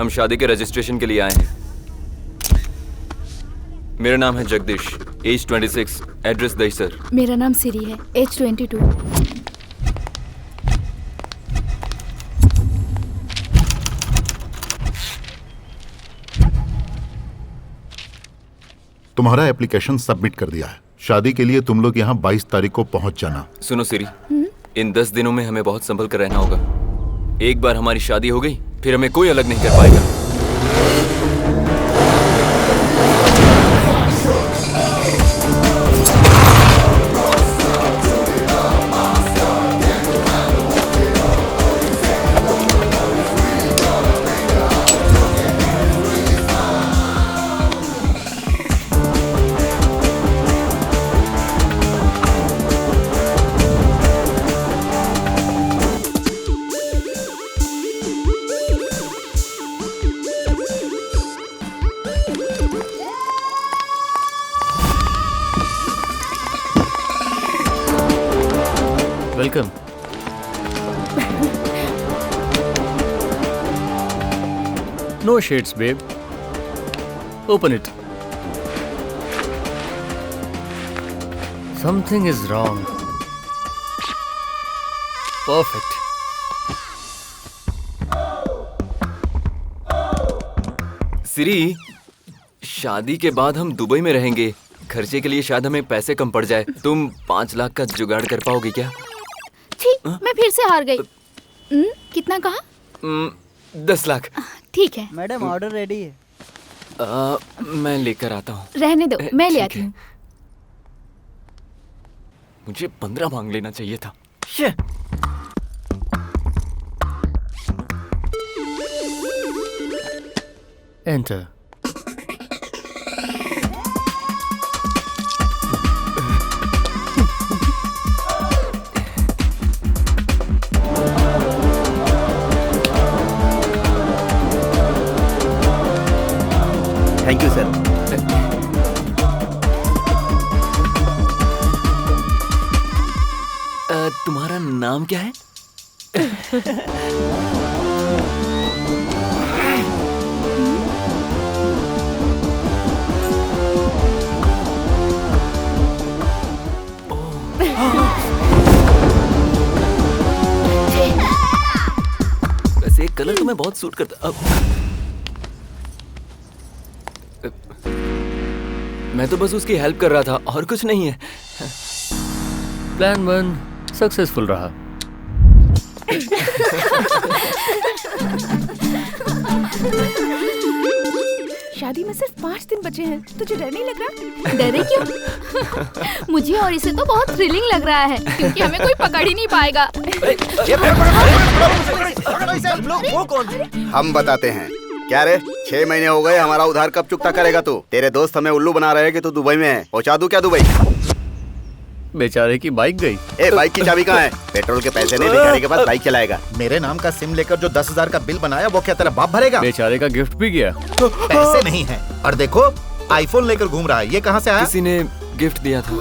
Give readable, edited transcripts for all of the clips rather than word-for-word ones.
हम शादी के रजिस्ट्रेशन के लिए आए हैं। मेरा नाम है जगदीश, एज 26, एड्रेस दहीसर। मेरा नाम सिरी है, एज 22। तुम्हारा एप्लीकेशन सबमिट कर दिया है। शादी के लिए तुम लोग यहाँ 22 तारीख को पहुँच जाना। सुनो सिरी, इन 10 दिनों में हमें बहुत संभल कर रहना होगा। एक बार हमारी शादी हो गई फिर हमें कोई अलग नहीं कर पाएगा। Welcome. No shades, babe. Open it. Something is wrong. Perfect. सिरी, शादी के बाद हम दुबई में रहेंगे। खर्चे के लिए शायद हमें पैसे कम पड़ जाए। तुम 5 लाख का जुगाड़ कर पाओगे क्या? मैं फिर से हार गई। कितना कहा? 10 लाख। ठीक है मैडम, ऑर्डर रेडी है। मैं लेकर आता हूँ। रहने दो, मैं ले आती हूँ। मुझे 15 मांग लेना चाहिए था। Enter. Thank you sir. तुम्हारा नाम क्या है? वैसे एक कलर तुम्हें बहुत सूट करता। अब मैं तो बस उसकी हेल्प कर रहा था और कुछ नहीं है। Plan 1 सक्सेसफुल रहा। शादी में सिर्फ 5 दिन बचे हैं। तुझे डर नहीं लग रहा? डरे क्यों? मुझे और इसे तो बहुत थ्रिलिंग लग रहा है क्योंकि हमें कोई पकड़ ही नहीं पाएगा। वो कौन? हम बताते हैं। क्या रे, 6 महीने हो गए, हमारा उधार कब चुकता करेगा तू? तेरे दोस्त हमें उल्लू बना रहे हैं कि तू दुबई में है। पहुंचा दूं क्या दुबई? बेचारे की बाइक गई। ए, बाइक की चाबी कहाँ है? पेट्रोल के पैसे नहीं, बेचारे के पास बाइक चलाएगा। मेरे नाम का सिम लेकर जो 10,000 का बिल बनाया वो क्या तेरा बाप भरेगा? बेचारे का गिफ्ट भी गया। पैसे नहीं है और देखो आईफोन लेकर घूम रहा है। ये कहाँ से आया? किसी ने गिफ्ट दिया था।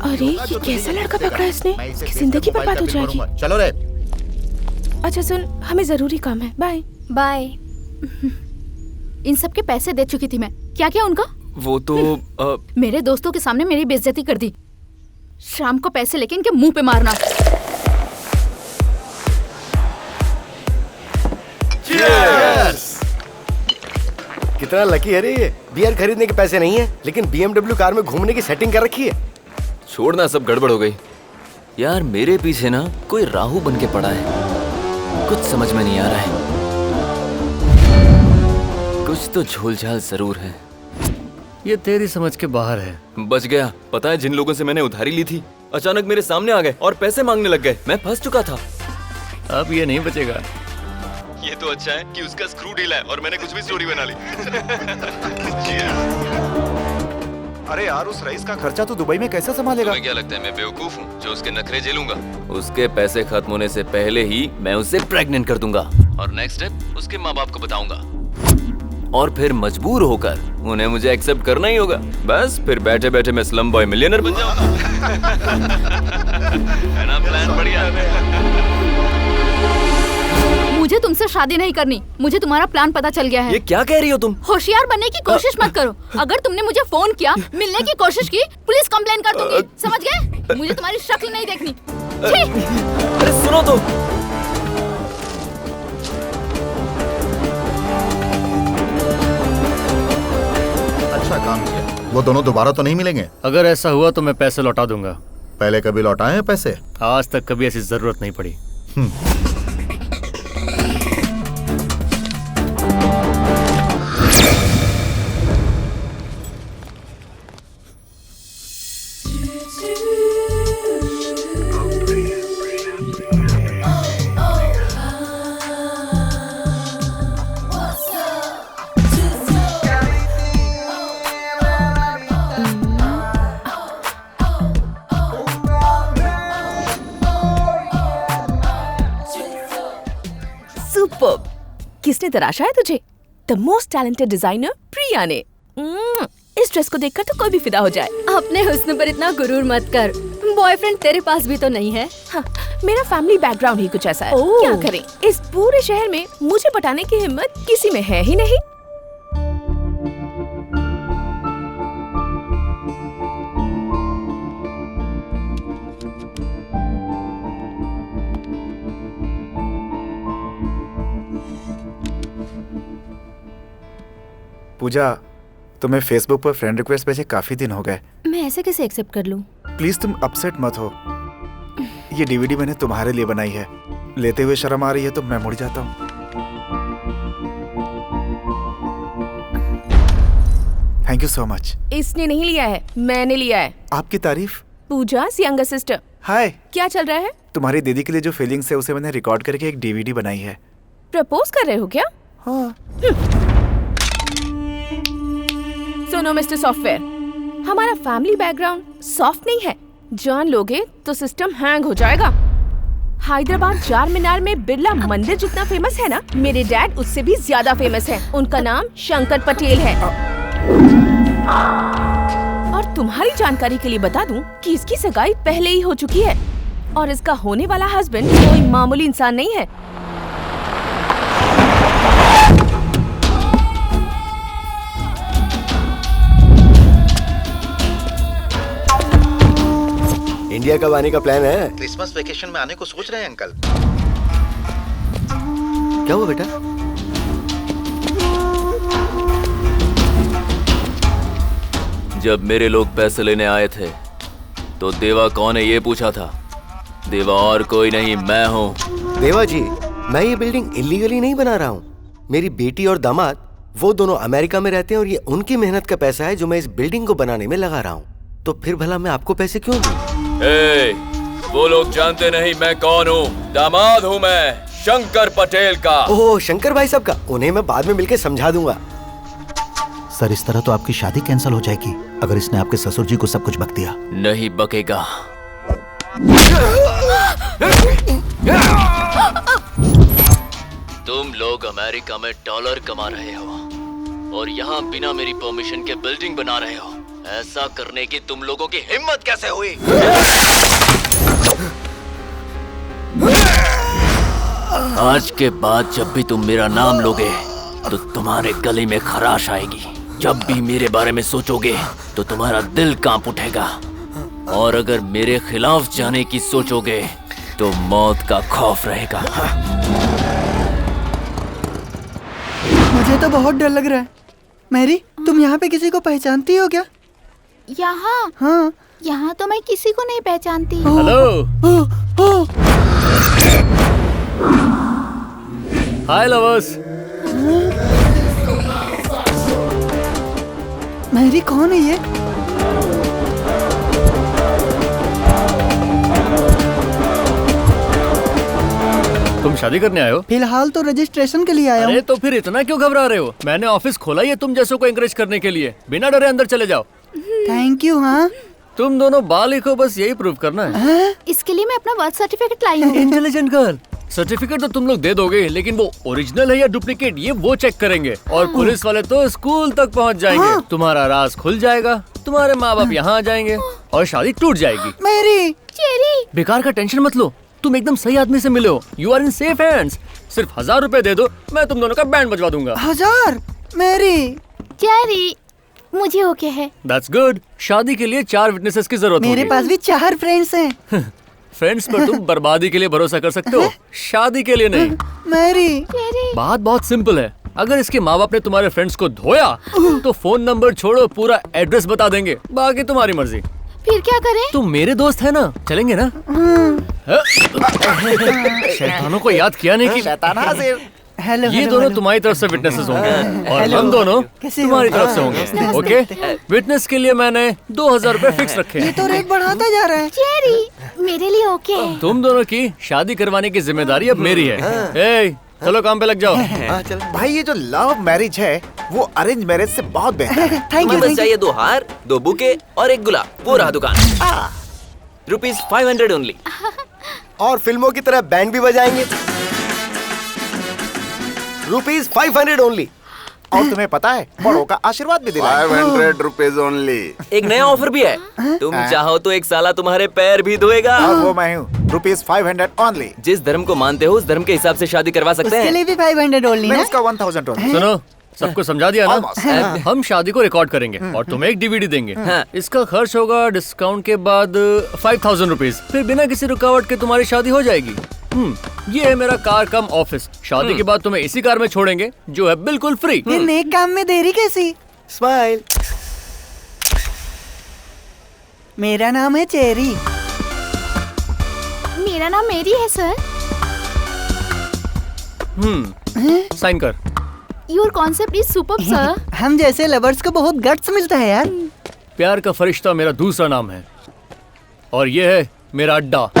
अरे ये कैसा लड़का पकड़ा इसने? इसकी जिंदगी बर्बाद हो जाएगी। चलो रे। अच्छा सुन, हमें जरूरी काम है। Bye bye. इन सब के पैसे दे चुकी थी मैं। क्या क्या उनका? वो तो मेरे दोस्तों के सामने मेरी बेइज्जती कर दी। शाम को पैसे लेके इनके मुंह पे मारना। कितना लकी है रे ये। बियर खरीदने के पैसे नहीं है लेकिन BMW कार में घूमने की सेटिंग कर रखी है। छोड़ना, सब गड़बड़ हो गई। यार मेरे पीछे ना कोई राहु बन के पड़ा है। कुछ समझ में नहीं आ रहा है। कुछ तो झोलझाल जरूर है। ये तेरी समझ के बाहर है। बच गया। पता है जिन लोगों से मैंने उधारी ली थी अचानक मेरे सामने आ गए और पैसे मांगने लग गए। मैं फंस चुका था। अब ये नहीं बचेगा। ये तो अच्छा है कि उसका स्क्रू ढीला है और मैंने कुछ भी स्टोरी बना ली। अरे यार, उस रईस का खर्चा तो दुबई में कैसे संभालेगा? तुम्हें क्या लगता है मैं बेवकूफ हूँ जो उसके नखरे झेलूंगा? उसके पैसे खत्म होने से पहले ही मैं उसे प्रेग्नेंट कर दूंगा और नेक्स्ट स्टेप उसके माँ बाप को बताऊंगा और फिर मजबूर होकर उन्हें मुझे एक्सेप्ट करना ही होगा। बस फिर बैठे बैठे मैं स्लम बॉय मिलियनर बन जाऊंगा। है ना प्लान? बढ़िया। मुझे तुमसे शादी नहीं करनी। मुझे तुम्हारा प्लान पता चल गया है। ये क्या कह रही हो तुम? होशियार बनने की कोशिश मत करो। अगर तुमने मुझे फोन किया, मिलने की कोशिश की, पुलिस कंप्लेन कर दूंगी। समझ गए? मुझे तुम्हारी शक्ल नहीं देखनी। छी! अरे सुनो तो। अच्छा काम किया। वो दोनों दोबारा तो नहीं मिलेंगे? अगर ऐसा हुआ तो मैं पैसे लौटा दूंगा। पहले कभी लौटाए हैं पैसे? आज तक कभी ऐसी जरूरत नहीं पड़ी। सुपर्ब! किसने तराशा है तुझे? द मोस्ट टैलेंटेड डिजाइनर प्रिया ने। इस ड्रेस को देखकर तो कोई भी फिदा हो जाए। अपने हुस्न पर इतना गुरूर मत कर। बॉयफ्रेंड तेरे पास भी तो नहीं है। हाँ, मेरा फैमिली बैकग्राउंड ही कुछ ऐसा है। ओह। क्या करें, इस पूरे शहर में मुझे पटाने की हिम्मत किसी में है ही नहीं। पूजा, तुम्हें फेसबुक पर फ्रेंड रिक्वेस्ट भेजे काफी दिन हो गए। मैं ऐसे कैसे एक्सेप्ट कर लूं? प्लीज तुम अपसेट मत हो। ये डीवीडी मैंने तुम्हारे लिए बनाई है। लेते हुए शर्म आ रही है तो मैं मुड़ जाता हूँ। Thank you so much. इसने नहीं लिया है, मैंने लिया है। आपकी तारीफ। पूजा यंगर सिस्टर। हाय। क्या चल रहा है? तुम्हारी दीदी के लिए जो फीलिंग्स है उसे मैंने रिकॉर्ड करके एक डीवीडी बनाई है। प्रपोज कर रहे हो क्या? हाँ। सुनो मिस्टर सॉफ्टवेयर, हमारा फैमिली बैकग्राउंड सॉफ्ट नहीं है। जान लोगे तो सिस्टम हैंग हो जाएगा। हैदराबाद चार मीनार में बिरला मंदिर जितना फेमस है ना, मेरे डैड उससे भी ज्यादा फेमस है। उनका नाम शंकर पटेल है। और तुम्हारी जानकारी के लिए बता दूं कि इसकी सगाई पहले ही हो चुकी है और इसका होने वाला हस्बैंड कोई मामूली इंसान नहीं है। इंडिया कब आने का प्लान है? क्रिसमस वेकेशन में आने को सोच रहे हैं अंकल। क्या हुआ बेटा? जब मेरे लोग पैसे लेने आए थे तो देवा कौन है ये पूछा था। देवा और कोई नहीं, मैं हूँ। देवा जी, मैं ये बिल्डिंग इलीगली नहीं बना रहा हूँ। मेरी बेटी और दामाद वो दोनों अमेरिका में रहते हैं और ये उनकी मेहनत का पैसा है जो मैं इस बिल्डिंग को बनाने में लगा रहा हूँ। तो फिर भला मैं आपको पैसे क्यों दूं? वो लोग जानते नहीं मैं कौन हूँ। दामाद हूँ मैं, शंकर पटेल का। ओह, शंकर भाई साहब का। उन्हें मैं बाद में मिलकर समझा दूंगा। सर, इस तरह तो आपकी शादी कैंसिल हो जाएगी अगर इसने आपके ससुर जी को सब कुछ बक दिया। नहीं बकेगा। तुम लोग अमेरिका में डॉलर कमा रहे हो और यहाँ बिना मेरी परमिशन के बिल्डिंग बना रहे हो। ऐसा करने की तुम लोगों की हिम्मत कैसे हुई? आज के बाद जब भी तुम मेरा नाम लोगे तो तुम्हारे गले में खराश आएगी। जब भी मेरे बारे में सोचोगे तो तुम्हारा दिल कांप उठेगा और अगर मेरे खिलाफ जाने की सोचोगे तो मौत का खौफ रहेगा। मुझे तो बहुत डर लग रहा है। मैरी, तुम यहाँ पे किसी को पहचानती हो क्या? यहाँ? हाँ। यहाँ तो मैं किसी को नहीं पहचानती। हेलो। हाय लवर्स। मैरी, कौन है ये? तुम शादी करने आए हो? फिलहाल तो रजिस्ट्रेशन के लिए आया हूँ। अरे तो फिर इतना क्यों घबरा रहे हो? मैंने ऑफिस खोला ही है तुम जैसों को एनकरेज करने के लिए। बिना डरे अंदर चले जाओ। Thank you. हाँ, तुम दोनों बालिक हो, बस यही प्रूव करना है। इसके लिए मैं अपना बर्थ सर्टिफिकेट लाई हूँ। Intelligent girl. सर्टिफिकेट तो तुम लोग दे दोगे, लेकिन वो ओरिजिनल है या डुप्लीकेट ये वो चेक करेंगे। और पुलिस वाले तो स्कूल तक पहुंच जाएंगे। तुम्हारा राज खुल जाएगा, तुम्हारे माँ बाप यहाँ आ जाएंगे और शादी टूट जाएगी। मैरी, चेरी, बेकार का टेंशन मत लो, तुम एकदम सही आदमी से मिले हो। You are in safe hands. सिर्फ 1000 रुपए दे दो, मैं तुम दोनों का बैंड बजवा दूंगा। 1000? मैरी जेरी, मुझे ओके है। That's good। शादी के लिए 4 विटनेसेस की जरूरत मेरे होगी। पास भी 4 फ्रेंड्स हैं। फ्रेंड्स पर तुम बर्बादी के लिए भरोसा कर सकते हो, शादी के लिए नहीं। मैरी बात बहुत सिंपल है, अगर इसके माँ बाप ने तुम्हारे फ्रेंड्स को धोया तो फोन नंबर छोड़ो, पूरा एड्रेस बता देंगे, बाकी तुम्हारी मर्जी। फिर क्या करें? तुम मेरे दोस्त है ना, चलेंगे ना? शैतानों को याद किया नहीं कि शैतान हाजिर। हेलो ये दोनों तुम्हारी तरफ से विटनेसेस होंगे और हम दोनों तुम्हारी तरफ से होंगे। ओके, विटनेस के लिए मैंने 2000 रुपए फिक्स रखे ये हैं। तो रेट बढ़ाता जा रहा है। जेरी, मेरे लिए ओके है। तुम दोनों की शादी करवाने की जिम्मेदारी अब मेरी है। ए, चलो काम पे लग जाओ। भाई ये जो लव मैरिज है वो अरेंज मैरिज से बहुत बेहतर है। Thank you. बस चाहिए 2 हार, 2 बुके और 1 गुलाब, वो रहा दुकान। ₹500 ओनली। और फिल्मों की तरह बैंड भी बजाएंगे। ₹500 ओनली। और तुम्हें पता है बड़ों का आशीर्वाद भी दिलाएंगे। 500 रुपीज ओनली। एक नया ऑफर भी है, तुम चाहो तो एक साला तुम्हारे पैर भी धोएगा। और वो मैं हूँ, ₹500 ओनली। जिस धर्म को मानते हो उस धर्म के हिसाब से शादी करवा सकते उसके हैं। लिए भी 500 ओनली मैं ना? उसका 1000 ओनली। सुनो, सबको समझा दिया ना? हम शादी को रिकॉर्ड करेंगे और तुम्हें एक DVD देंगे। हाँ। इसका खर्च होगा डिस्काउंट के बाद 5000 रुपीज। फिर बिना किसी रुकावट के तुम्हारी शादी हो जाएगी। ये है मेरा कार कम ऑफिस। शादी के बाद तुम्हें इसी कार में छोड़ेंगे जो है बिल्कुल फ्री। ये नेक काम में देरी कैसी? स्माइल। मेरा नाम है चेरी। मेरा नाम मेरी है सर। साइन कर। Your concept is superb sir. हम जैसे लवर्स को बहुत गट्स मिलता है यार। प्यार का फरिश्ता मेरा दूसरा नाम है और ये है मेरा अड्डा।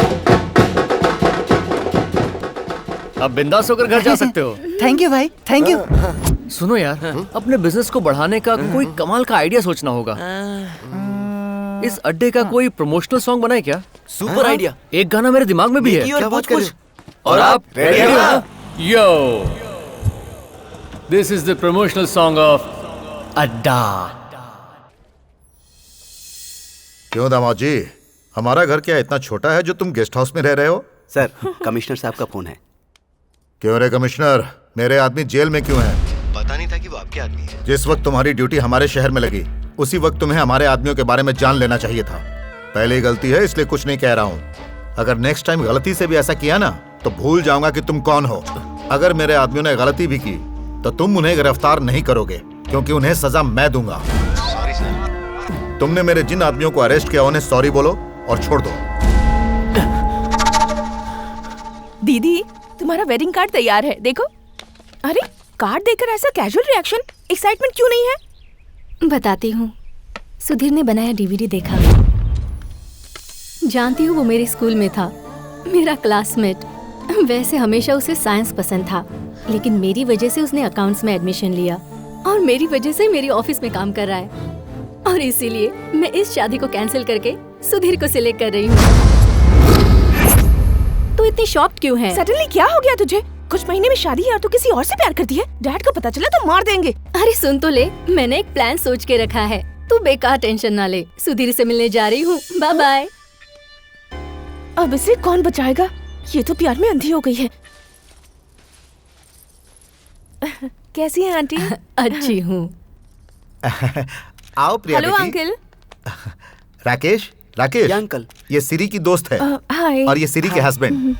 अब बिंदास होकर घर जा सकते हो। थैंक यू भाई, थैंक यू। सुनो यार, अपने बिजनेस को बढ़ाने का कोई कमाल का आइडिया सोचना होगा। इस अड्डे का कोई प्रमोशनल सॉन्ग बनाए क्या? Super idea. एक गाना मेरे दिमाग में भी है। क्या बात कर रहे हो? और आप रेडी हो ना? Yo, this is the promotional song of Adda. क्यों दामाद जी, हमारा घर क्या इतना छोटा है जो तुम गेस्ट हाउस में रह रहे हो? सर, कमिश्नर साहब का फोन है। क्यों रे कमिश्नर, मेरे आदमी जेल में क्यों है? पता नहीं था कि वो आपके आदमी है। जिस वक्त तुम्हारी ड्यूटी हमारे शहर में लगी उसी वक्त तुम्हें हमारे आदमियों के बारे में जान लेना चाहिए था। पहली गलती है इसलिए कुछ नहीं कह रहा हूँ। अगर नेक्स्ट टाइम गलती से भी ऐसा किया ना तो भूल जाऊंगा कि तुम कौन हो। अगर मेरे आदमियों ने गलती भी की तो तुम उन्हें गिरफ्तार नहीं करोगे क्योंकि उन्हें सजा मैं दूंगा। Sorry sir. तुमने मेरे जिन आदमियों को अरेस्ट किया उन्हें सॉरी बोलो और छोड़ दो। दीदी, तुम्हारा वेडिंग कार्ड तैयार है, देखो। अरे, कार्ड देखकर ऐसा कैजुअल रिएक्शन, एक्साइटमेंट क्यों नहीं है? बताती हूँ। सुधीर ने बनाया DVD देखा। जानती हूँ वो मेरे स्कूल में था, मेरा क्लासमेट। वैसे हमेशा उसे साइंस पसंद था, लेकिन मेरी वजह से उसने अकाउंट्स में एडमिशन लिया और मेरी वजह से मेरी ऑफिस में काम कर रहा है। और इसीलिए मैं इस शादी को कैंसिल करके सुधीर को सिलेक्ट कर रही हूँ। तो इतनी शॉक्ड क्यों है? सडनली क्या हो गया तुझे? कुछ महीने में शादी है और तू किसी और से प्यार करती है? डैड को पता चला तो मार देंगे। अरे सुन तो ले, मैंने एक प्लान सोच के रखा है, तू बेकार टेंशन ना ले। सुधीर से मिलने जा रही हूँ, बाय बाय। अब इसे कौन बचाएगा? ये तो प्यार में अंधी हो गई है। कैसी है आंटी? अच्छी हूँ। आओ प्रिया हेलो बेटी। अंकल। राकेश, राकेश। ये अंकल। ये सिरी की दोस्त है हाय। और ये सिरी के हस्बैंड।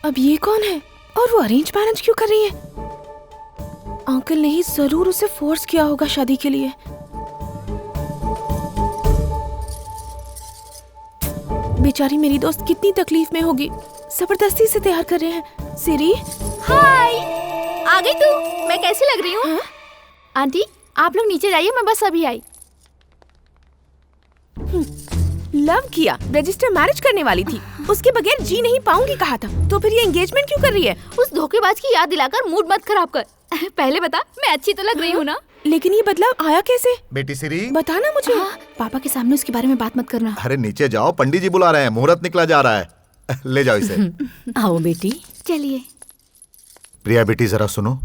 अब ये कौन है? और वो अरेंज मैरिज क्यों कर रही है? अंकल ने ही जरूर उसे फोर्स किया होगा शादी के लिए। बेचारी मेरी दोस्त कितनी तकलीफ में होगी, जबरदस्ती से तैयार कर रहे हैं। सिरी, हाय, आ गई तू? मैं कैसी लग रही हूँ? आंटी, आप लोग नीचे जाइए, मैं बस अभी आई। लव किया, रजिस्टर मैरिज करने वाली थी, उसके बगैर जी नहीं पाऊंगी कहा था, तो फिर ये एंगेजमेंट क्यों कर रही है? उस धोखेबाज की याद दिलाकर मूड मत खराब कर। पहले बता, मैं अच्छी तो लग रही हूँ ना? लेकिन ये बदलाव आया कैसे? बेटी सिरी, बताना मुझे। पापा के सामने उसके बारे में बात मत करना। अरे नीचे जाओ, पंडित जी बुला रहे हैं, मुहूर्त निकला जा रहा है। ले जाओ इसे। आओ बेटी, चलिए। प्रिया बेटी जरा सुनो।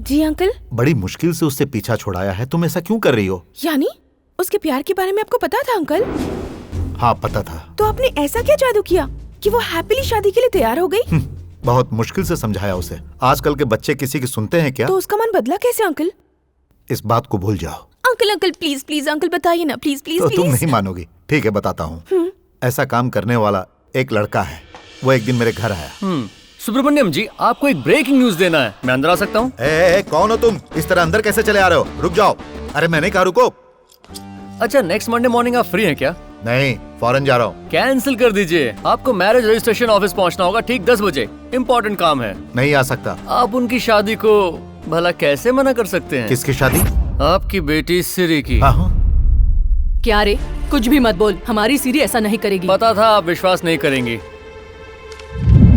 जी अंकल। बड़ी मुश्किल से उससे पीछा छुड़ाया है, तुम ऐसा क्यों कर रही हो? यानी उसके प्यार के बारे में आपको पता था अंकल? हाँ पता था। तो आपने ऐसा क्या जादू किया कि वो हैप्पीली शादी के लिए तैयार हो गई? बहुत मुश्किल से समझाया उसे। आजकल के बच्चे किसी की सुनते हैं क्या? तो उसका मन बदला कैसे अंकल? इस बात को भूल जाओ। Uncle uncle please please uncle बताइए ना, प्लीज प्लीज तो प्लीज। तुम नहीं मानोगी। ठीक है, बताता हूँ। ऐसा काम करने वाला एक लड़का है। वो एक दिन मेरे घर आया। सुब्रमण्यम जी, आपको एक ब्रेकिंग न्यूज देना है। मैं अंदर आ सकता हूँ? कौन हो तुम? इस तरह अंदर कैसे चले आ रहे हो? रुक जाओ। अरे मैंने कहा रुको। अच्छा, नेक्स्ट मंडे मॉर्निंग आप फ्री हैं क्या? नहीं, फॉरेन जा रहा हूँ। कैंसिल कर दीजिए। आपको मैरिज रजिस्ट्रेशन ऑफिस पहुँचना होगा ठीक 10 बजे। इम्पोर्टेंट काम है। नहीं आ सकता। आप उनकी शादी को भला कैसे मना कर सकते हैं? किसकी शादी? आपकी बेटी सिरी की। क्या रे, कुछ भी मत बोल। हमारी सीरी ऐसा नहीं करेगी। पता था आप विश्वास नहीं करेंगी,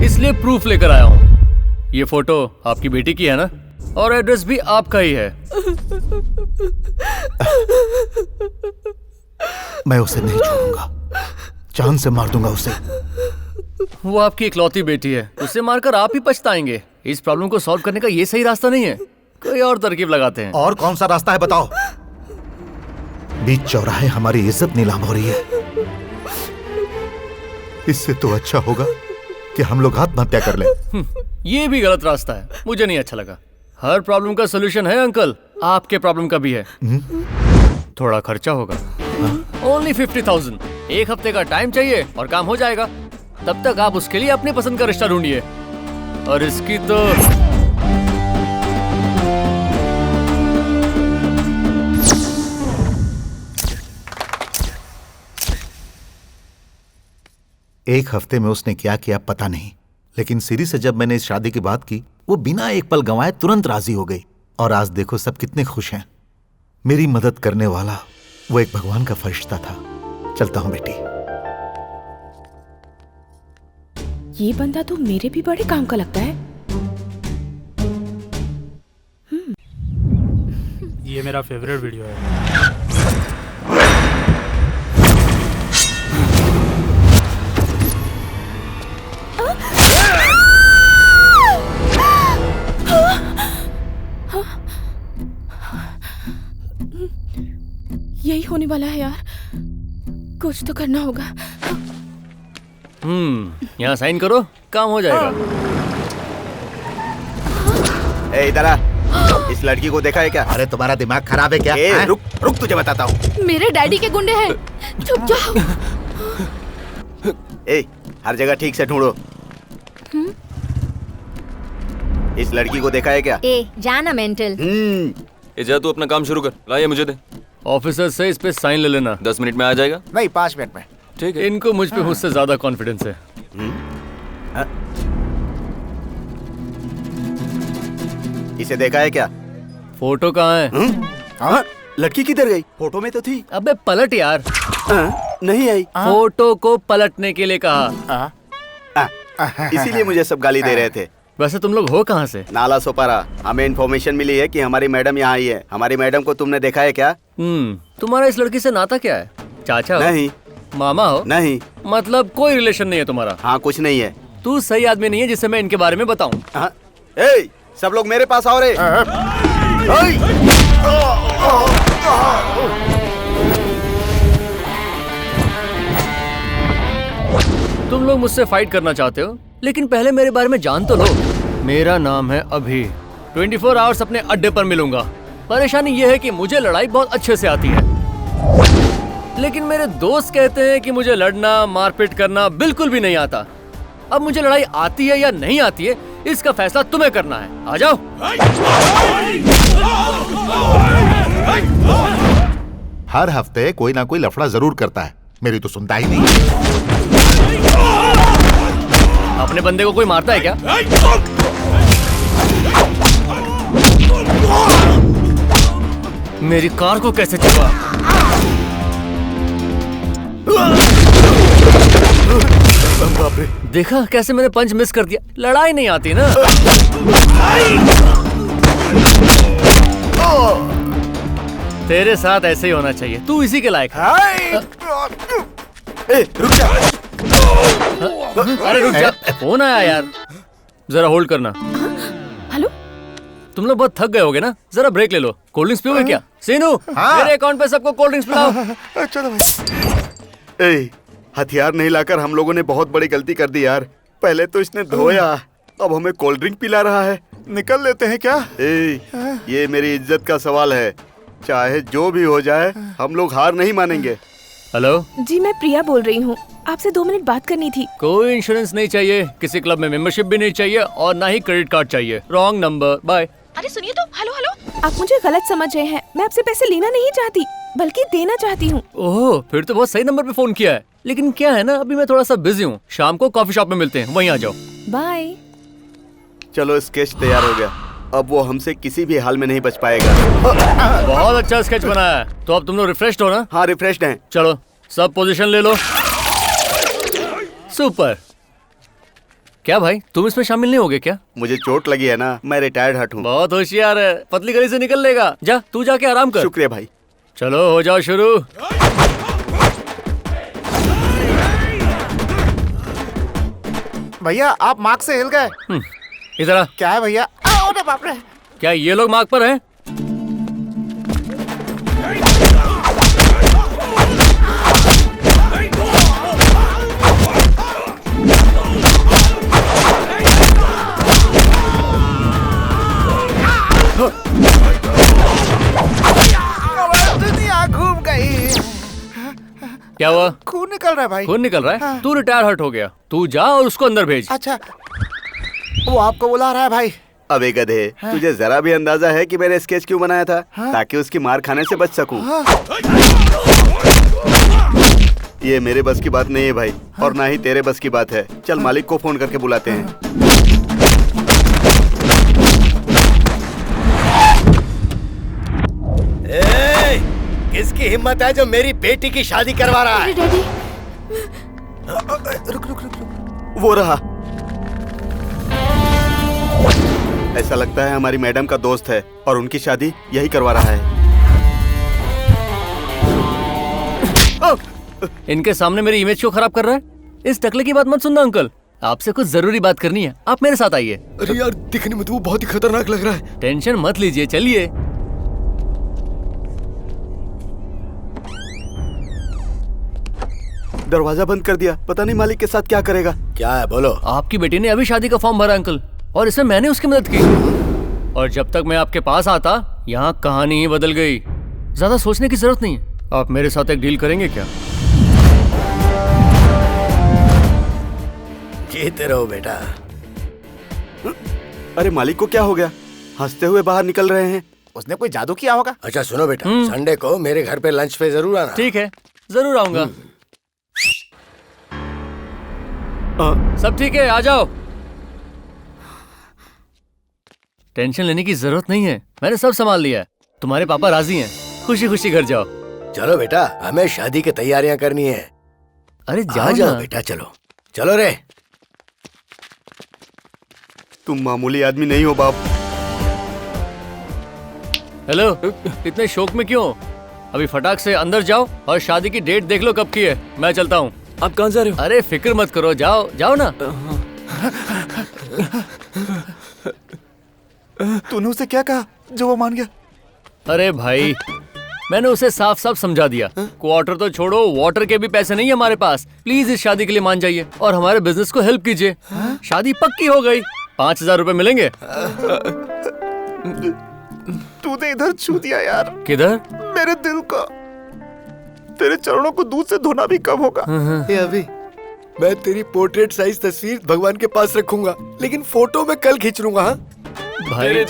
इसलिए प्रूफ लेकर आया हूँ। ये फोटो आपकी बेटी की है ना? और एड्रेस भी आपका ही है। मैं उसे नहीं छोड़ूंगा। जान से मार दूंगा उसे। वो आपकी इकलौती बेटी है, उसे मारकर आप ही पछताएंगे। इस प्रॉब्लम को सॉल्व करने का ये सही रास्ता नहीं है, कोई और तरकीब लगाते हैं। और कौन सा रास्ता है बताओ? बीच चौराहे हमारी इज्जत नीलाम हो रही है। इससे तो अच्छा होगा कि हम लोग आत्महत्या कर लें। ये भी गलत रास्ता है, मुझे नहीं अच्छा लगा। हर प्रॉब्लम का सोल्यूशन है अंकल, आपके प्रॉब्लम का भी है। थोड़ा खर्चा होगा, ओनली 50,000। एक हफ्ते का टाइम चाहिए और काम हो जाएगा। तब तक आप उसके लिए अपनी पसंद का रिश्ता ढूंढिए। और इसकी तो एक हफ्ते में उसने क्या किया पता नहीं, लेकिन सिरी से जब मैंने इस शादी की बात की, वो बिना एक पल गंवाए तुरंत राजी हो गई। और आज देखो सब कितने खुश हैं। मेरी मदद करने वाला वो एक भगवान का फरिश्ता था। चलता हूं बेटी। ये बंदा तो मेरे भी बड़े काम का लगता है। ये मेरा फेवरेट वीडियो है। यही होने वाला है यार, कुछ तो करना होगा। यहाँ साइन करो, काम हो जाएगा। ए इधर आ। इस लड़की को देखा है क्या? अरे तुम्हारा दिमाग खराब है क्या? रुक रुक, तुझे बताता हूँ। मेरे डैडी के गुंडे हैं। चुप जाओ। हर जगह ठीक से ढूंढो। इस लड़की को देखा है क्या? जाना मेंटल। जा तू अपना काम शुरू कर। लाइए मुझे दे। ऑफिसर से इस पे साइन ले लेना। 10 मिनट में आ जाएगा? नहीं, 5 मिनट में। ठीक है। इनको मुझ पे मुझसे ज्यादा कॉन्फिडेंस है। इसे देखा है क्या? फोटो कहाँ है? हाँ, लड़की किधर गई? फोटो में तो थी। अबे पलट यार। नहीं आई। फोटो को पलटने के लिए कहा। इसीलिए मुझे सब गाली दे रहे थे। वैसे तुम लोग हो कहाँ से? नाला सोपारा। हमें इन्फॉर्मेशन मिली है कि हमारी मैडम यहाँ आई है। हमारी मैडम को तुमने देखा है क्या? तुम्हारा इस लड़की से नाता क्या है? चाचा हो? नहीं। मामा हो? नहीं। मतलब कोई रिलेशन नहीं है तुम्हारा? हाँ, कुछ नहीं है। तू सही आदमी नहीं है जिससे मैं इनके बारे में बताऊं। सब लोग मेरे पास आओ रे। तुम लोग मुझसे फाइट करना चाहते हो, लेकिन पहले मेरे बारे में जान तो लो। मेरा नाम है अभी। 24 आवर्स अपने अड्डे पर मिलूंगा। परेशानी यह है कि मुझे लड़ाई बहुत अच्छे से आती है, लेकिन मेरे दोस्त कहते हैं कि मुझे लड़ना मारपीट करना बिल्कुल भी नहीं आता। अब मुझे लड़ाई आती है या नहीं आती है, इसका फैसला तुम्हें करना है। आ जाओ। हर हफ्ते कोई ना कोई लफड़ा जरूर करता है, मेरी तो सुनता ही नहीं। अपने बंदे को कोई मारता है क्या? मेरी कार को कैसे छुपा? देखा कैसे मैंने पंच मिस कर दिया। लड़ाई नहीं आती ना। तेरे साथ ऐसे ही होना चाहिए, तू इसी के लायक है। रुक जा। अरे रुक जा, फोन आया यार। जरा होल्ड करना। हेलो, तुम लोग बहुत थक गए होगे ना, जरा ब्रेक ले लो। कोल्ड ड्रिंक्स पियोगे क्या? सीनू, मेरे अकाउंट पे सबको कोल्ड ड्रिंक्स पिलाओ। चलो भाई। हथियार नहीं लाकर हम लोगों ने बहुत बड़ी गलती कर दी यार। पहले तो इसने धोया अब हमें कोल्ड ड्रिंक पिला रहा है। निकल लेते हैं क्या? ये मेरी इज्जत का सवाल है, चाहे जो भी हो जाए हम लोग हार नहीं मानेंगे। हेलो जी, मैं प्रिया बोल रही हूँ, आपसे 2 मिनट बात करनी थी। कोई इंश्योरेंस नहीं चाहिए, किसी क्लब में मेंबरशिप भी नहीं चाहिए और ना ही क्रेडिट कार्ड चाहिए। Wrong number, bye. अरे सुनिए तो, हेलो हेलो, आप मुझे गलत समझ रहे हैं। मैं आपसे पैसे लेना नहीं चाहती, बल्कि देना चाहती हूँ। ओह, फिर तो बहुत सही नंबर पे फोन किया है। लेकिन क्या है ना, अभी मैं थोड़ा सा बिजी हूँ, शाम को कॉफी शॉप में मिलते हैं, वहीं आ जाओ। बाय। चलो स्केच तैयार हो गया, अब वो हमसे किसी भी हाल में नहीं बच पाएगा। बहुत अच्छा स्केच बनाया है। तो अब तुम लोग रिफ्रेश्ड हो ना? हाँ, रिफ्रेश्ड हैं। चलो सब पोजीशन ले लो। सुपर। क्या भाई, तुम इसमें शामिल नहीं होगे क्या? मुझे चोट लगी है ना, मैं रिटायर्ड हट हूँ। बहुत होशियार है, पतली गली से निकल लेगा। जा, तू जाके आराम कर। शुक्रिया भाई। चलो हो जाओ शुरू। भैया आप मार्क से हिल गए। इधर आ। क्या है भैया? अरे बाप रे। क्या ये लोग मार्क पर हैं? दुनिया घूम गई। क्या हुआ? खून निकल रहा है भाई। खून निकल रहा है? हाँ। तू रिटायर हर्ट हो गया, तू जा और उसको अंदर भेज। अच्छा, वो आपको बुला रहा है भाई। अबे गधे, तुझे जरा भी अंदाजा है कि मैंने स्केच क्यों बनाया था? ताकि उसकी मार खाने से बच सकूं। ये मेरे बस की बात नहीं है भाई, और ना ही तेरे बस की बात है। चल मालिक को फोन करके बुलाते हैं। किसकी हिम्मत है जो मेरी बेटी की शादी करवा रहा है? रुक रुक रुक रुक। वो रहा। ऐसा लगता है हमारी मैडम का दोस्त है और उनकी शादी यही करवा रहा है। इनके सामने मेरी इमेज क्यों खराब कर रहा है? इस टकले की बात मत सुनना अंकल, आपसे कुछ जरूरी बात करनी है, आप मेरे साथ आइए। अरे यार, दिखने में तो वो बहुत ही खतरनाक लग रहा है। टेंशन मत लीजिए, चलिए। दरवाजा बंद कर दिया, पता नहीं मालिक के साथ क्या करेगा। क्या है बोलो? आपकी बेटी ने अभी शादी का फॉर्म भरा अंकल, और इसमें मैंने उसकी मदद की। और जब तक मैं आपके पास आता, यहाँ कहानी ही बदल गई। ज्यादा सोचने की जरूरत नहीं है, आप मेरे साथ एक डील करेंगे क्या? जीते रहो बेटा। अरे मालिक को क्या हो गया? हंसते हुए बाहर निकल रहे हैं। उसने कोई जादू किया होगा। अच्छा सुनो बेटा, संडे को मेरे घर पे लंच पे जरूर आना। ठीक है, जरूर आऊंगा। सब ठीक है, आ जाओ। टेंशन लेने की जरूरत नहीं है, मैंने सब संभाल लिया है। तुम्हारे पापा राजी हैं, खुशी खुशी घर जाओ। चलो बेटा, हमें शादी की तैयारियां करनी है। अरे आ जाओ ना। बेटा, चलो चलो रे। तुम मामूली आदमी नहीं हो बाप। हेलो, इतने शौक में क्यों? अभी फटाक से अंदर जाओ और शादी की डेट देख लो कब की है। मैं चलता हूँ। आप कहाँ जा रहे हो? अरे फिक्र मत करो, जाओ जाओ ना। तूने उसे क्या कहा जो वो मान गया? अरे भाई, मैंने उसे साफ साफ समझा दिया। क्वार्टर तो छोड़ो, वाटर के भी पैसे नहीं है हमारे पास। प्लीज इस शादी के लिए मान जाइए और हमारे बिजनेस को हेल्प कीजिए। शादी पक्की हो गई, 5,000 रुपए मिलेंगे। तूने इधर छू दिया यार। किधर? मेरे दिल को। तेरे चरणों को दूध से धोना भी कम होगा। ये अभी मैं तेरी पोर्ट्रेट साइज तस्वीर भगवान के पास रखूंगा, लेकिन फोटो में कल खींच लूंगा। हाँ भाई,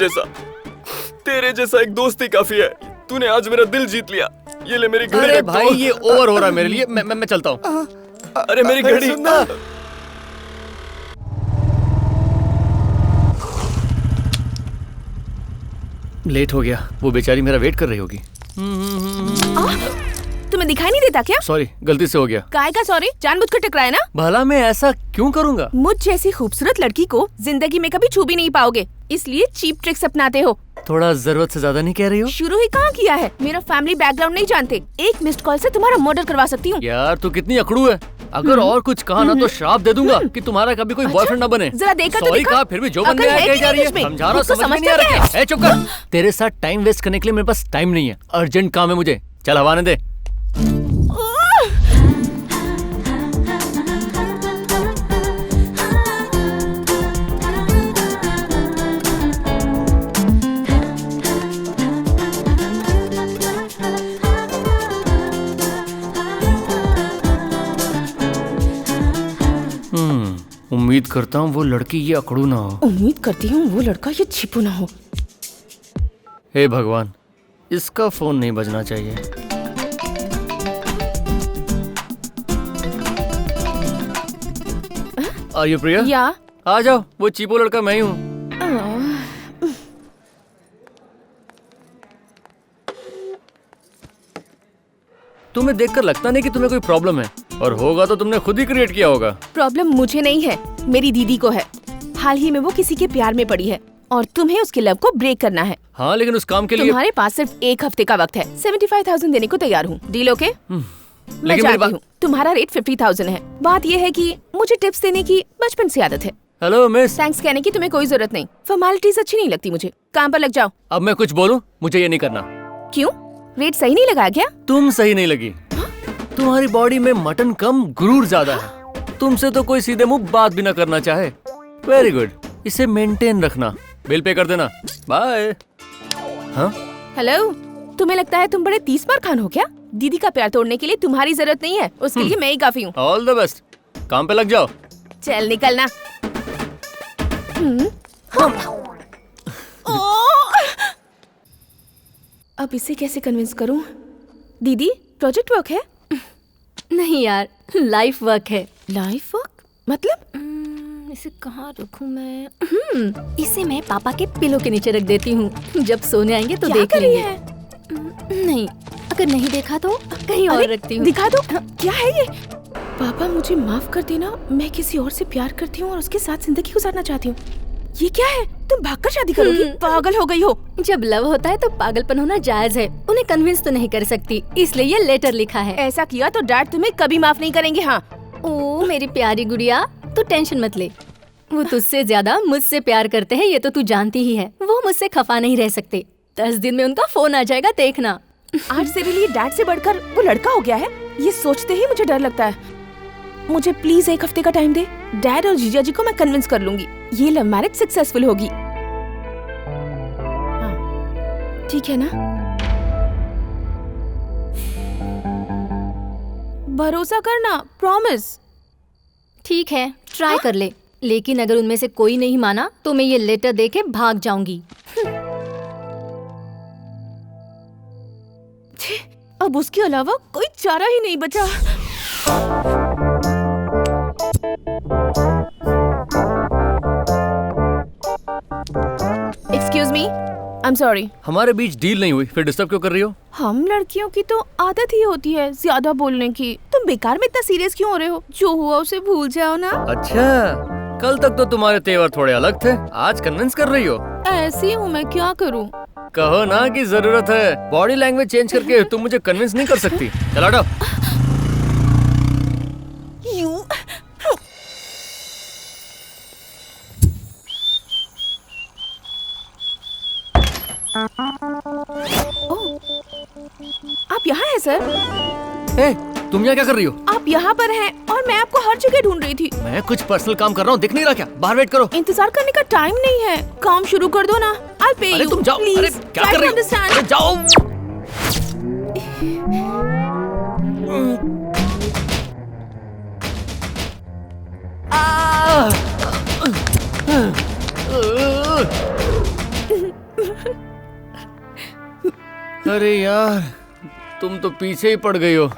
तेरे जैसा एक दोस्त ही काफी है। तूने आज मेरा दिल जीत लिया। ये ले मेरी घड़ी। अरे भाई, ये ओवर हो रहा है मेरे लिए। मैं चलता हूँ। अरे मेरी घड़ी। सुनना। लेट हो गया, वो बेचारी मेरा वेट कर रही होगी। तुम्हें दिखाई नहीं देता क्या? सॉरी, गलती से हो गया। काय का सॉरी? जानबूझकर टकराया ना? भला मैं ऐसा क्यों करूँगा? मुझ जैसी खूबसूरत लड़की को जिंदगी में कभी छू भी नहीं पाओगे, इसलिए चीप ट्रिक्स अपनाते हो। थोड़ा जरूरत से ज्यादा नहीं कह रही हो? शुरू ही कहाँ किया है? मेरा फैमिली बैकग्राउंड नहीं जानते। एक मिस्ड कॉल से तुम्हारा मर्डर करवा सकती हूँ। यार तू कितनी अकड़ू है। अगर और कुछ कहा ना तो श्राप दे दूंगा कि तुम्हारा कभी कोई बॉयफ्रेंड ना बने। जरा देखा तो सॉरी दिखा। कहा, फिर भी जो बनने अकल आया है कह कि जा रही नहीं है। तुझमें? समझा रहा, खुद को समझ में नहीं आ समझता रहा। क्या ए चुप कर। तेरे साथ टाइम वेस्ट करने के लिए मेरे पास टाइम नहीं है। अर्जेंट काम है मुझे, चल हवाने दे। करता हूँ वो लड़की ये अकड़ू ना हो। उम्मीद करती हूँ वो लड़का ये छिपू ना हो। हे भगवान, इसका फोन नहीं बजना चाहिए। आर प्रिया? या आ जाओ, वो चीपो लड़का मैं ही हूँ। तुम्हें देखकर लगता नहीं कि तुम्हें कोई प्रॉब्लम है, और होगा तो तुमने खुद ही क्रिएट किया होगा। प्रॉब्लम मुझे नहीं है, मेरी दीदी को है। हाल ही में वो किसी के प्यार में पड़ी है और तुम्हें उसके लव को ब्रेक करना है। हाँ, लेकिन उस काम के लिए तुम्हारे पास सिर्फ 1 हफ्ते का वक्त है। 75,000 देने को तैयार हूँ। Deal okay? मैं जाती हूँ। तुम्हारा रेट 50,000 है। बात यह है कि मुझे टिप्स देने की बचपन से आदत है। Hello miss. थैंक्स कहने की तुम्हें कोई जरूरत नहीं। फॉर्मेलिटीज अच्छी नहीं लगती मुझे। काम पर लग जाओ। अब मैं कुछ बोलूं? मुझे ये नहीं करना। क्यों? रेट सही नहीं लगा क्या? तुम सही नहीं लगी। तुम्हारी बॉडी में मटन कम, गुरूर ज्यादा है। तुमसे तो कोई सीधे मुंह बात भी ना करना चाहे। वेरी गुड, इसे मेंटेन रखना। बिल पे कर देना। बाय। हाँ? हेलो, तुम्हें लगता है तुम बड़े 30 बार खान हो क्या? दीदी का प्यार तोड़ने के लिए तुम्हारी जरूरत नहीं है, उसके लिए मैं ही काफी हूँ। All the best. काम पे लग जाओ। चल निकलना। अब इसे कैसे कन्विंस करूं? दीदी, प्रोजेक्ट वर्क है? नहीं यार, लाइफ वर्क है। लाइफ वर्क मतलब? इसे कहाँ रखूं मैं? इसे मैं पापा के पिलो के नीचे रख देती हूँ। जब सोने आएंगे तो देख लेंगे। नहीं, अगर नहीं देखा तो कहीं और रखती हूँ। दिखा दो। क्या है ये? पापा मुझे माफ कर देना, मैं किसी और से प्यार करती हूँ और उसके साथ जिंदगी गुजारना चाहती हूँ। ये क्या है? तुम भागकर शादी करोगी? पागल हो गई हो। जब लव होता है तो पागलपन होना जायज है। उन्हें कन्विंस तो नहीं कर सकती, इसलिए ये लेटर लिखा है। ऐसा किया तो डैड तुम्हें कभी माफ नहीं करेंगे। हाँ। ओ मेरी प्यारी गुड़िया, तू टेंशन मत ले। वो तुझसे ज्यादा मुझसे प्यार करते हैं, ये तो तू जानती ही है। वो मुझसे खफा नहीं रह सकते। 10 दिन में उनका फोन आ जाएगा, देखना। आज तेरे लिए डैड से बढ़कर वो लड़का हो गया है, ये सोचते ही मुझे डर लगता है। मुझे प्लीज 1 हफ्ते का टाइम दे। डैड और जीजा जी को मैं कन्विंस कर लूंगी। ये लव मैरिज सक्सेसफुल होगी। हाँ, ठीक है ना? भरोसा करना, प्रॉमिस। ठीक है, ट्राई कर ले। लेकिन अगर उनमें से कोई नहीं माना तो मैं ये लेटर देके भाग जाऊंगी। अब उसके अलावा कोई चारा ही नहीं बचा। Excuse me, I am sorry. हमारे बीच डील नहीं हुई, फिर डिस्टर्ब क्यों कर रही हो? हम लड़कियों की तो आदत ही होती है ज्यादा बोलने की। तुम बेकार में इतना सीरियस क्यों हो रहे हो? जो हुआ उसे भूल जाओ ना। अच्छा, कल तक तो तुम्हारे तेवर थोड़े अलग थे, आज कन्विंस कर रही हो। ऐसी हूँ मैं, क्या करूँ? कहो ना कि जरूरत है। बॉडी लैंग्वेज चेंज करके तुम मुझे कन्विंस नहीं कर सकती। चला हटो। आप यहाँ हैं सर? ए, तुम यहाँ क्या कर रही हो? आप यहाँ पर हैं और मैं आपको हर जगह ढूंढ रही थी। मैं कुछ पर्सनल काम कर रहा हूँ, दिख नहीं रहा क्या? बाहर वेट करो। इंतजार करने का टाइम नहीं है, काम शुरू कर दो ना। I'll pay अरे you. तुम जाओ। Please, अरे क्या try कर to रही हो? understand. अरे जाओ। अरे यार, तुम तो पीछे ही पड़ गई हो।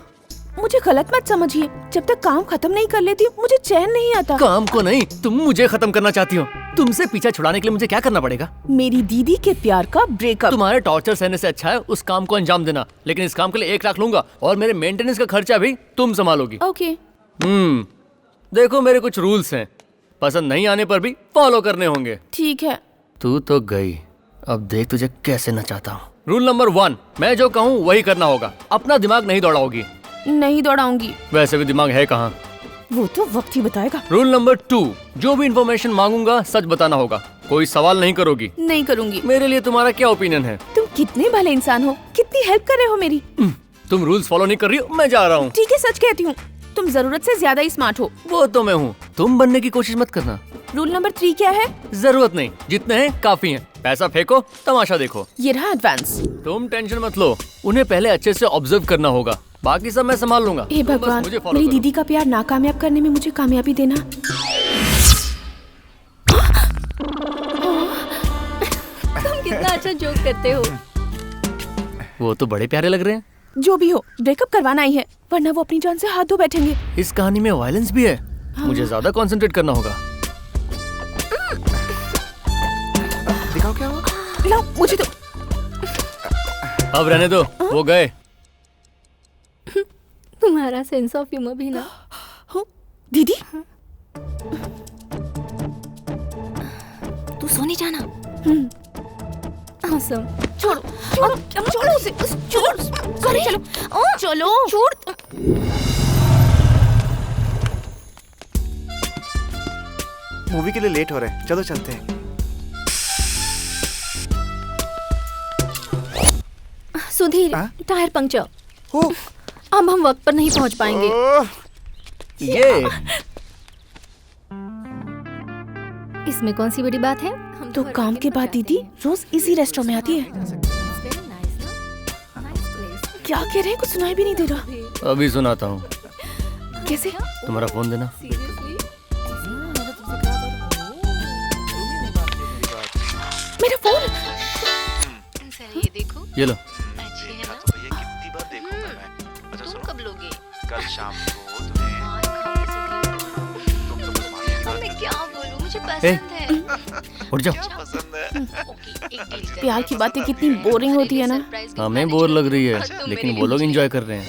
मुझे गलत मत समझिए, जब तक काम खत्म नहीं कर लेती मुझे चैन नहीं आता। काम को नहीं, तुम मुझे खत्म करना चाहती हो। तुमसे पीछा छुड़ाने के लिए मुझे क्या करना पड़ेगा? मेरी दीदी के प्यार का ब्रेकअप। तुम्हारे टॉर्चर सहने से अच्छा है उस काम को अंजाम देना। लेकिन इस काम के लिए 1 लाख लूंगा और मेरे मेंटेनेंस का खर्चा भी तुम संभालोगी। ओके। देखो, मेरे कुछ रूल्स हैं, पसंद नहीं आने पर भी फॉलो करने होंगे। ठीक है। तू तो गई, अब देख तुझे कैसे नचाता हूँ। रूल नंबर 1, मैं जो कहूँ वही करना होगा। अपना दिमाग नहीं दौड़ाओगी। नहीं दौड़ाऊंगी। वैसे भी दिमाग है कहाँ? वो तो वक्त ही बताएगा। रूल नंबर 2, जो भी इंफॉर्मेशन मांगूंगा सच बताना होगा। कोई सवाल नहीं करोगी। नहीं करूंगी। मेरे लिए तुम्हारा क्या ओपिनियन है? तुम कितने भले इंसान हो, कितनी हेल्प कर रहे हो मेरी। तुम रूल्स फॉलो नहीं कर रही हो, मैं जा रहा हूँ। ठीक है, सच कहती हूँ, तुम जरूरत से ज्यादा ही स्मार्ट हो। वो तो मैं हूँ, तुम बनने की कोशिश मत करना। रूल नंबर 3 क्या है? जरूरत नहीं, जितने हैं काफी हैं। पैसा फेंको, तमाशा देखो। ये रहा एडवांस। तुम टेंशन मत लो, उन्हें पहले अच्छे से ऑब्जर्व करना होगा, बाकी सब मैं संभाल लूंगा। हे भगवान, मेरी दीदी का प्यार नाकामयाब करने में मुझे कामयाबी देना। जोक करते हो। वो तो बड़े प्यारे लग रहे हैं। जो भी हो, ब्रेकअप करवाना ही है, वरना वो अपनी जान से हाथ धो बैठेंगे। इस कहानी में वायलेंस भी है। मुझे ज्यादा कंसंट्रेट करना होगा। दिखाओ क्या हुआ। लाओ मुझे तो। अब रहने दो, वो गए। तुम्हारा सेंस ऑफ ह्यूमर भी ना। दीदी तू सोने जाना। awesome। छोड़ो छोड़ो छोड़ो उसे, छोड़। सॉरी, चलो चलो छोड़। मूवी के लिए लेट हो रहे हैं, चलो चलते हैं। Sudhir, tyre puncture. अब हम वक्त पर नहीं पहुंच पाएंगे। ये इसमें कौन सी बड़ी बात है? तो काम के बाद दीदी रोज इसी रेस्टोरेंट में आती है। क्या कह रहे हैं? कुछ सुनाई भी नहीं दे रहा। अभी सुनाता हूँ। कैसे? तुम्हारा फोन देना। मेरा फोन। ये देखो। ये लो। तुम कब लोगे? कल शाम को मैं क्या बोलूं, मुझे ए, पसंद है। उठ जाओ। प्यार की बातें कितनी बोरिंग होती है ना। हमें बोर लग रही है, लेकिन वो लोग एंजॉय कर रहे हैं।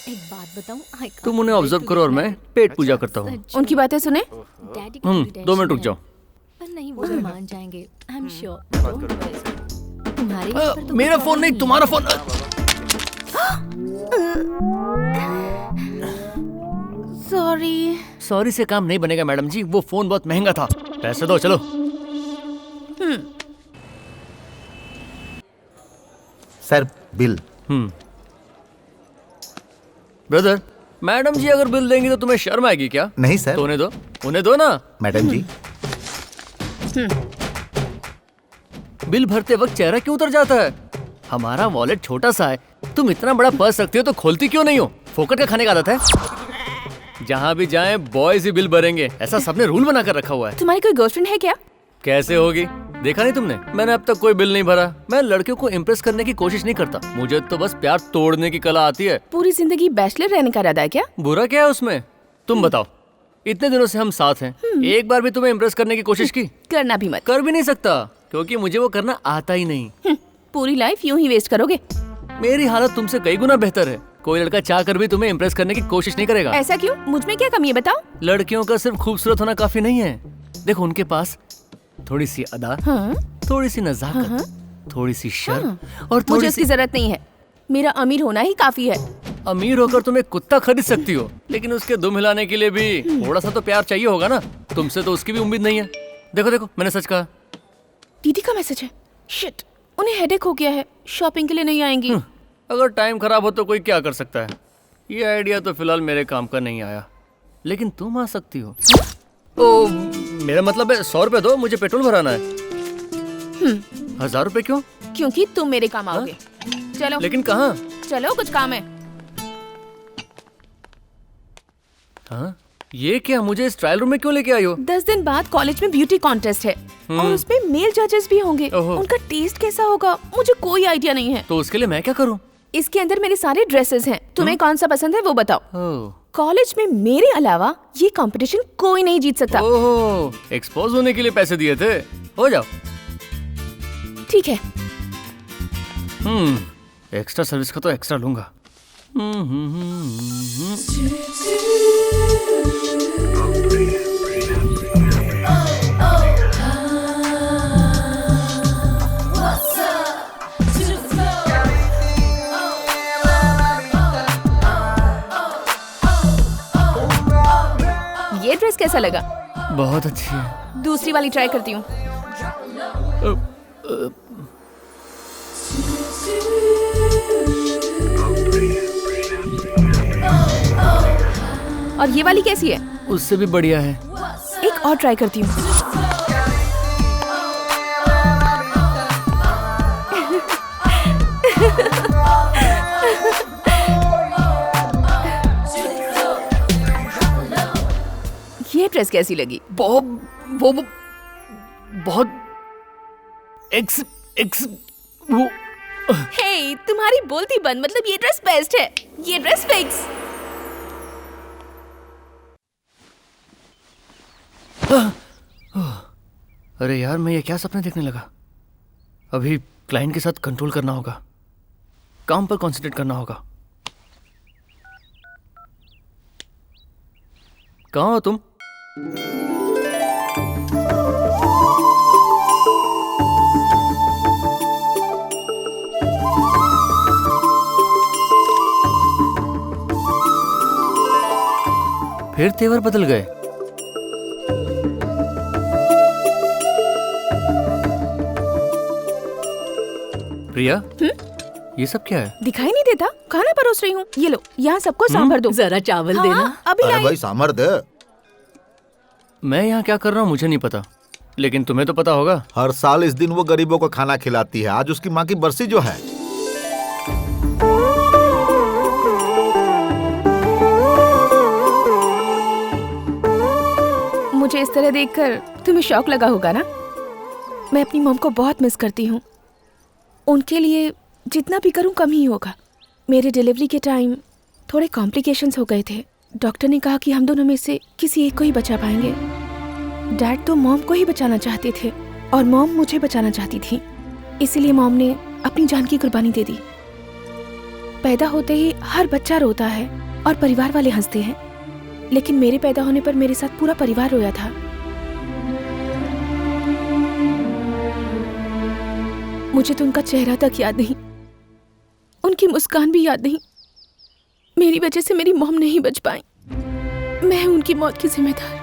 एक बात बताऊं, तुम उन्हें ऑब्जर्व करो और मैं पेट पूजा करता हूँ। उनकी बातें सुने। 2 मिनट रुक जाओ। पर नहीं, वो भी मान जाएंगे। I am sure. तुम्हारे मेरा फोन नहीं, तुम्हारा फोन। सॉरी से काम नहीं बनेगा मैडम जी, वो फोन बहुत महंगा था। पैसे दो, चलो। Sir, bill. ब्रदर, मैडम जी अगर बिल देंगी तो तुम्हें शर्म आएगी क्या? नहीं सर। तो उन्हें दो ना। मैडम जी। बिल भरते वक्त चेहरा क्यों उतर जाता है? हमारा वॉलेट छोटा सा है, तुम इतना बड़ा पर्स रखती हो तो खोलती क्यों नहीं हो? फोकट का खाने का आदत है। जहाँ भी जाएं बॉयज ही बिल भरेंगे, ऐसा सबने रूल बना कर रखा हुआ है। तुम्हारी कोई गर्लफ्रेंड है क्या? कैसे होगी? देखा नहीं तुमने? मैंने अब तक कोई बिल नहीं भरा। मैं लड़कियों को इम्प्रेस करने की कोशिश नहीं करता, मुझे तो बस प्यार तोड़ने की कला आती है। पूरी जिंदगी बैचलर रहने का इरादा है क्या? बुरा क्या है उसमें? तुम बताओ, इतने दिनों से हम साथ हैं, एक बार भी तुम्हें इम्प्रेस करने की कोशिश की? करना भी मत। कर भी नहीं सकता, क्योंकि मुझे वो करना आता ही नहीं। पूरी लाइफ यूं ही वेस्ट करोगे। मेरी हालत तुमसे कई गुना बेहतर है। कोई लड़का चाह कर भी तुम्हें इम्प्रेस करने की कोशिश नहीं करेगा। ऐसा क्यों? मुझ में क्या कमी है बताओ? लड़कियों का सिर्फ खूबसूरत होना काफी नहीं है। देखो, उनके पास थोड़ी सी अदा, थोड़ी सी नजाकत, थोड़ी सी शर्म और थोड़ी मुझे उसकी जरूरत नहीं है। मेरा अमीर होना ही काफी है। अमीर होकर तुम एक कुत्ता खरीद सकती हो, लेकिन उसके दुम हिलाने के लिए भी थोड़ा सा तो प्यार चाहिए होगा ना। तुमसे तो उसकी भी उम्मीद नहीं है। देखो देखो, मैंने सच कहा। दीदी का मैसेज है। शिट, उन्हें हेडेक हो गया है, शॉपिंग के लिए नहीं आएंगी। अगर टाइम खराब हो तो कोई क्या कर सकता है। ये आइडिया तो फिलहाल मेरे काम का नहीं आया, लेकिन तुम आ सकती हो। ओ, मेरा मतलब है 100 रुपए दो, मुझे पेट्रोल भराना है। 1000 रुपए क्यों? क्योंकि तुम मेरे काम आओगे। चलो। लेकिन कहाँ? चलो, कुछ काम है। हाँ, ये क्या? मुझे इस ट्रायल रूम में क्यों लेके आई हो? 10 दिन बाद कॉलेज में ब्यूटी कॉन्टेस्ट है और उसपे मेल जजेस भी होंगे। उनका टेस्ट कैसा होगा मुझे कोई आइडिया नहीं है। तो उसके लिए मैं क्या करूँ? इसके अंदर मेरे सारे ड्रेसेस हैं, तुम्हें कौन सा पसंद है वो बताओ। कॉलेज में मेरे अलावा ये कंपटीशन कोई नहीं जीत सकता। ओहो, एक्सपोज होने के लिए पैसे दिए थे। हो जाओ। ठीक है। एक्स्ट्रा सर्विस का तो एक्स्ट्रा लूंगा। ये ड्रेस कैसा लगा? बहुत अच्छी है। दूसरी वाली ट्राई करती हूँ। और ये वाली कैसी है? उससे भी बढ़िया है। एक और ट्राई करती हूँ। ये ड्रेस कैसी लगी? बहुत वो हे, तुम्हारी बोलती बंद, मतलब ये ड्रेस बेस्ट है, ये ड्रेस फिक्स। अरे यार, मैं ये क्या सपने देखने लगा। अभी क्लाइंट के साथ कंट्रोल करना होगा, काम पर कंसंट्रेट करना होगा। कहाँ हो तुम? फिर तेवर बदल गए। प्रिया, ये सब क्या है? दिखाई नहीं देता? खाना परोस रही हूँ, ये लो, यहाँ सबको सांभर दो। जरा चावल देना। अभी अरे आई। भाई सांभर दे। मैं यहाँ क्या कर रहा हूँ मुझे नहीं पता, लेकिन तुम्हें तो पता होगा। हर साल इस दिन वो गरीबों को खाना खिलाती है। आज उसकी माँ की बरसी जो है। मुझे इस तरह देखकर तुम्हें शौक लगा होगा ना? मैं अपनी मॉम को बहुत मिस करती हूँ। उनके लिए जितना भी करूँ कम ही होगा। मेरे डिलीवरी के टाइम थोड़े कॉम्प्लिकेशंस हो गए थे। डॉक्टर ने कहा कि हम दोनों में से किसी एक को ही बचा पाएंगे। डैड तो मॉम को ही बचाना चाहते थे और मॉम मुझे बचाना चाहती थी। इसीलिए मॉम ने अपनी जान की कुर्बानी दे दी। पैदा होते ही हर बच्चा रोता है और परिवार वाले हंसते हैं, लेकिन मेरे पैदा होने पर मेरे साथ पूरा परिवार रोया था। मुझे तो उनका चेहरा तक याद नहीं, उनकी मुस्कान भी याद नहीं। मेरी वजह से मेरी मॉम नहीं बच पाई। मैं उनकी मौत की जिम्मेदार।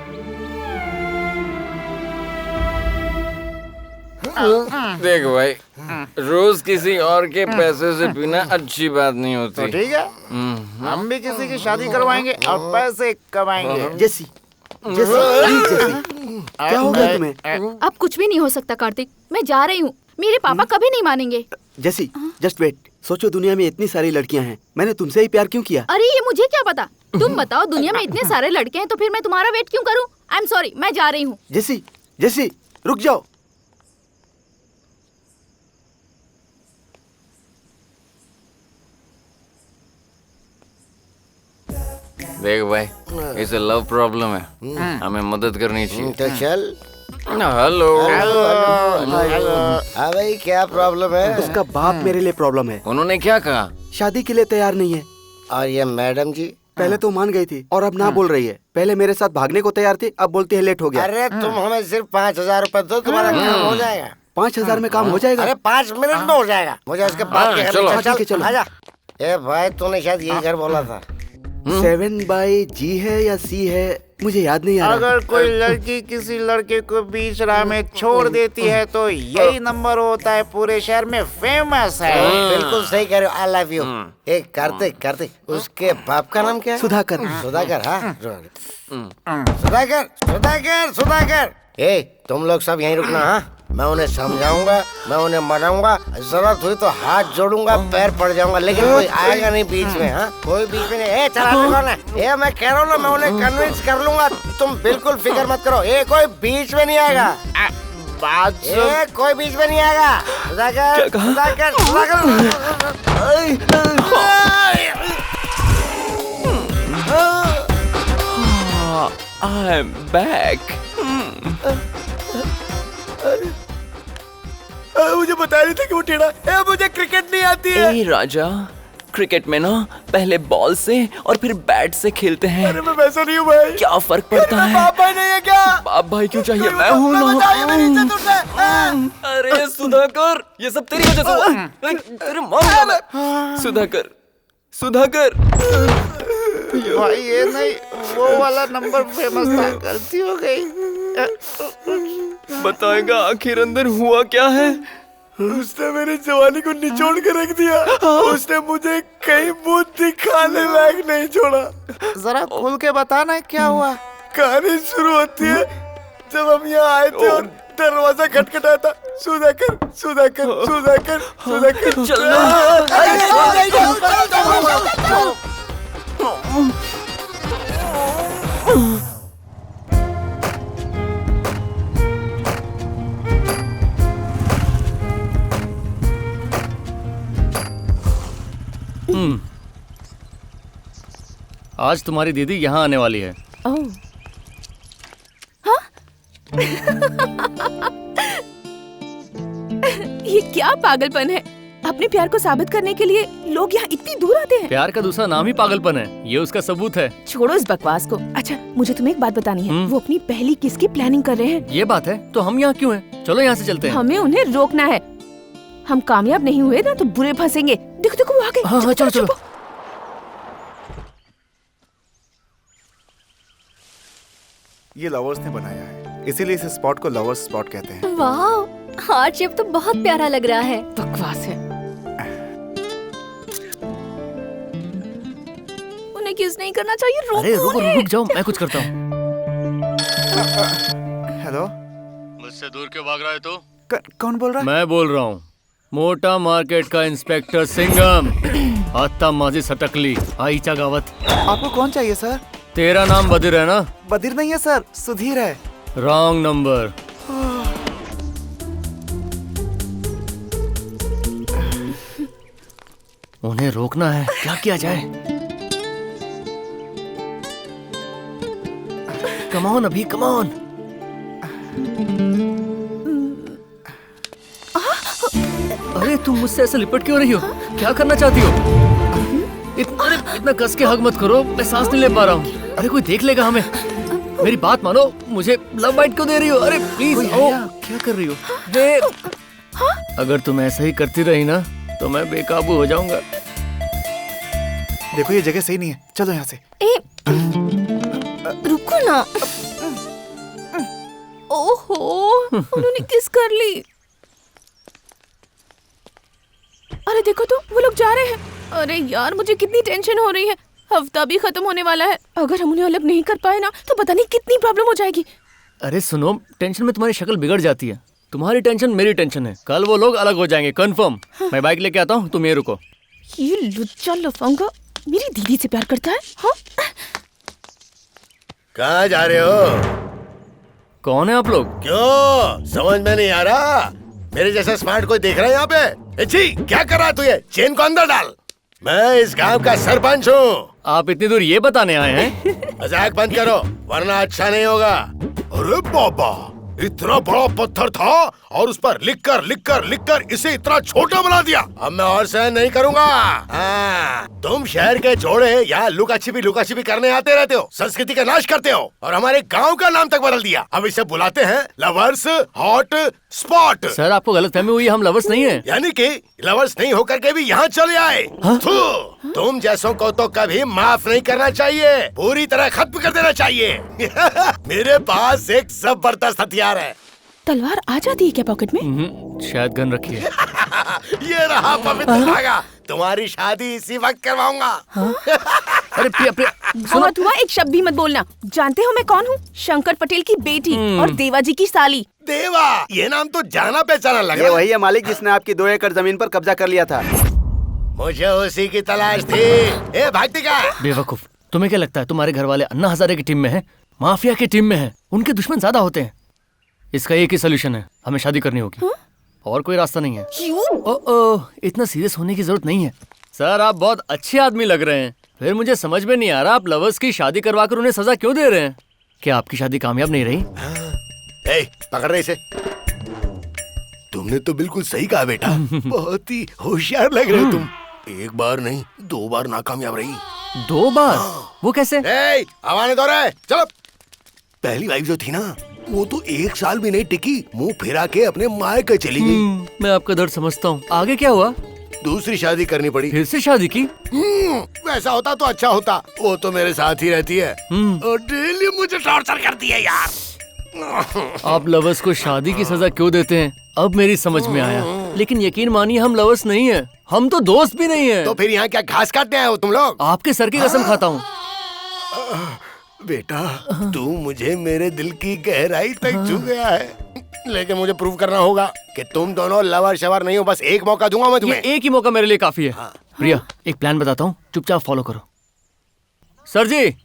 देख भाई, रोज किसी और के पैसे से पीना अच्छी बात नहीं होती। तो ठीक है, हम भी किसी की शादी करवाएंगे और पैसे कमाएंगे। जेसी, क्या हो गया तुम्हें? अब कुछ भी नहीं हो सकता कार्तिक, मैं जा रही हूँ। मेरे पापा कभी नहीं मानेंगे। जेसी, जस्ट वेट। सोचो दुनिया में इतनी सारी लड़कियां हैं, मैंने तुमसे ही प्यार क्यों किया? अरे ये मुझे क्या पता। तुम बताओ, दुनिया में इतने सारे लड़के हैं तो फिर मैं तुम्हारा वेट क्यों करूँ? आई एम सॉरी, मैं जा रही हूँ। जेसी, जेसी, रुक जाओ। देख भाई, इसे लव प्रॉब्लम है, हमें मदद करनी चाहिए। तो चल। हेलो। हाँ भाई, क्या प्रॉब्लम है? उसका बाप मेरे लिए प्रॉब्लम है। उन्होंने क्या कहा? शादी के लिए तैयार नहीं है। और ये मैडम जी? पहले तो मान गई थी और अब ना बोल रही है। पहले मेरे साथ भागने को तैयार थी, अब बोलती है लेट हो गया। अरे तुम हमें सिर्फ 5,000 रूपए दो, तुम्हारा काम हो जाएगा। 5,000 में काम हो जाएगा? अरे 5 मिनट में हो जाएगा। मुझे उसके बाद के घर में ठीक है, चलो। आजा। ए भाई, तूने शायद यही घर बोला था। 7/G है या C है, मुझे याद नहीं आ रहा। अगर कोई लड़की किसी लड़के को बीच राह में छोड़ देती है तो यही नंबर होता है, पूरे शहर में फेमस है। बिल्कुल सही कह रहे हो। I love you. एक कार्तिक, उसके बाप का नाम क्या है? सुधाकर। सुधाकर, हाँ। सुधाकर। ए, तुम लोग सब यहीं रुकना। हाँ, मैं उन्हें समझाऊंगा, मैं उन्हें मनाऊंगा। जरूरत हुई तो हाथ जोड़ूंगा, पैर पड़ जाऊंगा, लेकिन कोई आएगा नहीं बीच में। हाँ, कोई बीच में नहीं। ए, चला कौन है? ए, मैं कह रहा हूँ ना, मैं उन्हें कन्विंस कर लूंगा। तुम बिल्कुल फिक्र मत करो। ए, कोई बीच में नहीं आएगा। ए, कोई बीच में नहीं आएगा। सुधाकर। I am back. मुझे बता रही थी कि वो टेढ़ा है। मुझे क्रिकेट नहीं आती है। ए राजा, क्रिकेट में ना पहले बॉल से और फिर बैट से खेलते हैं। अरे मैं वैसा नहीं हूँ भाई। क्या फर्क पड़ता है? बाप भाई नहीं है क्या? बाप भाई क्यों चाहिए? मैं हूँ ना। अरे सुधाकर, ये सब तेरी वजह से हुआ। तेरे मारूंगा मैं। सुधाकर। भाई ये नहीं, वो वाला नंबर फेमस था, गलती हो गई। बताएगा आखिर अंदर हुआ क्या है? उसने मेरी जवानी को निचोड़ के रख दिया। उसने मुझे कहीं मुंह दिखाने लायक नहीं छोड़ा। जरा खुल के बताना क्या हुआ। कहानी शुरू होती है जब हम यहाँ आए थे और दरवाजा खटखटाया था। सुधाकर। आज तुम्हारी दीदी यहाँ आने वाली है। ओह। हाँ? ये क्या पागलपन है? अपने प्यार को साबित करने के लिए लोग यहाँ इतनी दूर आते हैं। प्यार का दूसरा नाम ही पागलपन है, ये उसका सबूत है। छोड़ो इस बकवास को। अच्छा, मुझे तुम्हें एक बात बतानी है। वो अपनी पहली किस की प्लानिंग कर रहे हैं। ये बात है तो हम यहाँ क्यों हैं? चलो यहाँ से चलते हैं। हमें उन्हें रोकना है। हम कामयाब नहीं हुए ना तो बुरे फंसेंगे। देखो देखो वो आ गए। हाँ, चलो चलो। ये लवर्स ने बनाया है, इसीलिए इस स्पॉट को लवर्स स्पॉट कहते हैं। वाह, हार्ट शेप तो बहुत प्यारा लग रहा है। बकवास है। उन्हें किस नहीं करना चाहिए। रोको। अरे रुक जाओ, मैं कुछ करता हूँ। हेलो, मुझसे दूर क्यों भाग रहा है तू? कौन बोल रहा है? मैं बोल रहा हूँ, मोटा मार्केट का इंस्पेक्टर सिंघम। आता माजी सटकली आईचा गावत। आपको कौन चाहिए सर? तेरा नाम बदिर है ना? बदिर नहीं है सर, सुधीर है। Wrong number. उन्हें रोकना है, क्या किया जाए? कम ऑन अभी, कम ऑन। अरे तुम मुझसे ऐसे लिपट क्यों रही हो? क्या करना चाहती हो? इतना कस के हग मत करो, मैं सांस नहीं ले पा रहा हूँ। अरे कोई देख लेगा हमें। मेरी बात मानो, मुझे लव बाइट क्यों दे रही हो? अरे प्लीज आओ। क्या कर रही हो? अगर तुम ऐसा ही करती रही ना तो मैं बेकाबू हो जाऊंगा। देखो ये जगह सही नहीं है, चलो यहाँ से। रुको ना। ओहो, उन्होंने किस कर ली। अरे देखो तो वो लोग जा रहे हैं। अरे यार, मुझे कितनी टेंशन हो रही है। हफ्ता भी खत्म होने वाला है। अगर हम उन्हें अलग नहीं कर पाए ना तो पता नहीं कितनी प्रॉब्लम हो जाएगी। अरे सुनो, टेंशन में तुम्हारी शक्ल बिगड़ जाती है। तुम्हारी टेंशन मेरी टेंशन है। कल वो लोग अलग हो जाएंगे कंफर्म। मैं बाइक लेके आता हूँ, तुम ये रुको। ये लुच्चा लफंगा मेरी दीदी से प्यार करता है। हाँ? कहाँ जा रहे हो? कौन है आप लोग? क्यों समझ में नहीं आ रहा? मेरे जैसा स्मार्ट कोई देख रहा है यहाँ पे? जी क्या कर रहा है तू? ये चेन को अंदर डाल। मैं इस गांव का सरपंच हूँ। आप इतनी दूर ये बताने आए हैं? मजाक बंद करो वरना अच्छा नहीं होगा। अरे बाबा, इतना बड़ा पत्थर था और उस पर लिख कर इसे इतना छोटा बना दिया। अब मैं और सहन नहीं करूँगा। तुम शहर के जोड़े यहाँ लुका छिपी करने आते रहते हो, संस्कृति का नाश करते हो और हमारे गांव का नाम तक बदल दिया। अब इसे बुलाते हैं लवर्स हॉट स्पॉट। सर आपको गलतफहमी हुई, हम लवर्स नहीं हैं। यानी कि लवर्स नहीं होकर के भी यहाँ चले आए। तुम जैसों को तो कभी माफ नहीं करना चाहिए, पूरी तरह खत्म कर देना चाहिए। मेरे पास एक जबरदस्त हथियार है। तलवार आ जाती है क्या पॉकेट में? शायद गन रखी है। ये रहा पवित्र धागा। तुम्हारी शादी इसी वक्त करवाऊंगा। अरे प्रिया, बहुत हुआ, एक शब्द भी मत बोलना। जानते हो मैं कौन हूँ? शंकर पटेल की बेटी और देवा जी की साली। देवा, ये नाम तो जाना पहचाना लग रहा है। ये वही है मालिक जिसने आपकी 2 एकड़ जमीन पर कब्जा कर लिया था। मुझे उसी की तलाश थी। ए भागती का बेवकूफ, तुम्हें क्या लगता है तुम्हारे घर वाले अन्ना हजारे की टीम में हैं, माफिया की टीम में हैं? उनके दुश्मन ज्यादा होते हैं। इसका एक ही सोल्यूशन है, हमें शादी करनी होगी। और कोई रास्ता नहीं है। ओह, इतना सीरियस होने की जरूरत नहीं है। सर आप बहुत अच्छे आदमी लग रहे हैं, फिर मुझे समझ में नहीं आ रहा आप लवर्स की शादी करवाकर उन्हें सजा क्यों दे रहे हैं? क्या आपकी शादी कामयाब नहीं रही? पकड़ रहे इसे। तुमने तो बिल्कुल सही कहा बेटा। बहुत ही होशियार लग रहे हो तुम। 1 बार नहीं 2 बार नाकामयाब रही। 2 बार? वो कैसे? आवाज़ दो रहे। चलो। पहली वाइफ जो थी ना, वो तो 1 साल भी नहीं टिकी, मुंह फिरा के अपने मायके चली गई। मैं आपका दर्द समझता हूँ। आगे क्या हुआ? दूसरी शादी करनी पड़ी। फिर से शादी की? वैसा होता तो अच्छा होता। वो तो मेरे साथ ही रहती है और डेली मुझे टॉर्चर करती है यार। आप लवर्स को शादी की सजा क्यों देते हैं अब मेरी समझ में आया। लेकिन यकीन मानिए हम लवर्स नहीं है, हम तो दोस्त भी नहीं है। तो फिर यहाँ क्या घास काटने आए हो तुम लोग? आपके सर की कसम खाता हूँ। बेटा तू मुझे मेरे दिल की गहराई तक छू गया है, लेकिन मुझे प्रूव करना होगा कि तुम दोनों लवर शवर नहीं हो। बस एक मौका दूंगा मैं तुम्हें। ये एक ही मौका मेरे लिए काफी है। प्रिया एक प्लान बताता हूँ, चुपचाप फॉलो करो। सर जी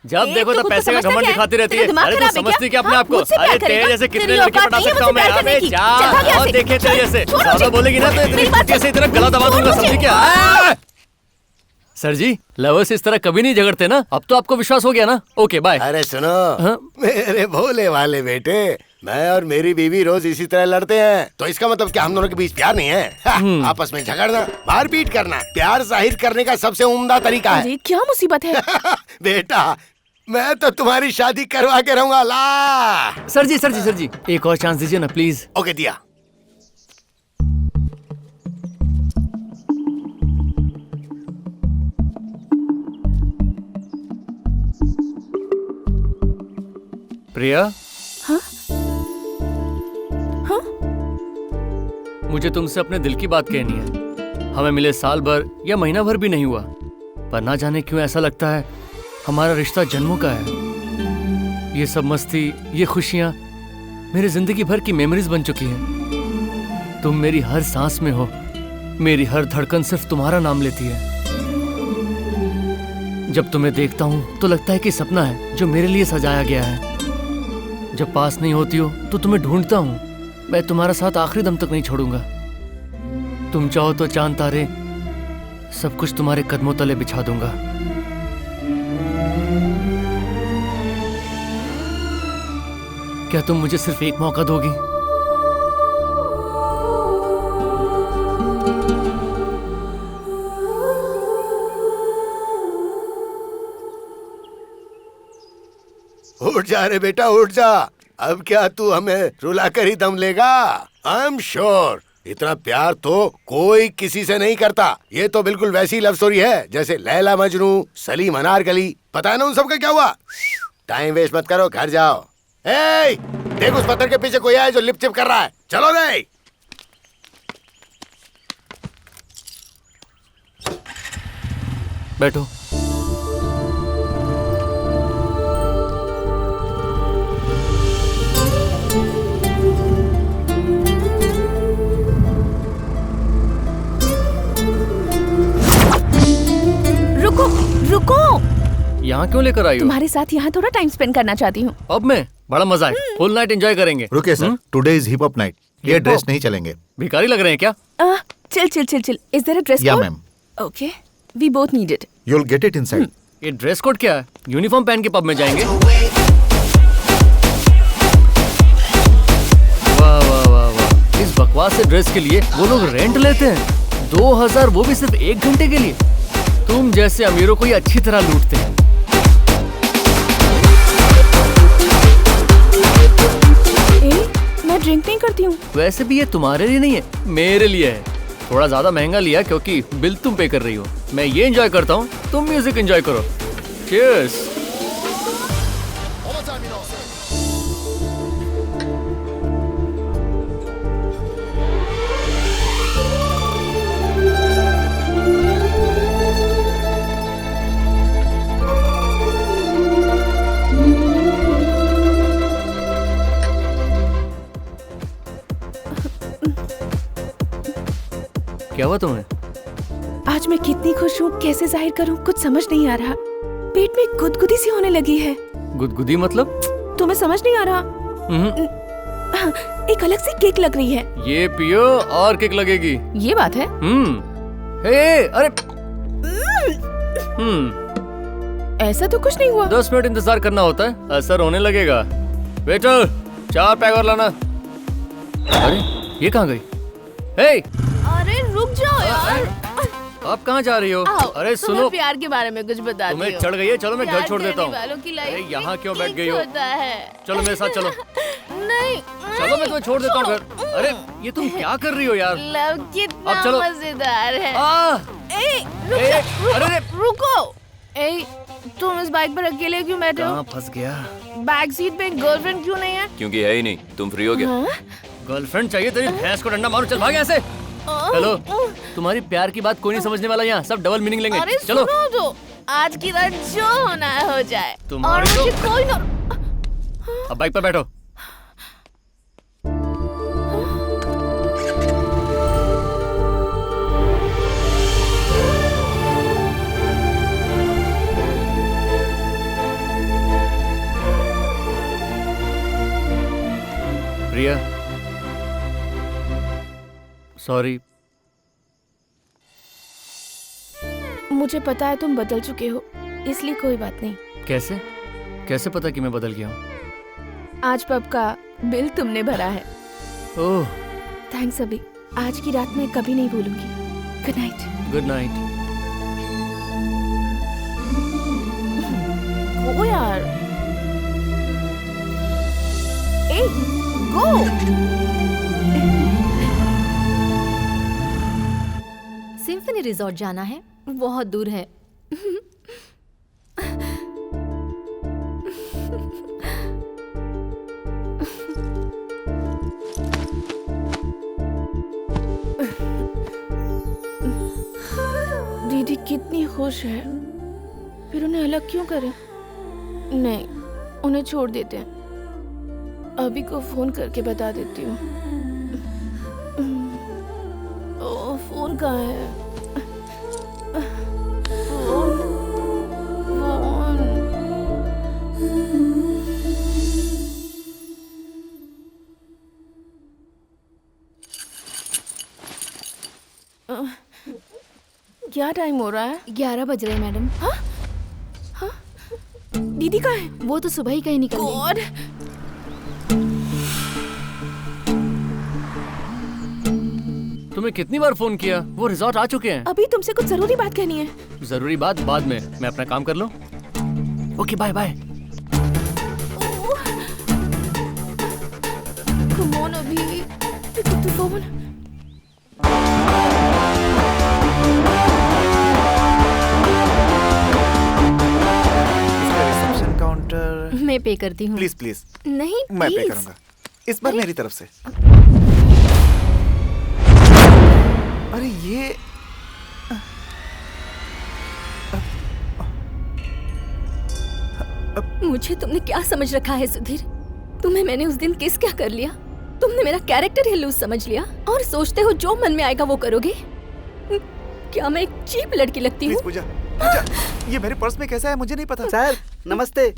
जब देखो तब पैसे का घमंड दिखाती रहती है। अरे तू समझती क्या अपने आप को? अरे तेरे जैसे कितने लड़के पटा सकता हूँ मैं? अबे जा और देखे तेरे जैसे ज्यादा बोलेगी ना तो इतनी से इतना गला दबा दूंगा, समझी क्या? सर जी, लवर्स इस तरह कभी नहीं झगड़ते ना। अब तो आपको विश्वास हो गया ना। Okay bye. अरे सुनो, मेरे भोले वाले बेटे, मैं और मेरी बीवी रोज इसी तरह लड़ते हैं, तो इसका मतलब क्या हम दोनों के बीच प्यार नहीं है? आपस में झगड़ना, मारपीट करना, प्यार जाहिर करने का सबसे उम्दा तरीका है। अरे क्या मुसीबत है? बेटा, मैं तो तुम्हारी शादी करवा के रहूंगा। ला सर जी, एक और चांस दीजिए ना प्लीज। ओके, दिया। प्रिया, हाँ? हाँ? मुझे तुमसे अपने दिल की बात कहनी है। हमें मिले साल भर या महीना भर भी नहीं हुआ, पर ना जाने क्यों ऐसा लगता है हमारा रिश्ता जन्मों का है। ये सब मस्ती, ये खुशियां मेरी जिंदगी भर की मेमोरीज बन चुकी हैं। तुम मेरी हर सांस में हो, मेरी हर धड़कन सिर्फ तुम्हारा नाम लेती है। जब तुम्हें देखता हूँ तो लगता है कि सपना है जो मेरे लिए सजाया गया है। जब पास नहीं होती हो तो तुम्हें ढूंढता हूँ। मैं तुम्हारा साथ आखिरी दम तक नहीं छोड़ूंगा। तुम चाहो तो चांद तारे सब कुछ तुम्हारे कदमों तले बिछा दूंगा। क्या तुम मुझे सिर्फ एक मौका दोगी? उठ जा रे बेटा, उठ जा। अब क्या तू हमें रुला कर ही दम लेगा? आई एम श्योर इतना प्यार तो कोई किसी से नहीं करता। ये तो बिल्कुल वैसी लव स्टोरी है जैसे लैला मजनू, सलीम अनारकली। पता है ना उन सबका क्या हुआ? टाइम वेस्ट मत करो, घर जाओ। ए, देख उस पत्थर के पीछे कोई है जो लिप चिप कर रहा है। चलो रे। बैठो। रुको। यहाँ क्यों लेकर आई हो? तुम्हारे साथ यहाँ थोड़ा टाइम स्पेंड करना चाहती हूँ। अब मैं बड़ा मजा है। फुल नाइट एंजॉय करेंगे। रुकिए sir, today is hip hop night. ये ड्रेस नहीं चलेंगे। भिखारी लग रहे हैं क्या? Chill. Is there a dress code? Yeah ma'am. Okay, we both need it. You will get it inside. ये ड्रेस कोड क्या है? यूनिफॉर्म पहन के पब में जाएंगे? वाह। इस बकवास से ड्रेस के लिए वो लोग रेंट लेते हैं 2000, वो भी सिर्फ 1 घंटे के लिए। तुम जैसे अमीरों को ये अच्छी तरह लूटते हैं। मैं ड्रिंक नहीं करती हूँ। वैसे भी ये तुम्हारे लिए नहीं है, मेरे लिए है। थोड़ा ज्यादा महंगा लिया क्योंकि बिल तुम पे कर रही हो। मैं ये एंजॉय करता हूँ, तुम म्यूजिक एंजॉय करो। चीयर्स। क्या हुआ तुम्हें? आज मैं कितनी खुश हूँ, कैसे जाहिर करूँ कुछ समझ नहीं आ रहा। पेट में गुदगुदी सी होने लगी है। गुदगुदी मतलब? तुम्हें समझ नहीं आ रहा? एक अलग सी किक लग रही है। ये पियो और किक लगेगी। ये बात है? अरे ऐसा तो कुछ नहीं हुआ। 10 मिनट इंतजार करना होता है, असर होने लगेगा। वेटर, 4 पैक और लाना। अरे ये कहाँ गई? अरे रुक जाओ यार। आप कहाँ जा रही हो? अरे सुनो, प्यार के बारे में कुछ बता दो। तुम्हें चढ़ गई है? चलो मैं घर छोड़ देता हूँ। अरे यहाँ क्यों बैठ गई हो? चलो मेरे साथ चलो। नहीं चलो मैं तुम्हें छोड़ देता हूँ घर। अरे ये तुम क्या कर रही हो यार? लव कितना अब चलो। मजेदार है। अरे रुको। तुम इस बाइक पर अकेले क्यों बैठे हो? कहाँ फंस गया? बैक सीट पे गर्लफ्रेंड क्यों नहीं है? क्योंकि है ही नहीं। तुम फ्री हो गया? गर्लफ्रेंड चाहिए? तेरी भैंस को डंडा मारो, चल भाग यहाँ से। हेलो, तुम्हारी प्यार की बात कोई नहीं समझने वाला यहाँ, सब डबल मीनिंग लेंगे। अरे चलो सुनो तो, आज की रात जो होना है हो जाए। और तुम्हारी मुझे तो- कोई ना। अब बाइक पर बैठो। प्रिया, मुझे पता है तुम बदल चुके हो, इसलिए कोई बात नहीं। कैसे कैसे पता कि मैं बदल गया हूँ? आज पब का बिल तुमने भरा है। ओह थैंक्स अभी, आज की रात मैं कभी नहीं भूलूंगी। Good night. Good night. Oh यार, ए गो। सिम्फनी रिजॉर्ट जाना है, बहुत दूर है। दीदी कितनी खुश है, फिर उन्हें अलग क्यों करें? नहीं, उन्हें छोड़ देते हैं। अभी को फोन करके बता देती हूँ। ओह, फोन कहाँ है? Phone, phone. क्या टाइम हो रहा है? 11 बज रहे हैं मैडम। हाँ? हाँ? दीदी कहाँ है? वो तो सुबह ही कहीं निकल गई। गॉड! तुम्हें कितनी बार फोन किया? वो रिजॉर्ट आ चुके हैं। अभी तुमसे कुछ जरूरी बात कहनी है। जरूरी बात बाद में, मैं अपना काम कर लूं। Okay bye bye. Come on अभी, pick up the phone. Reception counter. मैं पे करती हूँ। Please please. नहीं मैं पे प्लीज। करूंगा इस बार मेरी तरफ से। अरे ये मुझे तुमने क्या समझ रखा है सुधीर? तुम्हें मैंने उस दिन किस क्या कर लिया? तुमने मेरा कैरेक्टर ही लूज समझ लिया और सोचते हो जो मन में आएगा वो करोगे। क्या मैं एक चीप लड़की लगती हूँ? पूजा, पूजा, ये मेरे पर्स में कैसा है मुझे नहीं पता। सर नमस्ते।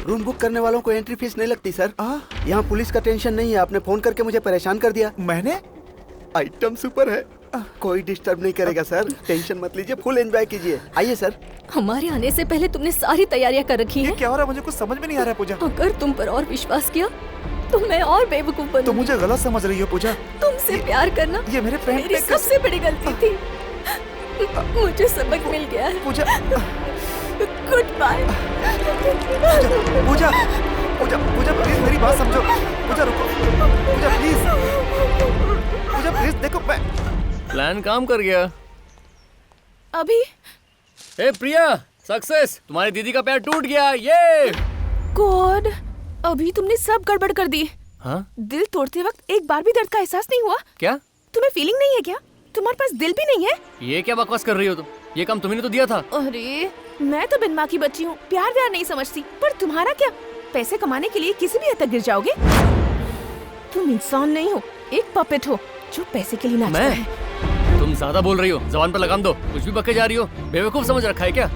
रूम बुक करने वालों को एंट्री फीस नहीं लगती सर। यहाँ पुलिस का टेंशन नहीं है। आपने फोन करके मुझे परेशान कर दिया। मैंने? आइटम सुपर है, कोई डिस्टर्ब नहीं करेगा सर। टेंशन मत लीजिए, फुल एंजॉय कीजिए। आइए सर। हमारे आने से पहले तुमने सारी तैयारियां कर रखी हैं। क्या हो रहा है मुझे कुछ समझ में नहीं आ रहा है पूजा। अगर तुम पर और विश्वास किया तो मैं और बेवकूफ बनूंगी। तुम मुझे गलत समझ रही हो पूजा। तुमसे प्यार करना ये मेरे फ्रेंड मेरी सबसे बड़ी गलती थी। मुझे सबक मिल गया है। Pooja goodbye. Pooja Pooja Pooja please मेरी बात समझो। पूजा रुको, पूजा प्लीज, पूजा प्लीज देखो। मैं प्लान काम कर गया। अभी ए प्रिया, सक्सेस, तुम्हारी दीदी का पैर टूट गया। ये गॉड, अभी तुमने सब गड़बड़ कर दी। हाँ? दिल तोड़ते वक्त एक बार भी दर्द का एहसास नहीं हुआ? क्या तुम्हें फीलिंग नहीं है क्या? तुम्हारे पास दिल भी नहीं है? ये क्या बकवास कर रही हो तुम? ये काम तुम्ही ने तो दिया था। अरे मैं तो बिन माँ की बच्ची हूँ, प्यार व्यार नहीं समझती। पर तुम्हारा क्या, पैसे कमाने के लिए किसी भी हद तक गिर जाओगे? तुम इंसान नहीं हो, एक पपेट हो जो पैसे के लिए नाचता है। तुम ज्यादा बोल रही हो, जबान पर लगाम दो। कुछ भी बके जा रही हो, बेवकूफ समझ रखा है क्या?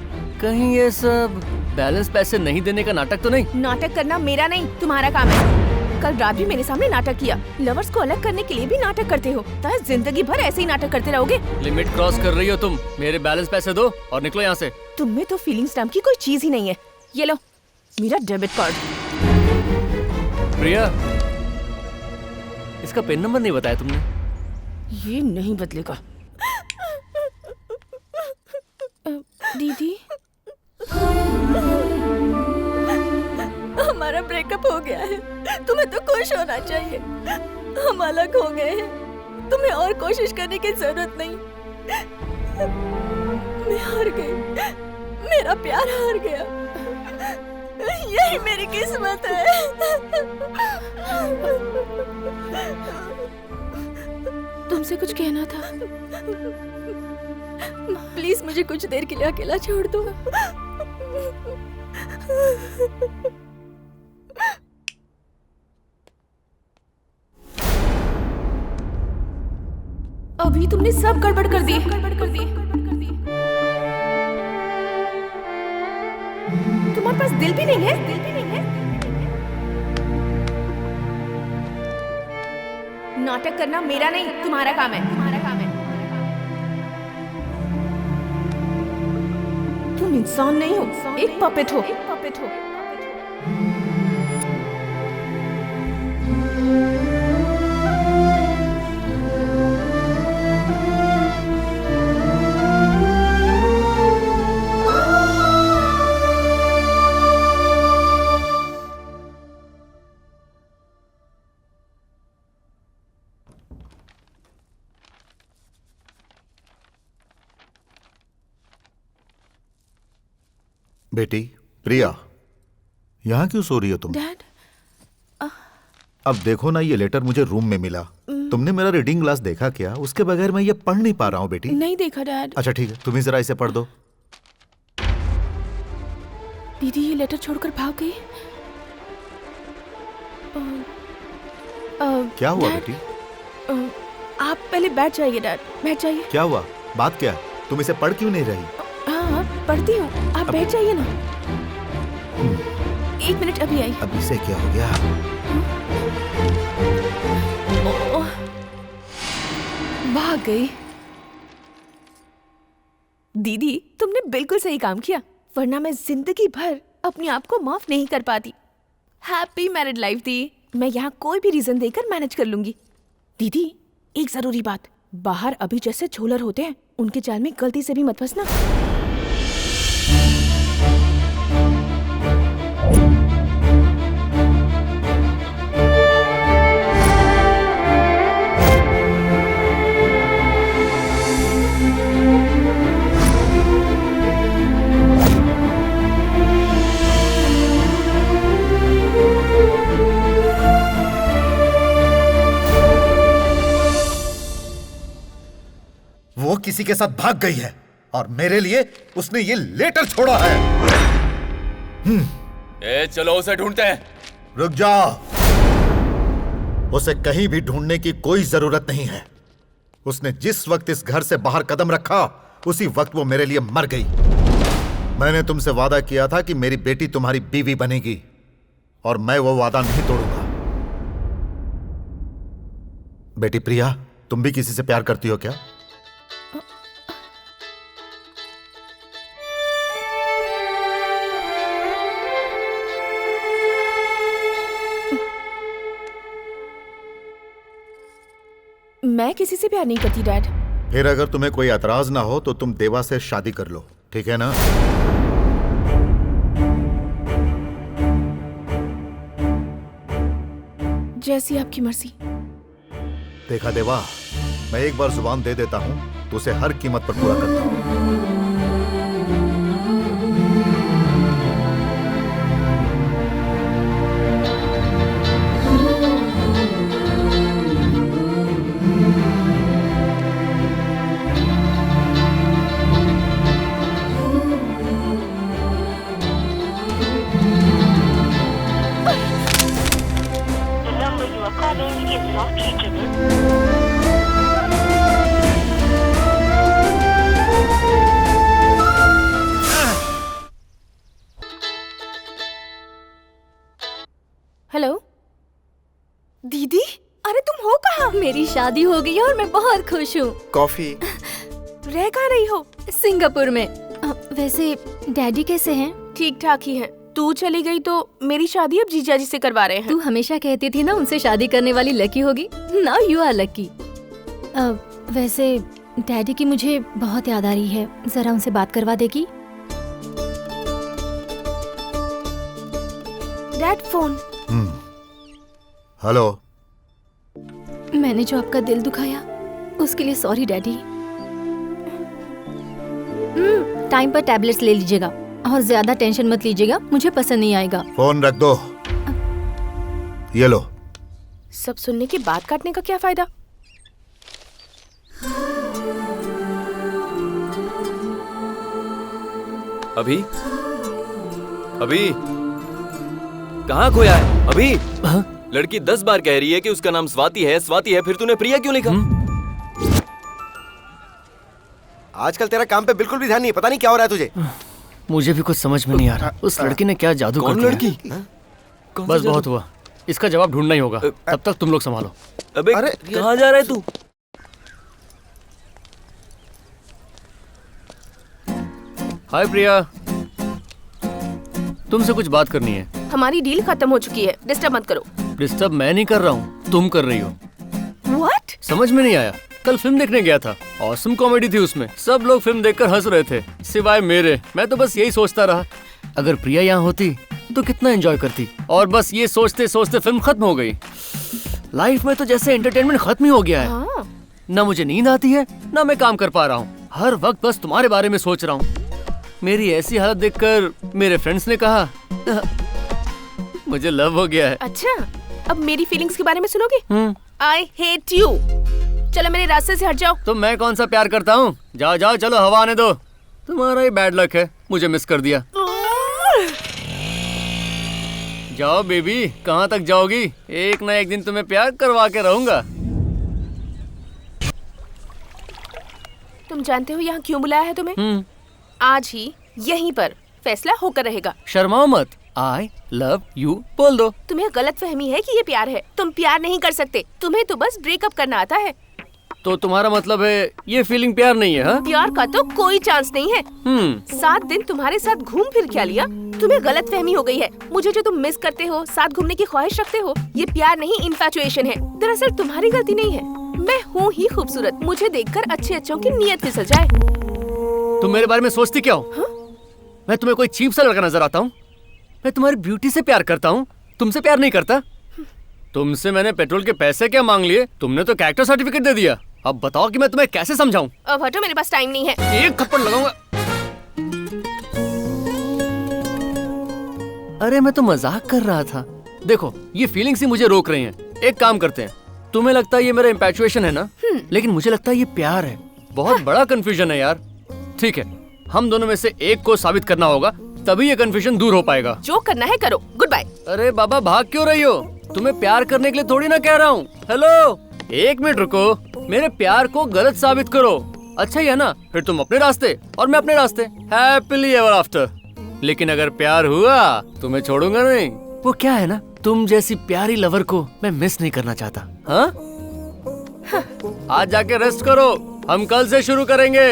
कहीं ये सब बैलेंस पैसे नहीं देने का नाटक तो नहीं? नाटक करना मेरा नहीं, तुम्हारा काम है। कल रात भी मेरे सामने नाटक किया। लवर्स को अलग करने के लिए भी नाटक करते हो, तो जिंदगी भर ऐसे ही नाटक करते रहोगे। लिमिट क्रॉस कर रही हो तुम। मेरे बैलेंस पैसे दो और निकलो यहाँ से। तुम में तो फीलिंग्स नाम की कोई चीज ही नहीं है। ये लो मेरा डेबिट कार्ड। प्रिया, इसका पिन नंबर नहीं बताया तुमने? ये नहीं बदलेगा। दीदी, हमारा ब्रेकअप हो गया है। तुम्हें तो खुश होना चाहिए। हम अलग हो गए हैं, तुम्हें और कोशिश करने की जरूरत नहीं। मैं हार गई, मेरा प्यार हार गया। यही मेरी किस्मत है। तुमसे कुछ कहना था। प्लीज मुझे कुछ देर के लिए अकेला छोड़ दो। अभी तुमने सब गड़बड़ कर दी। तुम्हारे पास दिल भी नहीं है? नाटक करना मेरा नहीं, तुम्हारा काम है। तुम इंसान नहीं हो, एक पपेट हो। बेटी प्रिया, यहाँ क्यों सो रही हो तुम? डैड, अब देखो ना, ये लेटर मुझे रूम में मिला। तुमने मेरा रीडिंग ग्लास देखा क्या? उसके बगैर मैं ये पढ़ नहीं पा रहा हूँ बेटी। नहीं देखा डैड। अच्छा ठीक है, तुम ही जरा इसे पढ़ दो। दीदी ये लेटर छोड़कर भाग गई। क्या हुआ डैड, बेटी? आप पहले बैठ जाइए डैड, बैठ जाइए। क्या हुआ? बात क्या है? तुम इसे पढ़ क्यों नहीं रही? हाँ पढ़ती हूँ, आप बैठ जाइए ना। 1 मिनट, अभी आई। अब इसे क्या हो गया? भाग गई। दीदी तुमने बिल्कुल सही काम किया, वरना मैं जिंदगी भर अपने आप को माफ नहीं कर पाती। हैप्पी मैरिड लाइफ दी। मैं यहाँ कोई भी रीजन देकर मैनेज कर लूंगी। दीदी एक जरूरी बात, बाहर अभी जैसे झोलर होते हैं, उनके जाल में गलती से भी मत फंसना। वो किसी के साथ भाग गई है और मेरे लिए उसने ये लेटर छोड़ा है। चलो उसे ढूंढते हैं। रुक जाओ, उसे कहीं भी ढूंढने की कोई जरूरत नहीं है। उसने जिस वक्त इस घर से बाहर कदम रखा, उसी वक्त वो मेरे लिए मर गई। मैंने तुमसे वादा किया था कि मेरी बेटी तुम्हारी बीवी बनेगी, और मैं वो वादा नहीं तोड़ूंगा। बेटी प्रिया, तुम भी किसी से प्यार करती हो क्या? मैं किसी से प्यार नहीं करती डैड। फिर अगर तुम्हें कोई एतराज ना हो तो तुम देवा से शादी कर लो, ठीक है ना? जैसी आपकी मर्जी। देखा देवा, मैं एक बार जुबान दे देता हूं तो उसे हर कीमत पर पूरा करता हूं। हेलो दीदी, अरे तुम हो कहाँ? मेरी शादी हो गई है और मैं बहुत खुश हूँ। कॉफी। रह कहाँ रही हो? सिंगापुर में। वैसे डैडी कैसे हैं? ठीक ठाक ही हैं। तू चली गई तो मेरी शादी अब जीजा जी से करवा रहे हैं। तू हमेशा कहती थी ना उनसे शादी करने वाली लकी होगी। Now you are lucky. वैसे डैडी की मुझे बहुत याद आ रही है, जरा उनसे बात करवा देगी? Dad phone. हेलो। मैंने जो आपका दिल दुखाया उसके लिए सॉरी डैडी। टाइम पर टैबलेट्स ले लीजिएगा और ज्यादा टेंशन मत लीजिएगा, मुझे पसंद नहीं आएगा। फोन रख दो। ये लो। सब सुनने के बाद काटने का क्या फायदा? अभी कहाँ खोया है? अभी लड़की 10 बार कह रही है कि उसका नाम स्वाति है, स्वाति है, फिर तूने प्रिया क्यों लिखा? आजकल तेरा काम पे बिल्कुल भी ध्यान नहीं, पता नहीं क्या हो रहा है तुझे। मुझे भी कुछ समझ में नहीं आ रहा। उस लड़की ने क्या जादू कर दिया? लड़की? बस बहुत हुआ, इसका जवाब ढूंढना ही होगा। तब तक तुम लोग संभालो। अबे कहाँ जा रहा है तू? हाय प्रिया, तुमसे कुछ बात करनी है। हमारी डील खत्म हो चुकी है, डिस्टर्ब मत करो। डिस्टर्ब मैं नहीं कर रहा हूँ, तुम कर रही हो। What? समझ में नहीं आया? कल फिल्म देखने गया था, ऑसम कॉमेडी थी उसमें। सब लोग फिल्म देखकर हंस रहे थे सिवाय मेरे। मैं तो बस यही सोचता रहा, अगर प्रिया यहाँ होती तो कितना एंजॉय करती। और बस ये सोचते सोचते फिल्म खत्म हो गई। लाइफ में तो जैसे एंटरटेनमेंट खत्म ही हो गया है। ना मुझे नींद आती है, ना मैं काम कर पा रहा हूँ। हर वक्त बस तुम्हारे बारे में सोच रहा हूँ। मेरी ऐसी हालत देखकर मेरे फ्रेंड्स ने कहा मुझे लव हो गया है। अच्छा, अब मेरी फीलिंग्स के बारे में सुनोगे? I hate you। चलो मेरे रास्ते से हट जाओ। तो मैं कौन सा प्यार करता हूँ? जाओ जाओ, चलो हवा आने दो। तुम्हारा ही बैड लक है, मुझे मिस कर दिया। जाओ बेबी, कहाँ तक जाओगी? एक ना एक दिन तुम्हें प्यार करवा के रहूंगा। तुम जानते हो यहाँ क्यों बुलाया है तुम्हें? आज ही यहीं पर फैसला होकर रहेगा। शर्माओ मत, I love you बोल दो। तुम्हें गलत फहमी है कि ये प्यार है। तुम प्यार नहीं कर सकते, तुम्हें तो बस ब्रेकअप करना आता है। तो तुम्हारा मतलब है ये फीलिंग प्यार नहीं है? हाँ? प्यार का तो कोई चांस नहीं है। 7 दिन तुम्हारे साथ घूम फिर क्या लिया? तुम्हें गलत फहमी हो गई है। मुझे जो तुम मिस करते हो, साथ घूमने की ख्वाहिश रखते हो, ये प्यार नहीं इन्फैचुएशन है। दरअसल तुम्हारी गलती नहीं है, मैं हूँ ही खूबसूरत। मुझे देखकर अच्छे अच्छों की नीयत फिसल जाए। तुम मेरे बारे में सोचती क्या हो? मैं तुम्हें कोई चीप सा लड़का नजर आता हूँ? मैं तुम्हारी ब्यूटी से प्यार करता हूँ, तुमसे प्यार नहीं करता। तुमसे मैंने पेट्रोल के पैसे क्या मांग लिए, तुमने तो कैरेक्टर सर्टिफिकेट दे दिया। अब बताओ कि मैं तुम्हें कैसे समझाऊं? अब हटो, मेरे पास टाइम नहीं है। एक थप्पड़ लगाऊंगा। अरे मैं तो मजाक कर रहा था। देखो ये फीलिंग्स ही मुझे रोक रही हैं। एक काम करते हैं, तुम्हें लगता है ये मेरा इंपैचुएशन है ना, लेकिन मुझे लगता है ये प्यार है। बहुत बड़ा कंफ्यूजन है यार। ठीक है, हम दोनों में से एक को साबित करना होगा, तभी ये कंफ्यूजन दूर हो पाएगा। जो करना है करो, गुड बाय। अरे बाबा भाग क्यों रही हो? तुम्हें प्यार करने के लिए थोड़ी ना कह रहा हूँ। हेलो, एक मिनट रुको। मेरे प्यार को गलत साबित करो, अच्छा ही है ना? फिर तुम अपने रास्ते और मैं अपने रास्ते, हैप्पीली एवर आफ्टर। लेकिन अगर प्यार हुआ तो मैं छोड़ूंगा नहीं। वो क्या है ना, तुम जैसी प्यारी लवर को मैं मिस नहीं करना चाहता। हाँ, आज जाके रेस्ट करो, हम कल से शुरू करेंगे।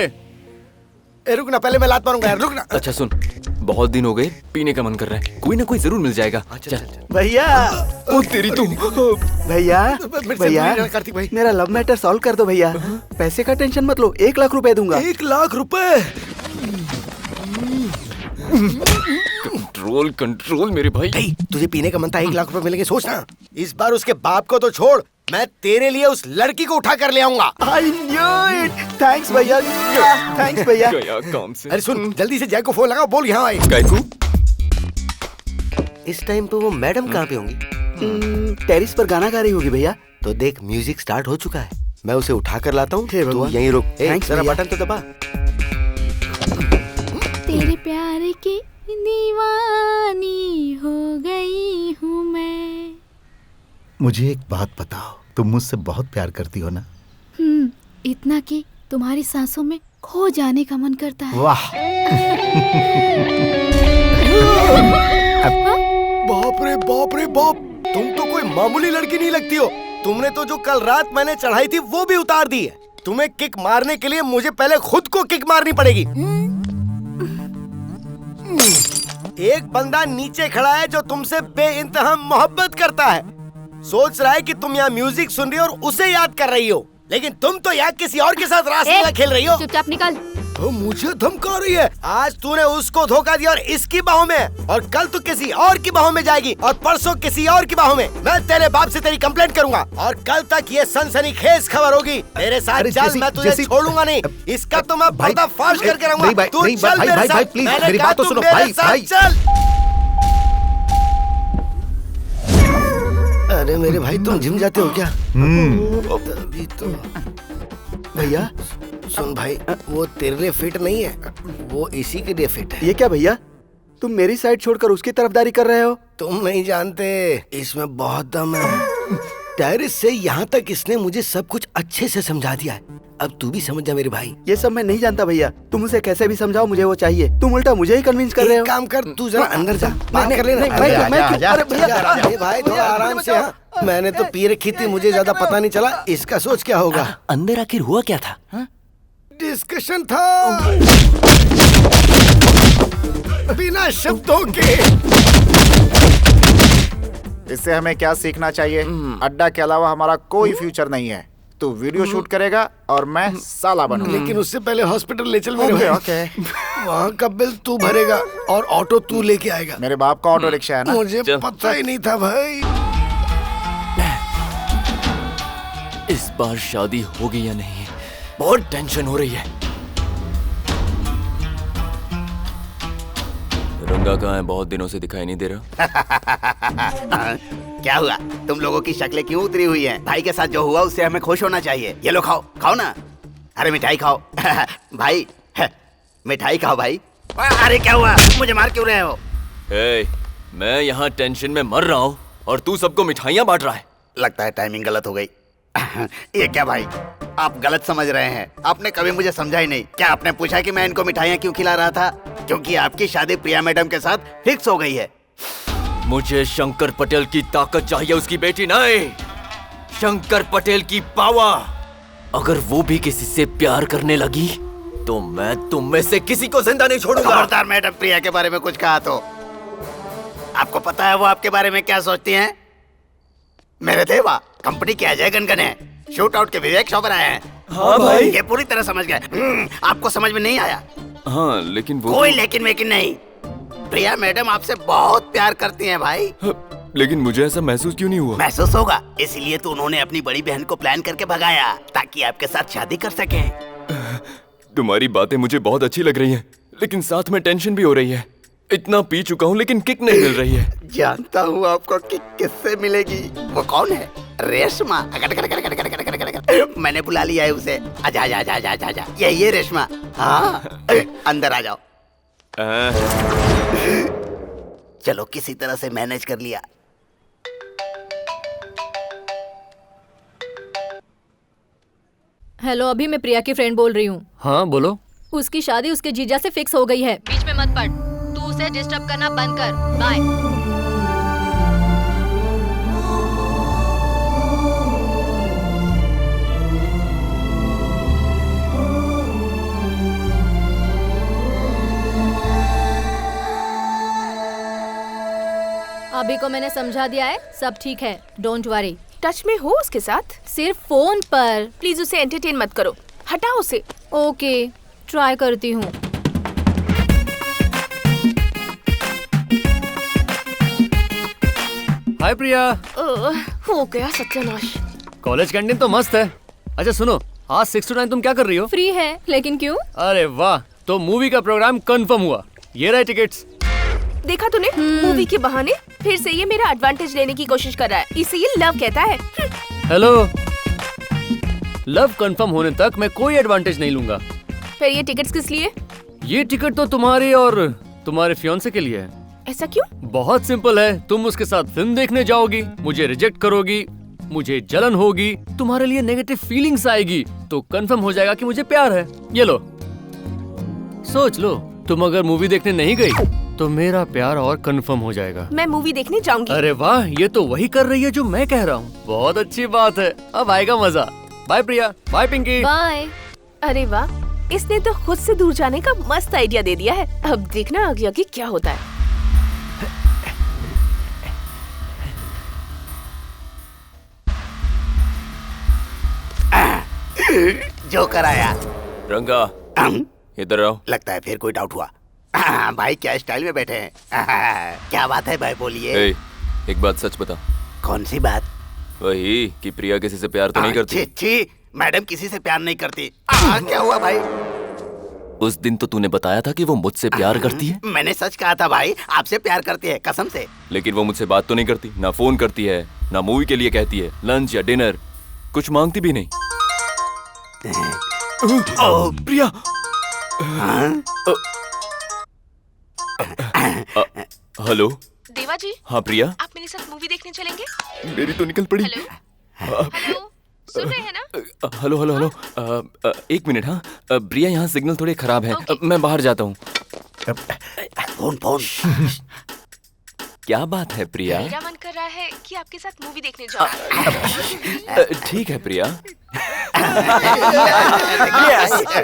रुकना, पहले मैं लात मारूंगा यार, रुकना। अच्छा सुन, बहुत दिन हो गए, पीने का मन कर रहा है, कोई ना कोई जरूर मिल जाएगा। चल। भैया, ओ तेरी तुम। भैया भैया, कार्तिक भाई, मेरा लव मैटर सॉल्व कर दो भैया। पैसे का टेंशन मत लो, 1 लाख रुपए दूंगा। 1 लाख रुपए? कंट्रोल कंट्रोल मेरे भाई। तुझे पीने का मन था, 1 लाख रुपए मिलेंगे, सोचना। इस बार उसके बाप को तो छोड़, मैं तेरे लिए उस लड़की को उठा कर ले आऊंगा। I knew it. Thanks भैया, थैंक्स भैया। काम से। अरे सुन, जल्दी से जय को फोन लगाओ, बोल यहाँ आए। गायकू? इस टाइम पे वो मैडम कहाँ पे होंगी? टेरिस पर गाना गा रही होगी भैया। तो देख, म्यूजिक स्टार्ट हो चुका है, मैं उसे उठा कर लाता हूँ। तू यहीं रुक। Thanks जरा भैया। बटन तो दबा। तेरे प्यार की दीवानी हो गई हूँ मैं। मुझे एक बात बताओ, तुम मुझसे बहुत प्यार करती हो ना? इतना कि तुम्हारी सांसों में खो जाने का मन करता है। वाह। बाप रे बाप रे बाप, तुम तो कोई मामूली लड़की नहीं लगती हो। तुमने तो जो कल रात मैंने चढ़ाई थी वो भी उतार दी है। तुम्हें किक मारने के लिए मुझे पहले खुद को किक मारनी पड़ेगी। एक बंदा नीचे खड़ा है जो तुमसे बेइंतहा मोहब्बत करता है। सोच रहा है कि तुम यहाँ म्यूजिक सुन रही हो और उसे याद कर रही हो, लेकिन तुम तो यहाँ किसी और के साथ रासलीला खेल रही हो। चुपचाप निकल। तो मुझे धमका रही है। आज तूने उसको धोखा दिया और इसकी बाहों में, और कल तू किसी और की बाहों में जाएगी, और परसों किसी और की बाहों में। मैं तेरे बाप से तेरी कंप्लेंट करूंगा, और कल तक ये सनसनीखेज खबर होगी। मेरे साथ चल, मैं तुझे छोड़ूंगा नहीं। इसका तो मैं पर्दाफाश करके रहूंगा। तू चल मेरे साथ। प्लीज मैंने मेरी कहा बात तो तू सुनो मेरे भाई। साथ चल। अरे मेरे भाई, तुम जिम जाते हो क्या? अभी तो भैया सुन भाई, वो तेरे लिए फिट नहीं है, वो इसी के लिए फिट है। ये क्या भैया, तुम मेरी साइड छोड़कर उसकी तरफदारी कर रहे हो? तुम नहीं जानते, इसमें बहुत दम है। टेरिस से यहाँ तक इसने मुझे सब कुछ अच्छे से समझा दिया है। अब तू भी समझ जा मेरे भाई। ये सब मैं नहीं जानता भैया, तुम उसे कैसे भी समझाओ, मुझे वो चाहिए। तुम उल्टा मुझे ही कन्विंस कर रहे हो। काम कर, तू जरा अंदर जा, बात कर लेना। अरे अरे भाई थोड़ा आराम से। हाँ, मैंने तो पी रखी थी, मुझे ज्यादा पता नहीं चला। इसका सोच क्या होगा? अंदर आखिर हुआ क्या था? डिस्कशन था बिना शब्दों के। इससे हमें क्या सीखना चाहिए? अड्डा के अलावा हमारा कोई फ्यूचर नहीं है। तू वीडियो शूट करेगा और मैं साला बनूंगा। लेकिन उससे पहले हॉस्पिटल ले चल मेरे भाई। ओके। वहाँ का बिल तू भरेगा और ऑटो तू लेके आएगा। मेरे बाप का ऑटो रिक्शा है ना। मुझे पता ही नहीं था भाई। इस बार शादी होगी या नहीं, बहुत टेंशन हो रही है। रंगा कहाँ है? बहुत दिनों से दिखाई नहीं दे रहा। क्या हुआ? तुम लोगों की शक्लें क्यों उतरी हुई हैं? भाई के साथ जो हुआ उससे हमें खुश होना चाहिए। ये लो खाओ, खाओ ना। अरे मिठाई खाओ। भाई मिठाई खाओ भाई। अरे क्या हुआ? मुझे मार क्यों रहे हो? मैं यहाँ टेंशन में मर रहा हूँ और तू सबको मिठाइयाँ बांट रहा है। लगता है टाइमिंग गलत हो गई। ये क्या भाई, आप गलत समझ रहे हैं। आपने कभी मुझे समझा ही नहीं। क्या आपने पूछा कि मैं इनको मिठाइयाँ क्यों खिला रहा था? क्योंकि आपकी शादी प्रिया मैडम के साथ फिक्स हो गई है। मुझे शंकर पटेल की ताकत चाहिए, उसकी बेटी नहीं। शंकर पटेल की पावर। अगर वो भी किसी से प्यार करने लगी तो मैं तुम में से किसी को जिंदा नहीं छोड़ूंगा। खबरदार मैडम प्रिया के बारे में कुछ कहा तो। आपको पता है वो आपके बारे में क्या सोचती हैं? मेरे देवा, कंपनी के अजय गनगन है, शूट आउट के विवेक चोपड़ा हैं। हाँ भाई। ये पूरी तरह समझ गए। आपको समझ में नहीं आया? हाँ लेकिन वो कोई लेकिन वेकिन नहीं। प्रिया मैडम आपसे बहुत प्यार करती हैं भाई। लेकिन मुझे ऐसा महसूस क्यों नहीं हुआ? महसूस होगा, इसलिए तो उन्होंने अपनी बड़ी बहन को प्लान करके भगाया ताकि आपके साथ शादी कर सके। तुम्हारी बातें मुझे बहुत अच्छी लग रही हैं, लेकिन साथ में टेंशन भी हो रही है। इतना पी चुका हूँ लेकिन किक नहीं मिल रही है। जानता हूँ आपको किक किससे मिलेगी। वो कौन है? रेशमा। मैंने बुला लिया है उसे। आजा आजा आजा आजा आजा। ये रेशमा। हाँ अंदर आ जाओ। चलो किसी तरह से मैनेज कर लिया। हेलो, अभी मैं प्रिया की फ्रेंड बोल रही हूँ। हाँ बोलो। उसकी शादी उसके जीजा से फिक्स हो गई है। बीच में मत पड़, तू उसे डिस्टर्ब करना बंद कर। बाय। अभी को मैंने समझा दिया है, सब ठीक है, डोंट वरी। टच में हो उसके साथ? सिर्फ फोन पर। प्लीज उसे एंटरटेन मत करो, हटाओ उसे। ओके, ट्राई करती हूँ। हाय प्रिया। हो गया सत्यानाश। कॉलेज कैंटीन तो मस्त है। अच्छा सुनो, आज 6 to 9 तुम क्या कर रही हो? फ्री है, लेकिन क्यों? अरे वाह, तो मूवी का प्रोग्राम कंफर्म हुआ। ये रहे टिकट्स। देखा तूने? मूवी के बहाने फिर से ये मेरा एडवांटेज लेने की कोशिश कर रहा है। इसे ये लव कहता है। हेलो, लव कंफर्म होने तक मैं कोई एडवांटेज नहीं लूंगा। फिर ये टिकट्स किस लिए? ये टिकट तो तुम्हारी और तुम्हारे फियांसे के लिए है। ऐसा क्यों? बहुत सिंपल है। तुम उसके साथ फिल्म देखने जाओगी, मुझे रिजेक्ट करोगी, मुझे जलन होगी, तुम्हारे लिए नेगेटिव फीलिंग्स आएगी, तो कंफर्म हो जाएगा कि मुझे प्यार है। ये लो, सोच लो, तुम अगर मूवी देखने नहीं गई तो मेरा प्यार और कंफर्म हो जाएगा। मैं मूवी देखने जाऊंगी। अरे वाह, ये तो वही कर रही है जो मैं कह रहा हूँ। बहुत अच्छी बात है, अब आएगा मजा। बाय प्रिया। बाय पिंकी। बाय। अरे वाह, इसने तो खुद से दूर जाने का मस्त आइडिया दे दिया है। अब देखना आगे आगे क्या होता है। जो कराया। रंगा, इधर आओ। लगता है फिर कोई डाउट हुआ। भाई क्या स्टाइल में बैठे हैं। क्या बात है भाई, बोलिए। एक बात सच बता। कौन सी बात? वही कि प्रिया किसी से प्यार तो नहीं करती। छी, मैडम किसी से प्यार नहीं करती। क्या हुआ भाई? उस दिन तो तूने बताया था कि वो मुझसे प्यार करती है। मैंने सच कहा था भाई, आपसे प्यार करती है कसम से। लेकिन वो मुझसे बात तो नहीं करती, ना फोन करती है, ना मूवी के लिए कहती है, लंच या डिनर कुछ मांगती भी नहीं। प्रिया। हेलो देवा जी। हाँ प्रिया, आप मेरे साथ मूवी देखने चलेंगे? मेरी तो निकल पड़ी। हेलो। सुन रहे हैं ना? हेलो हेलो हेलो, एक मिनट। हाँ प्रिया, यहाँ सिग्नल थोड़े खराब है। मैं बाहर जाता हूँ। Phone phone. क्या बात है प्रिया? मेरा मन कर रहा है कि आपके साथ मूवी देखने जाऊं। ठीक है प्रिया।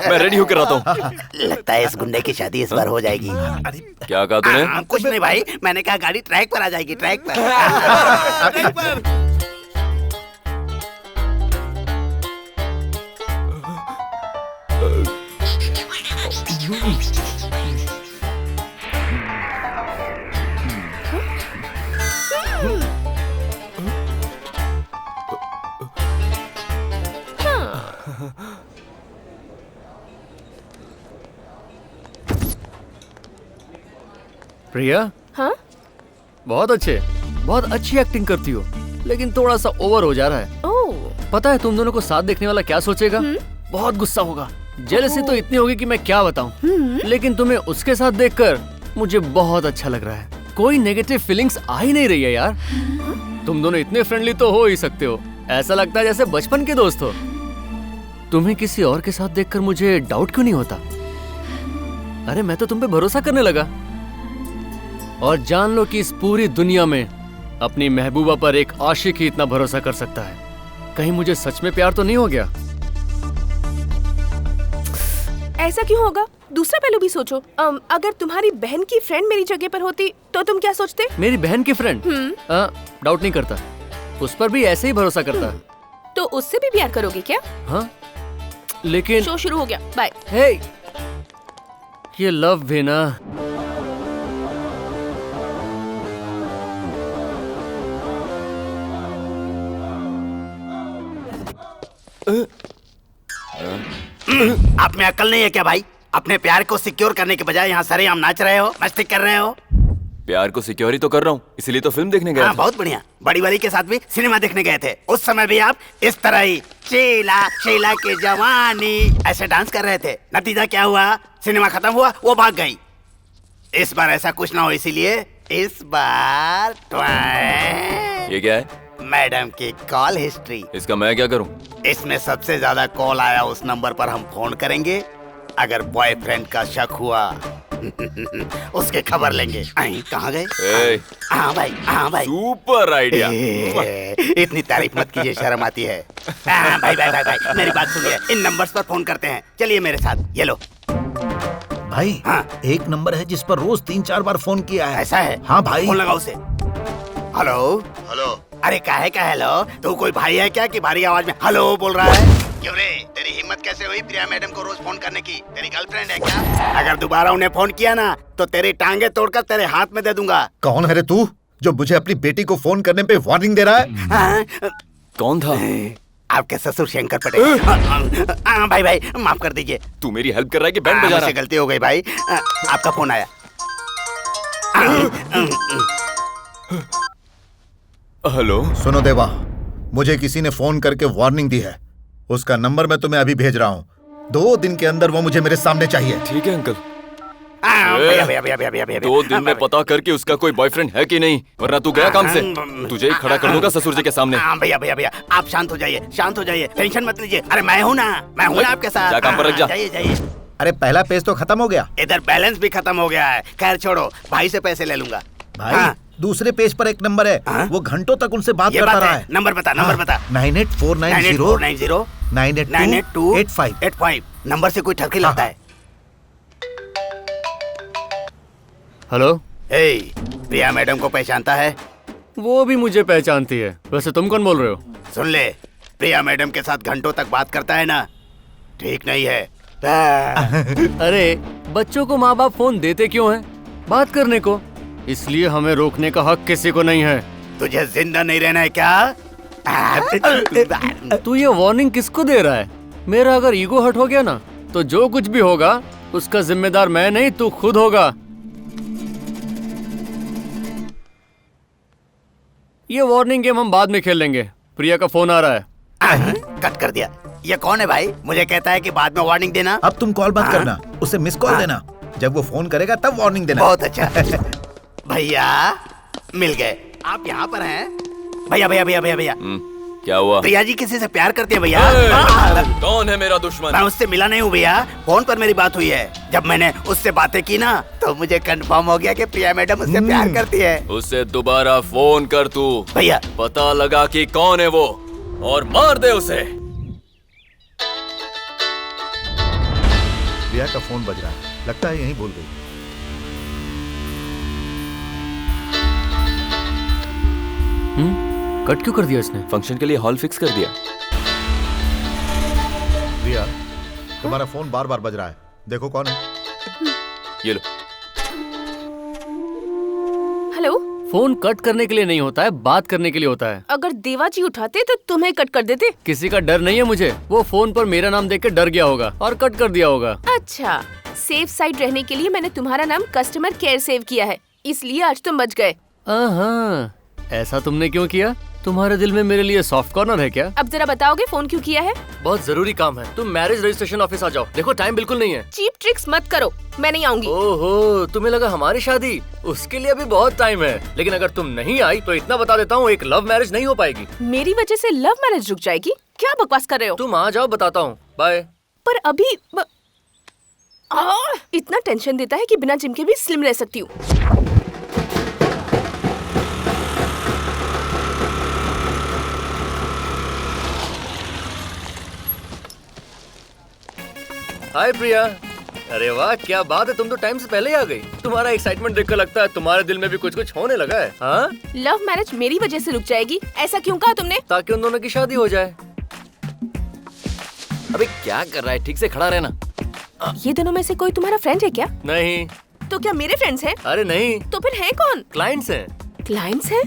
मैं रेडी होकर आता हूँ। लगता है इस गुंडे की शादी इस बार हो जाएगी। क्या कहा तूने? कुछ नहीं भाई, मैंने कहा गाड़ी ट्रैक पर आ जाएगी, ट्रैक पर। प्रिया, हाँ? बहुत अच्छी एक्टिंग करती हो, लेकिन थोड़ा सा ओवर हो जा रहा है। ओह। पता है तुम दोनों को साथ देखने वाला क्या सोचेगा? बहुत गुस्सा होगा। जेलसी तो इतनी होगी कि मैं क्या बताऊं। लेकिन तुम्हें उसके साथ देखकर मुझे बहुत अच्छा लग रहा है। कोई नेगेटिव फीलिंग्स आ ही नहीं रही है यार। तुम दोनों इतने फ्रेंडली तो हो ही सकते हो। ऐसा लगता है जैसे बचपन के दोस्त हो। तुम्हें किसी और के साथ देखकर मुझे डाउट क्यों नहीं होता? अरे मैं तो तुम पे भरोसा करने लगा। और जान लो कि इस पूरी दुनिया में अपनी महबूबा पर एक आशिक ही इतना भरोसा कर सकता है। कहीं मुझे सच में प्यार तो नहीं हो गया? ऐसा क्यों होगा? दूसरा पहलू भी सोचो। अगर तुम्हारी बहन की फ्रेंड मेरी जगह पर होती तो तुम क्या सोचते? मेरी बहन की फ्रेंड? डाउट नहीं करता, उस पर भी ऐसे ही भरोसा करता। तो उससे भी प्यार करोगे क्या? हाँ, लेकिन शो शुरू हो गया, बाय। हे, ये लव भी ना। आप में अकल नहीं है क्या भाई? अपने प्यार को सिक्योर करने के बजाय यहाँ सरेआम नाच रहे हो, मस्ती कर रहे हो। प्यार को सिक्योर ही तो कर रहा हूँ, इसीलिए तो फिल्म देखने गया था। बहुत बढ़िया। बड़ी वाली के साथ भी सिनेमा देखने गए थे। उस समय भी आप इस तरह ही शीला शीला की जवानी ऐसे डांस कर रहे थे। नतीजा क्या हुआ? सिनेमा खत्म हुआ, वो भाग गई। इस बार ऐसा कुछ ना हो, इसीलिए इस बार ये क्या है? मैडम की कॉल हिस्ट्री। इसका मैं क्या करूं? इसमें सबसे ज्यादा कॉल आया उस नंबर पर हम फोन करेंगे। अगर बॉयफ्रेंड का शक हुआ उसके खबर लेंगे। कहाँ गए? हाँ भाई, हाँ भाई, सुपर आइडिया। इतनी तारीफ मत कीजिए, शर्म आती है। भाई भाई भाई भाई मेरी बात सुनिए, इन नंबर्स पर फोन करते हैं। चलिए मेरे साथ, ये लो। भाई एक नंबर है जिस पर रोज 3-4 बार फोन किया है। ऐसा है? हाँ भाई। फोन लगाओ उसे। Hello hello. अरे काहे का हेलो? तू कोई भाई है क्या कि भारी आवाज में हेलो बोल रहा है? क्यों रे, तेरी हिम्मत कैसे हुई प्रिया मैडम को रोज फोन करने की? तेरी गर्लफ्रेंड है क्या? अगर दोबारा उन्हें फोन किया ना तो तेरी टांगे तोड़कर तेरे हाथ में दे दूंगा। कौन है रे तू जो मुझे अपनी बेटी को फोन करने पे वार्निंग दे रहा है? कौन था? आपके ससुर शंकर पटेल। भाई भाई माफ कर दीजिए। तू मेरी हेल्प कर रहा है कि बैंड बजा रहा है? गलती हो गई भाई। आपका फोन आया। हेलो। सुनो देवा, मुझे किसी ने फोन करके वार्निंग दी है। उसका नंबर मैं तुम्हें अभी भेज रहा हूँ। 2 दिन के अंदर वो मुझे मेरे सामने चाहिए। ठीक है अंकल। भैया 2 दिन में पता करके उसका कोई बॉयफ्रेंड है कि नहीं, वरना तू गया काम से। तुझे ही खड़ा कर दूंगा ससुर जी के सामने। भैया भैया भैया आप शांत हो जाइए, शांत हो जाइए, टेंशन मत लीजिए। अरे मैं हूँ ना, मैं हूँ ना आपके साथ। जा काम पर लग जा। जाइए जाइए। अरे पहला पेज तो खत्म हो गया। इधर बैलेंस भी खत्म हो गया है। खैर छोड़ो, भाई से पैसे ले लूंगा। भाई दूसरे पेज पर एक नंबर है। वो घंटों तक उनसे बात करता रहा है। नंबर बता, नंबर बता। 9849098285। 988285। नंबर से कोई ठरकी लगता है। हेलो। प्रिया मैडम को पहचानता है? वो भी मुझे पहचानती है। वैसे तुम कौन बोल रहे हो? सुन ले, प्रिया मैडम के साथ घंटों तक बात करता है ना, ठीक नहीं है। अरे बच्चों को माँ बाप फोन देते क्यों हैं? बात करने को। इसलिए हमें रोकने का हक किसी को नहीं है। तुझे जिंदा नहीं रहना है क्या? तू ये वार्निंग किसको दे रहा है? मेरा अगर ईगो हर्ट हो गया ना तो जो कुछ भी होगा उसका जिम्मेदार मैं नहीं, तू खुद होगा। ये वार्निंग गेम हम बाद में खेल लेंगे। प्रिया का फोन आ रहा है। कट कर दिया। ये कौन है भाई? मुझे कहता है कि बाद में वार्निंग देना। अब तुम कॉल मत करना, उसे मिस कॉल देना। जब वो फोन करेगा तब वार्निंग देना। बहुत अच्छा। भैया मिल गए। आप यहाँ पर हैं? भैया भैया भैया भैया भैया क्या हुआ? प्रिया जी किसी से प्यार करती है भैया। कौन है मेरा दुश्मन? मैं उससे मिला नहीं हूँ भैया, फोन पर मेरी बात हुई है। जब मैंने उससे बातें की ना तो मुझे कंफर्म हो गया कि प्रिया मैडम उससे प्यार करती है। उससे दोबारा फोन कर तू भैया, पता लगा कि कौन है वो और मार दे उसे। प्रिया का फोन बज रहा है, लगता है यहीं भूल गई। कट क्यों कर दिया इसने? फंक्शन के लिए हॉल फिक्स कर दिया। प्रिया, तुम्हारा फोन बार बार बज रहा है, देखो कौन है। ये लो। हेलो। फोन कट करने के लिए नहीं होता है, बात करने के लिए होता है। अगर देवा जी उठाते तो तुम्हें कट कर देते। किसी का डर नहीं है मुझे, वो फोन पर मेरा नाम देख के डर गया होगा और कट कर दिया होगा। अच्छा, सेफ साइड रहने के लिए मैंने तुम्हारा नाम कस्टमर केयर सेव किया है, इसलिए आज तुम बच गए। ऐसा तुमने क्यों किया? तुम्हारे दिल में मेरे लिए सॉफ्ट कॉर्नर है क्या? अब जरा बताओगे फोन क्यों किया है? बहुत जरूरी काम है, तुम मैरिज रजिस्ट्रेशन ऑफिस आ जाओ। देखो टाइम बिल्कुल नहीं है। चीप ट्रिक्स मत करो, मैं नहीं आऊंगी। ओहो, तुम्हें लगा हमारी शादी? उसके लिए अभी बहुत टाइम है। लेकिन अगर तुम नहीं आई तो इतना बता देता हूँ, एक लव मैरिज नहीं हो पाएगी। मेरी वजह से लव मैरिज रुक जाएगी? क्या बकवास कर रहे हो? तुम आ जाओ, बताता हूँ। बाय। पर अभी इतना टेंशन देता है कि बिना जिम के भी स्लिम रह सकती हूँ। हाय प्रिया। अरे वाह, क्या बात है, तुम तो टाइम से पहले ही आ गई। तुम्हारा एक्साइटमेंट देखकर लगता है तुम्हारे दिल में भी कुछ कुछ होने लगा है। हाँ? लव मैरिज मेरी वजह से रुक जाएगी, ऐसा क्यों कहा तुमने? ताकि उन दोनों की शादी हो जाए। अबे क्या कर रहा है, ठीक से खड़ा रहना। ये दोनों में से कोई तुम्हारा फ्रेंड है क्या? नहीं। तो क्या मेरे फ्रेंड्स हैं? अरे नहीं। तो फिर है कौन? क्लाइंट्स हैं। क्लाइंट्स हैं?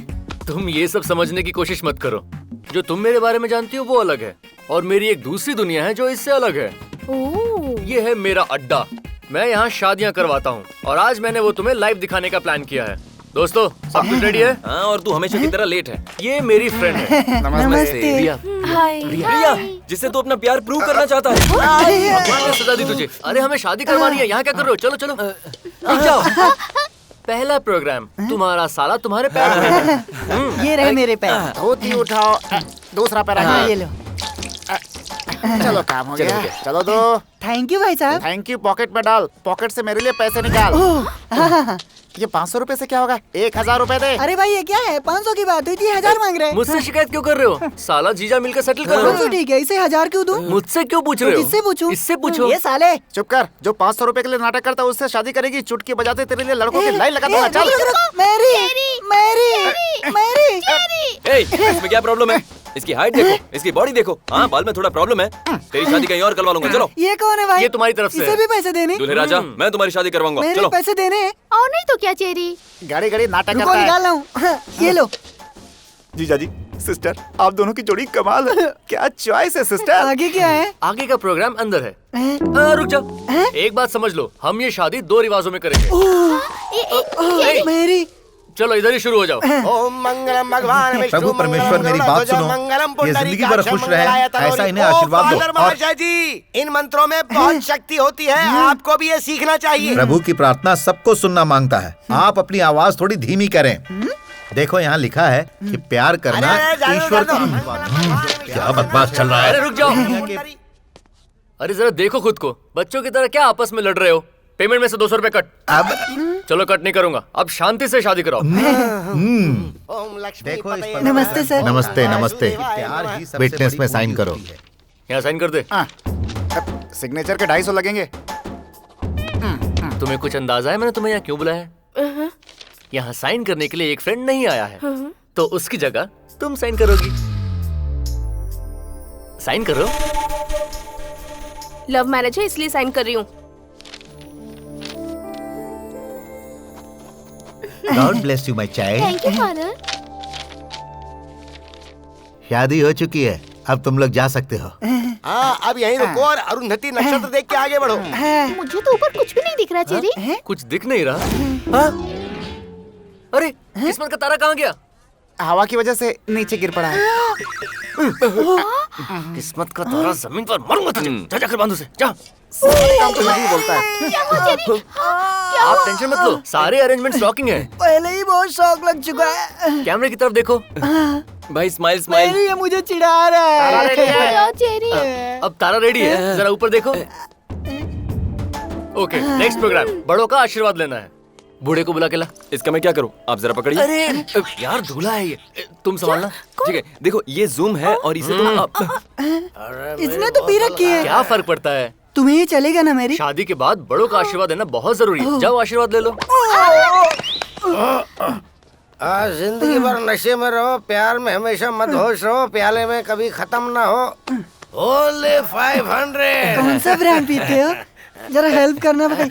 तुम ये सब समझने की कोशिश मत करो। जो तुम मेरे बारे में जानती हो वो अलग है, और मेरी एक दूसरी दुनिया है जो इससे अलग है। ये है मेरा अड्डा, मैं यहाँ शादियाँ करवाता हूँ, और आज मैंने वो तुम्हें लाइव दिखाने का प्लान किया है। दोस्तों, सब कुछ रेडी है? हाँ, और तू हमेशा की तरह लेट है। ये मेरी फ्रेंड है। नमस्ते। प्रिया। हाय। प्रिया, जिससे तू अपना प्यार प्रूव करना चाहता है। भगवान ने सजा दी तुझे। अरे हमें शादी करवानी है, यहाँ क्या कर रहे हो? चलो चलो रुक जाओ। पहला प्रोग्राम, तुम्हारा साला तुम्हारे पैर में। ये रहे मेरे पैर। धोती उठाओ, दूसरा पैर। हाँ, ये लो। चलो काम हो गया। चलो दो। थैंक यू भाई साहब। थैंक यू पॉकेट में डाल, पॉकेट से मेरे लिए पैसे निकाल। ये 500 रुपए से क्या होगा? 1000 रुपए दे। अरे भाई ये क्या है, 500 की बात हुई थी, 1000 मांग रहे हैं। मुझसे शिकायत क्यों कर रहे हो? साला जीजा मिलकर सेटल कर लो। ठीक है, इसे 1000 क्यों दूं? मुझसे क्यों पूछ रहे हो? किससे पूछूं? इससे पूछो। ये साले। चुप कर, जो 500 रुपए के लिए नाटक करता है उससे शादी करेगी। चुटकी बजाते तेरे लिए लड़कों की लाइन लगा दूंगा। चल। मेरी इसमें क्या प्रॉब्लम है? इसकी हाइट देखो, इसकी बॉडी देखो। हाँ, बाल में थोड़ा प्रॉब्लम है। तेरी शादी कहीं और करवा लूंगा। चलो। ये कौन है भाई? ये तुम्हारी तरफ से। इसे भी पैसे देने? दूल्हे राजा, मैं तुम्हारी शादी करवाऊंगा। मेरे चलो। पैसे देने? और नहीं तो क्या चेरी? गाड़ी गाड़ी नाटक रुको, करता है। निकाल रहा हूँ। ये लो। जीजा जी, सिस्टर, आप दोनों की जोड़ी कमाल है। क्या चॉइस है सिस्टर। आगे क्या है? आगे का प्रोग्राम अंदर है। रुक जाओ, एक बात समझ लो, हम ये शादी 2 रिवाजों में करेंगे। मेरी। चलो इधर ही शुरू हो जाओ। ओम मंगलम भगवान विष्णु प्रभु परमेश्वर, मेरी बात सुनो। ये जिंदगी भर खुश रहे, ऐसा इन्हें आशीर्वाद दो। और महाशय जी, इन मंत्रों में बहुत शक्ति होती है, आपको भी ये सीखना चाहिए। प्रभु की प्रार्थना सबको सुनना मांगता है। आप अपनी आवाज थोड़ी धीमी करें। देखो यहाँ लिखा है कि प्यार करना ईश्वर की। क्या बकवास चल रहा है? अरे रुक जाओ। अरे जरा देखो खुद को, बच्चों की तरह क्या आपस में लड़ रहे हो? पेमेंट में से 200 रुपए कट। अब चलो कट नहीं करूंगा, अब शांति से शादी कराओ। ओम लक्ष्मी देखो इस पर। नमस्ते सर। नमस्ते नमस्ते। विटनेस में साइन करो। यहाँ साइन कर दे। सिग्नेचर के 250 लगेंगे। तुम्हें कुछ अंदाजा है मैंने तुम्हें यहाँ क्यों बुलाया है? यहाँ साइन करने के लिए एक फ्रेंड नहीं आया है, तो उसकी जगह तुम साइन करोगी। साइन करो। लव मैरिज है इसलिए साइन कर रही हूँ। God bless you my child. Thank you father. शादी हो चुकी है, अब तुम लोग जा सकते हो। हाँ, अब यहीं रुको और अरुंधति नक्षत्र देख के आगे बढ़ो। मुझे तो ऊपर कुछ भी नहीं दिख रहा चेरी। कुछ दिख नहीं रहा। अरे किस्मत का तारा कहाँ गया? हवा की वजह से नीचे गिर पड़ा है। किस्मत का तारा जमीन पर मरूंगा तुझे। जा जाकर बांध उसे, जा। काम तो नहीं बोलता है। आप टेंशन मत लो, सारे अरेंजमेंट्स रॉकिंग हैं। पहले ही बहुत शौक लग चुका है। कैमरे की तरफ देखो। भाई स्माइल स्माइल। मेरी ये मुझे चिढ़ा रहा है। चेरी। अब तारा रेडी है, जरा ऊपर देखो। ओके, नेक्स्ट प्रोग्राम, बड़ों का आशीर्वाद लेना है। बूढ़े को बुला के ला। इसका मैं क्या करूं? आप जरा पकड़िए। अरे यार, दूल्हा है ये, तुम संभालना। ठीक है, देखो ये जूम है और इसे तुम इसने तो पी रखी है। क्या फर्क पड़ता है? तुम्हें ये चलेगा ना मेरी? शादी के बाद बड़ों का आशीर्वाद लेना बहुत जरूरी है। जाओ आशीर्वाद ले लो। जिंदगी भर नशे में रहो, प्यार में हमेशा मदहोश रहो, प्याले में कभी खत्म ना हो। ओनली 500। कौन सा ब्रांड पीते हो? जरा हेल्प करना भाई।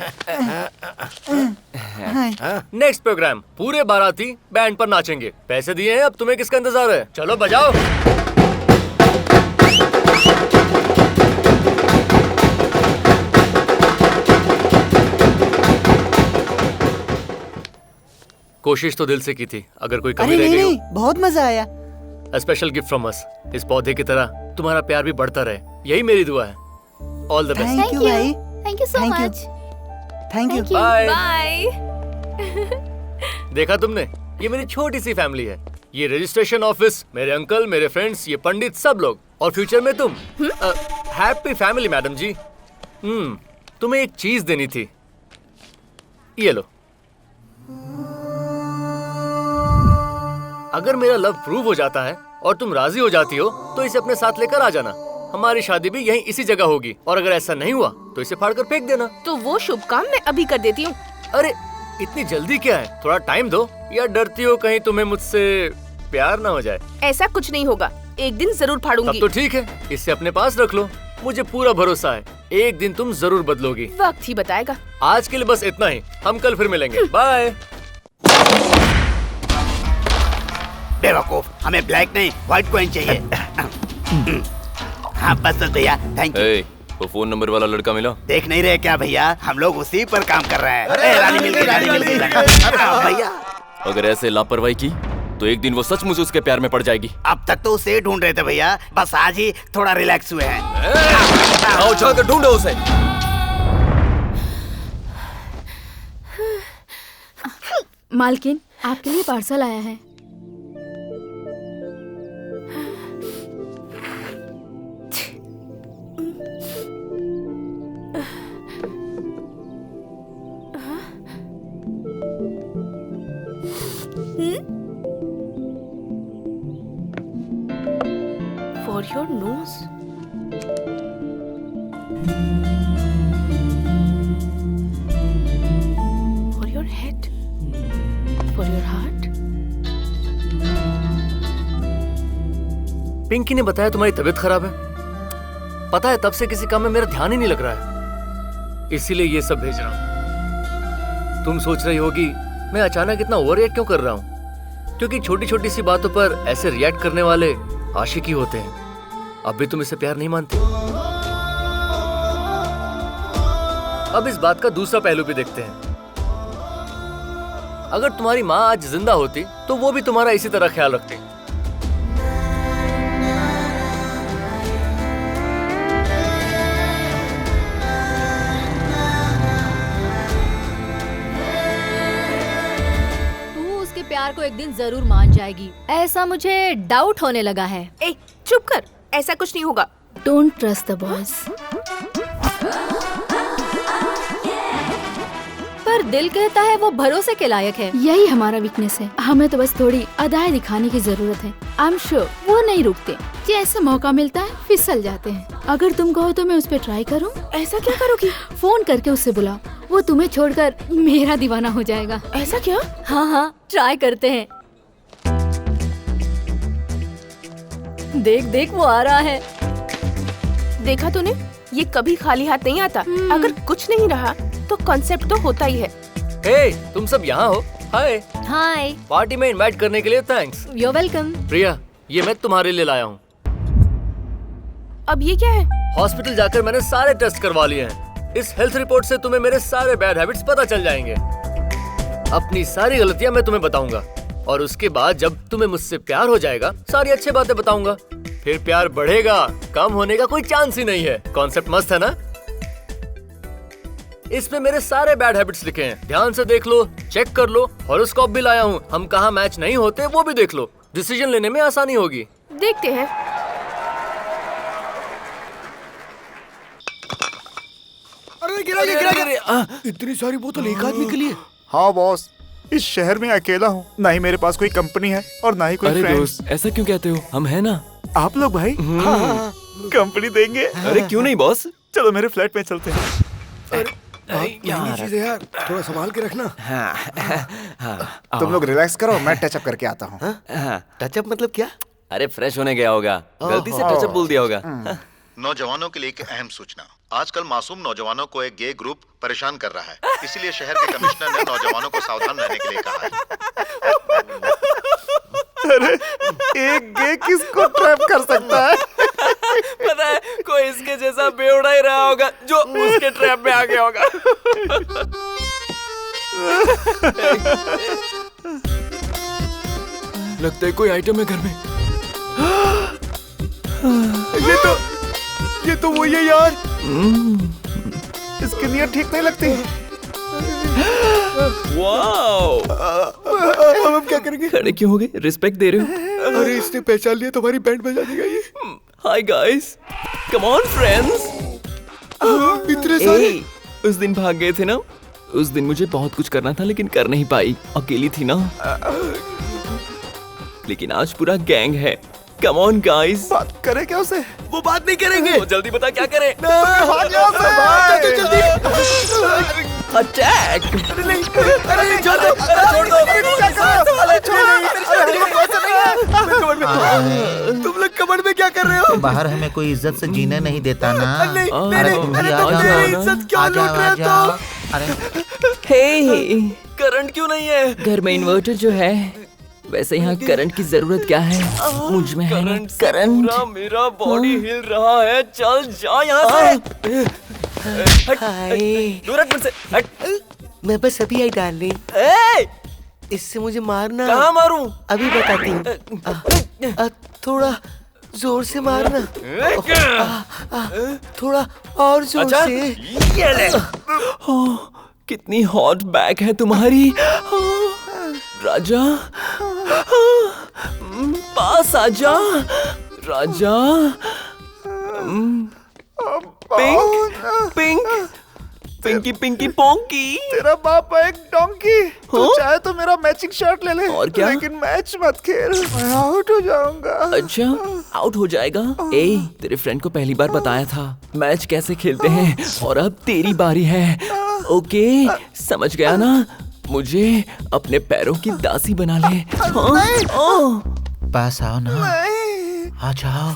नेक्स्ट प्रोग्राम, पूरे बाराती बैंड पर नाचेंगे। पैसे दिए हैं, अब तुम्हें किसका इंतजार है? चलो बजाओ। कोशिश तो दिल से की थी, अगर कोई कमी अरे रह नहीं गई नहीं, बहुत मजा आया। Special gift from us. इस पौधे की तरह तुम्हारा प्यार भी बढ़ता रहे, यही मेरी दुआ है। All the best. Thank you भाई। Thank you so much. Thank you. Bye. Bye. देखा तुमने, ये मेरी छोटी सी फैमिली है। ये रजिस्ट्रेशन ऑफिस, मेरे अंकल, मेरे फ्रेंड्स, ये पंडित, सब लोग, और फ्यूचर में तुम। हैप्पी फैमिली मैडम जी। तुम्हें एक चीज देनी थी, ये लो। अगर मेरा लव प्रूव हो जाता है और तुम राजी हो जाती हो तो इसे अपने साथ लेकर आ जाना। हमारी शादी भी यहीं इसी जगह होगी, और अगर ऐसा नहीं हुआ तो इसे फाड़कर फेंक देना। तो वो शुभ काम मैं अभी कर देती हूँ। अरे इतनी जल्दी क्या है, थोड़ा टाइम दो। या डरती हो कहीं तुम्हें मुझसे प्यार ना हो जाए? ऐसा कुछ नहीं होगा, एक दिन जरूर फाड़ूंगी। तब तो ठीक है, इसे अपने पास रख लो। मुझे पूरा भरोसा है, एक दिन तुम जरूर बदलोगी। वक्त ही बताएगा। आज के लिए बस इतना ही, हम कल फिर मिलेंगे। बाय। बेवकूफ, हमें ब्लैक नहीं व्हाइट कॉइन चाहिए। हाँ बस भैया, थैंक यू। वो फोन नंबर वाला लड़का मिला? देख नहीं रहे क्या भैया, हम लोग उसी पर काम कर रहे हैं। रानी मिल गई, रानी मिल गई। भैया अगर ऐसे लापरवाही की तो एक दिन वो सचमुच उसके प्यार में पड़ जाएगी। अब तक तो उसे ढूंढ रहे थे भैया, बस आज ही थोड़ा रिलैक्स हुए हैं। आओ जाकर ढूंढो उसे। मालकिन, आपके लिए पार्सल आया है। For your nose. For your head. For your heart. Pinky ने बताया तुम्हारी तबीयत खराब है। पता है, तब से किसी काम में मेरा ध्यान ही नहीं लग रहा है, इसीलिए ये सब भेज रहा हूँ। तुम सोच रही होगी मैं अचानक इतना ओवर रिएक्ट क्यों कर रहा हूँ, क्योंकि छोटी छोटी सी बातों पर ऐसे रिएक्ट करने वाले आशिक ही होते हैं। अब भी तुम इसे प्यार नहीं मानती। अब इस बात का दूसरा पहलू भी देखते हैं। अगर तुम्हारी माँ आज जिंदा होती तो वो भी तुम्हारा इसी तरह ख्याल रखती। प्यार को एक दिन जरूर मान जाएगी, ऐसा मुझे डाउट होने लगा है। ए, चुप कर, ऐसा कुछ नहीं होगा। Don't trust the boys. पर दिल कहता है वो भरोसे के लायक है। यही हमारा वीकनेस है, हमें तो बस थोड़ी अदाएं दिखाने की जरूरत है। आई एम श्योर वो नहीं रुकते, जैसे मौका मिलता है फिसल जाते हैं। अगर तुम कहो तो मैं उस पर ट्राई करूं। ऐसा क्या करोगी? फोन करके उससे बुलाओ, वो तुम्हें छोड़कर मेरा दीवाना हो जाएगा। ऐसा क्या? हाँ हाँ, ट्राई करते हैं। देख देख वो आ रहा है। देखा तूने, ये कभी खाली हाथ नहीं आता। अगर कुछ नहीं रहा तो कॉन्सेप्ट तो होता ही है। हे, तुम सब यहाँ हो? हाय। हाय। पार्टी में इनवाइट करने के लिए थैंक्स। You're welcome। प्रिया, ये मैं तुम्हारे लिए लाया हूँ। अब ये क्या है? हॉस्पिटल जाकर मैंने सारे टेस्ट करवा लिए हैं। इस हेल्थ रिपोर्ट से तुम्हें मेरे सारे बैड हैबिट्स पता चल जाएंगे। अपनी सारी गलतियाँ मैं तुम्हें बताऊंगा, और उसके बाद जब तुम्हें मुझसे प्यार हो जाएगा सारी अच्छी बातें बताऊंगा। फिर प्यार बढ़ेगा, कम होने का कोई चांस ही नहीं है। कॉन्सेप्ट मस्त है ना? इसमें मेरे सारे बैड हैबिट्स लिखे हैं, ध्यान से देख लो, चेक कर लो। हॉरोस्कोप भी लाया हूँ, हम कहाँ मैच नहीं होते वो भी देख लो। डिसीजन लेने में आसानी होगी। देखते हैं। अरे गिरा। इतनी सारी बोतल एक आदमी के लिए? हाँ बॉस, इस शहर में अकेला हूँ, ना ही मेरे पास कोई कंपनी है और ना ही कोई अरे फ्रेंड। दोस्त, ऐसा क्यों कहते हो? हम है ना। आप लोग भाई कंपनी देंगे? अरे क्यों नहीं बॉस, चलो मेरे फ्लैट में चलते हैं। यार थोड़ा संभाल के रखना। तुम लोग रिलैक्स करो, मैं टचअप करके आता हूँ। टचअप मतलब क्या? अरे फ्रेश होने गया होगा, गलती से टचअप बोल दिया होगा। नौजवानों के लिए एक अहम सूचना। आजकल मासूम नौजवानों को एक गे ग्रुप परेशान कर रहा है, इसीलिए शहर के कमिश्नर ने नौजवानों को सावधान रहने के लिए कहा है। अरे एक गे किसको ट्रैप कर सकता है? पता है, कोई इसके जैसा बेवड़ा ही रहा होगा जो उसके ट्रैप में आ गया होगा। लगता है कोई आइटम है घर में। ये तो वही है यार। इसकी नीयत ठीक नहीं लगती। वाओ, अब हम क्या करेंगे? खड़े क्यों हो गए? रिस्पेक्ट दे रहे हो? अरे इसने पहचान लिया, तुम्हारी बैंड बजा देगा ये। Hi guys, come on friends. इतने सारे। उस दिन भाग गए थे ना, उस दिन मुझे बहुत कुछ करना था लेकिन कर नहीं पाई, अकेली थी ना। लेकिन आज पूरा गैंग है। Come on guys. बात करें क्या उसे? वो बात नहीं करेंगे। तो जल्दी बता क्या करें? अटैक। तुम लोग कमर में क्या कर रहे हो? बाहर हमें कोई इज्जत से जीने नहीं देता ना। अरे तुम मेरी इज्जत क्यों लूट रहे हो? हे, करंट क्यों नहीं है? घर में इन्वर्टर जो है, वैसे यहाँ करंट की जरूरत क्या है? मुझ में है करंट। मेरा बॉडी हिल रहा है, चल जा यहाँ से। दूर हट मुझसे, हट। मैं बस अभी आई डार्लिंग। इससे मुझे मारना। कहाँ मारूं? अभी बताती हूँ। थोड़ा जोर से मारना। थोड़ा और जोर से। ये ले। कितनी हॉट बैक है तुम्हारी राजा। पास आजा राजा। पिंक पिंक पिंकी पिंकी पोंकी। तेरा बाप है एक डोंकी। तू चाहे तो मेरा मैचिंग शर्ट ले ले। और क्या? लेकिन मैच मत खेल, मैं आउट हो जाऊंगा। अच्छा, आउट हो जाएगा? ए, तेरे फ्रेंड को पहली बार बताया था मैच कैसे खेलते हैं, और अब तेरी बारी है। ओके, समझ गया ना? मुझे अपने पैरों की दासी बना ले। हाँ? पास आओ ना। आ जाओ।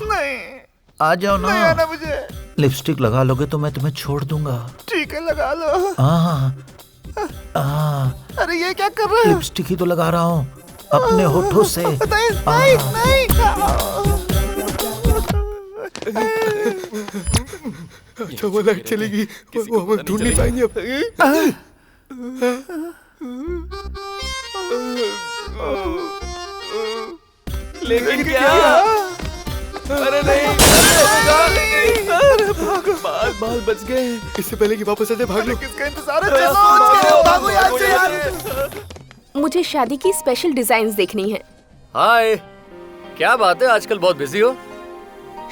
आ जाओ ना। नहीं आना मुझे। लिपस्टिक लगा लोगे तो मैं तुम्हें छोड़ दूंगा। ठीक है, लगा लो। अरे ये क्या कर रहे हो? लिपस्टिक ही तो लगा रहा हूँ अपने होठों से। नहीं नहीं। अच्छा वो लाइट चलेगी, वो हम ढूंढ नहीं पाएंगे अब। लेकिन क्या? अरे नहीं, बाल बच गए। इससे पहले कि वापस आ जाए भाग लो। किसका इंतजार है? चलो भागो यहाँ से यार। मुझे शादी की स्पेशल डिजाइन्स देखनी है। हाय, क्या बात है, आजकल बहुत बिजी हो?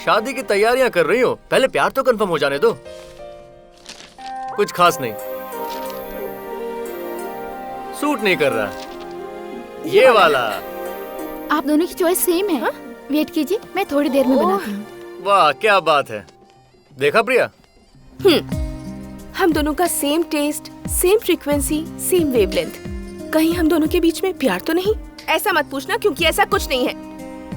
शादी की तैयारियां कर रही हो? पहले प्यार तो कंफर्म हो जाने दो। कुछ खास नहीं, सूट नहीं कर रहा ये वाला। आप दोनों की चॉइस सेम है। वेट कीजिए, मैं थोड़ी देर में बनाती हूँ। वाह क्या बात है। देखा प्रिया, हम दोनों का same taste, same frequency, same wavelength. कहीं हम दोनों के बीच में प्यार तो नहीं? ऐसा मत पूछना क्योंकि ऐसा कुछ नहीं है।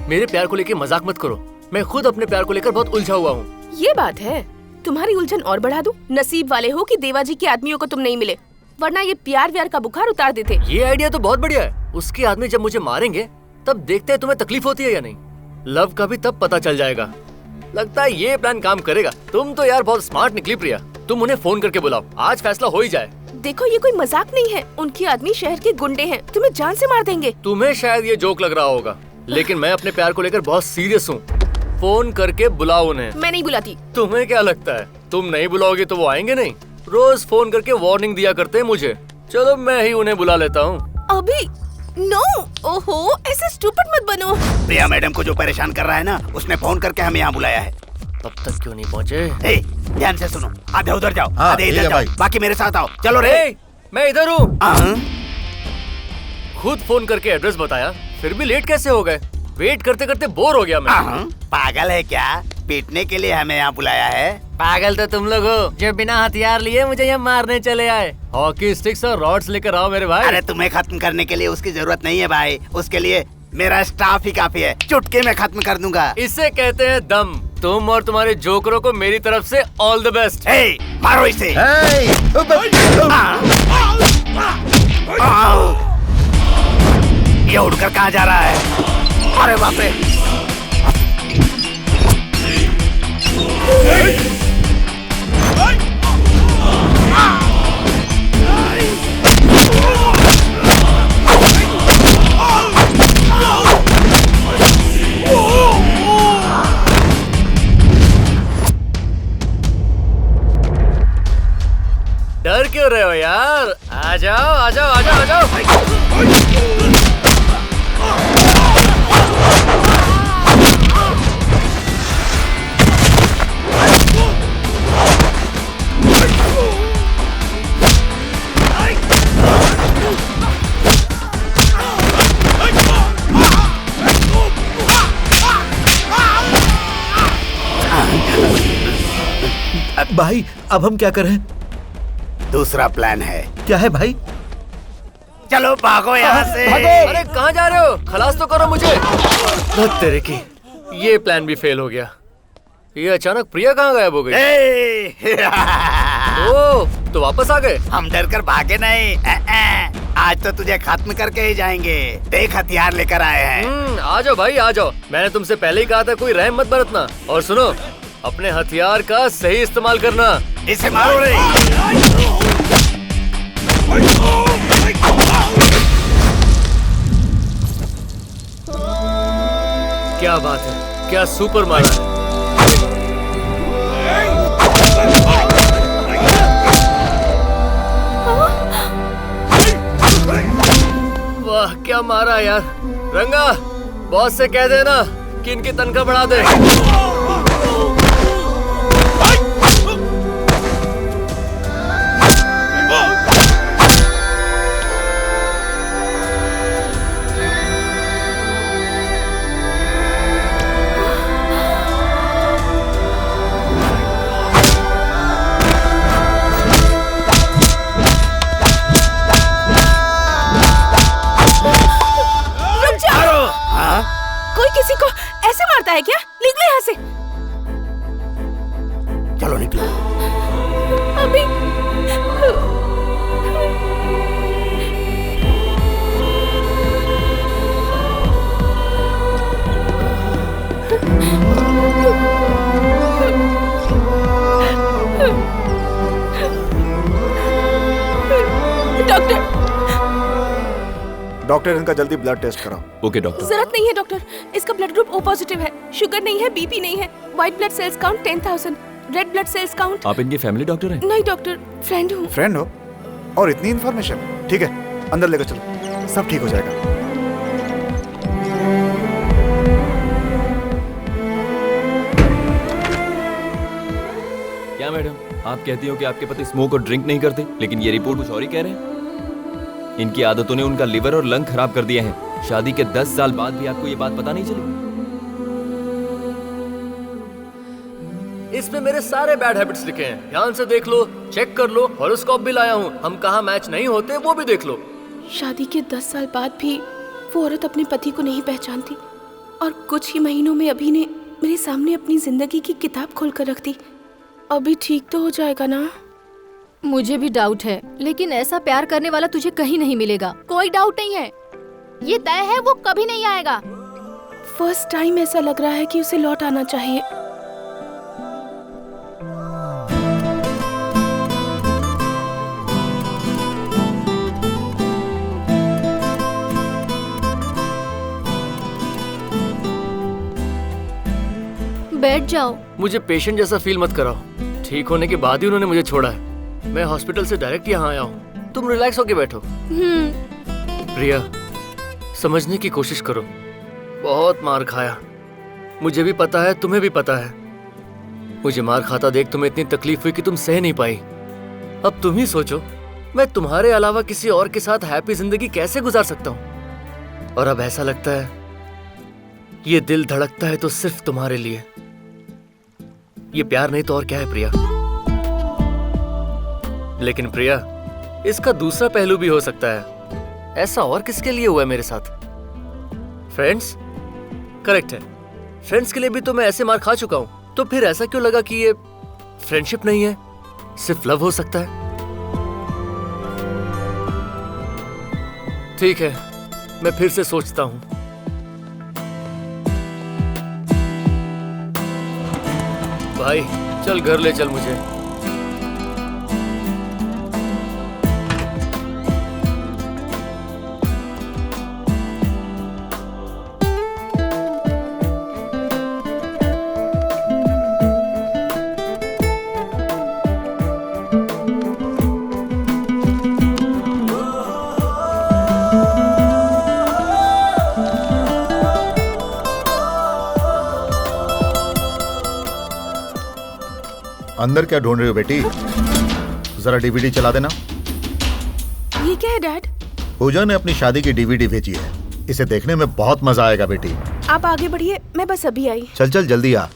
मेरे प्यार को लेकर मजाक मत करो। मैं खुद अपने प्यार को लेकर बहुत उलझा हुआ हूँ। ये बात है, तुम्हारी उलझन और बढ़ा दूं? नसीब वाले हो कि देवाजी के आदमियों को तुम नहीं मिले, वरना ये प्यार व्यार का बुखार उतार देते। ये आइडिया तो बहुत बढ़िया है। उसके आदमी जब मुझे मारेंगे तब देखते हैं तुम्हें तकलीफ होती है या नहीं। लव का भी तब पता चल जाएगा। लगता है ये प्लान काम करेगा। तुम तो यार बहुत स्मार्ट निकली प्रिया। तुम उन्हें फोन करके बुलाओ, आज फैसला हो ही जाए। देखो ये कोई मजाक नहीं है, उनके आदमी शहर के गुंडे हैं, तुम्हें जान से मार देंगे। तुम्हें शायद ये जोक लग रहा होगा, लेकिन मैं अपने प्यार को लेकर बहुत सीरियस हूँ। फोन करके बुलाओ उन्हें। मैं नहीं बुलाती। तुम्हें क्या लगता है तुम नहीं बुलाओगे तो वो आएंगे नहीं? रोज फोन करके वार्निंग दिया करते हैं मुझे। चलो मैं ही उन्हें बुला लेता हूँ। अभी नो, ओहो, ऐसे स्टूपिड मत बनो। प्रिया मैडम को जो परेशान कर रहा है ना, उसने फोन करके हमें यहाँ बुलाया है। अब तक क्यों नहीं पहुँचे? ए, ध्यान से सुनो, आधे उधर जाओ, हाँ, आधे ठीक इधर है जाओ, भाई। बाकी मेरे साथ आओ। चलो रे। मैं इधर हूँ। खुद फोन करके एड्रेस बताया, फिर भी लेट कैसे हो गए? वेट करते करते बोर हो गया मैं। पागल है क्या? पीटने के लिए हमें यहाँ बुलाया है? पागल तो तुम लोग हो जो बिना हथियार लिए मुझे यहाँ मारने चले आए। हॉकी स्टिक्स और रॉड्स लेकर आओ मेरे भाई। अरे तुम्हें खत्म करने के लिए उसकी जरूरत नहीं है भाई, उसके लिए मेरा स्टाफ ही काफी है, चुटकी में खत्म कर दूंगा। इसे कहते हैं दम। तुम और तुम्हारे जोकरों को मेरी तरफ से ऑल द बेस्ट। मारो इसे। ये उड़कर कहाँ जा रहा है? अरे बाप रे! डर क्यों रहे हो यार? आ जाओ आ जाओ आ जाओ आ जाओ। भाई अब हम क्या करें? दूसरा प्लान है। क्या है भाई? चलो भागो यहाँ से। अरे कहाँ जा रहे हो? खलास तो करो मुझे। तेरे की ये प्लान भी फेल हो गया। ये अचानक प्रिया कहाँ गायब हो गई? ओह, तो वापस आ गए? हम डर कर भागे नहीं। आज तो तुझे खत्म करके ही जाएंगे। देख हथियार लेकर आए हैं। आ जाओ भाई आ जाओ। मैंने तुमसे पहले ही कहा था कोई रहम मत बरतना। और सुनो, अपने हथियार का सही इस्तेमाल करना। इसे मारो रे। क्या बात है, क्या सुपर मारा है। वाह क्या मारा यार। रंगा, बॉस से कह देना कि इनकी तनख्वाह बढ़ा दे। कोई किसी को ऐसे मारता है क्या? निकलो यहाँ से। चलो निकलो। अभी डॉक्टर इनका जल्दी ब्लड टेस्ट कराओ। Okay doctor. जरूरत नहीं है डॉक्टर, इसका ब्लड ग्रुप O पॉजिटिव है, शुगर नहीं है, बीपी नहीं है, white blood cells count 10,000, red blood cells count. आप इनके फैमिली डॉक्टर हैं? नहीं डॉक्टर, फ्रेंड हूँ। फ्रेंड हो? और इतनी इन्फॉर्मेशन? ठीक है, अंदर लेकर चलो, सब ठीक हो जाएगा। क्या मैडम, आप कहती हो कि आपके पति स्मोक और ड्रिंक नहीं करते, लेकिन ये रिपोर्ट कुछ और ही कह रहे हैं। इनकी आदतों ने उनका लिवर और लंग खराब कर दिए हैं। शादी के 10 साल बाद भी आपको ये बात पता नहीं चली? इसमें मेरे सारे बैड हैबिट्स लिखे हैं, ध्यान से देख लो, चेक कर लो, हॉरोस्कोप भी लाया हूँ, हम कहाँ मैच नहीं होते वो भी देख लो। शादी के 10 साल बाद भी वो औरत अपने पति को नहीं पहचानती और कुछ ही महीनों में अभी ने मेरे सामने अपनी जिंदगी की किताब खोल कर रख दी। अभी ठीक तो हो जाएगा ना? मुझे भी डाउट है, लेकिन ऐसा प्यार करने वाला तुझे कहीं नहीं मिलेगा। कोई डाउट नहीं है, ये तय है वो कभी नहीं आएगा। फर्स्ट टाइम ऐसा लग रहा है कि उसे लौट आना चाहिए। बैठ जाओ। मुझे पेशेंट जैसा फील मत कराओ, ठीक होने के बाद ही उन्होंने मुझे छोड़ा है। मैं हॉस्पिटल से डायरेक्ट यहाँ आया हूँ, तुम रिलैक्स होके बैठो। प्रिया, समझने की कोशिश करो। बहुत मार खाया, मुझे भी पता है, तुम्हें भी पता है। मुझे मार खाता देख तुम्हें इतनी तकलीफ हुई कि तुम सह नहीं पाई। अब तुम ही सोचो, मैं तुम्हारे अलावा किसी और के साथ हैप्पी जिंदगी कैसे गुजार सकता हूँ। और अब ऐसा लगता है ये दिल धड़कता है तो सिर्फ तुम्हारे लिए। ये प्यार नहीं तो और क्या है प्रिया। लेकिन प्रिया, इसका दूसरा पहलू भी हो सकता है। ऐसा और किसके लिए हुआ है मेरे साथ? फ्रेंड्स? करेक्ट है, फ्रेंड्स के लिए भी तो मैं ऐसे मार खा चुका हूं। तो फिर ऐसा क्यों लगा कि ये फ्रेंडशिप नहीं है, सिर्फ लव हो सकता है? ठीक है, मैं फिर से सोचता हूं। भाई चल घर ले चल मुझे। अंदर क्या ढूंढ रही हो बेटी? जरा डीवीडी चला देना। ये क्या है डैड? पूजा ने अपनी शादी की डीवीडी भेजी है, इसे देखने में बहुत मजा आएगा बेटी। आप आगे बढ़िए, मैं बस अभी आई। चल चल जल्दी आ।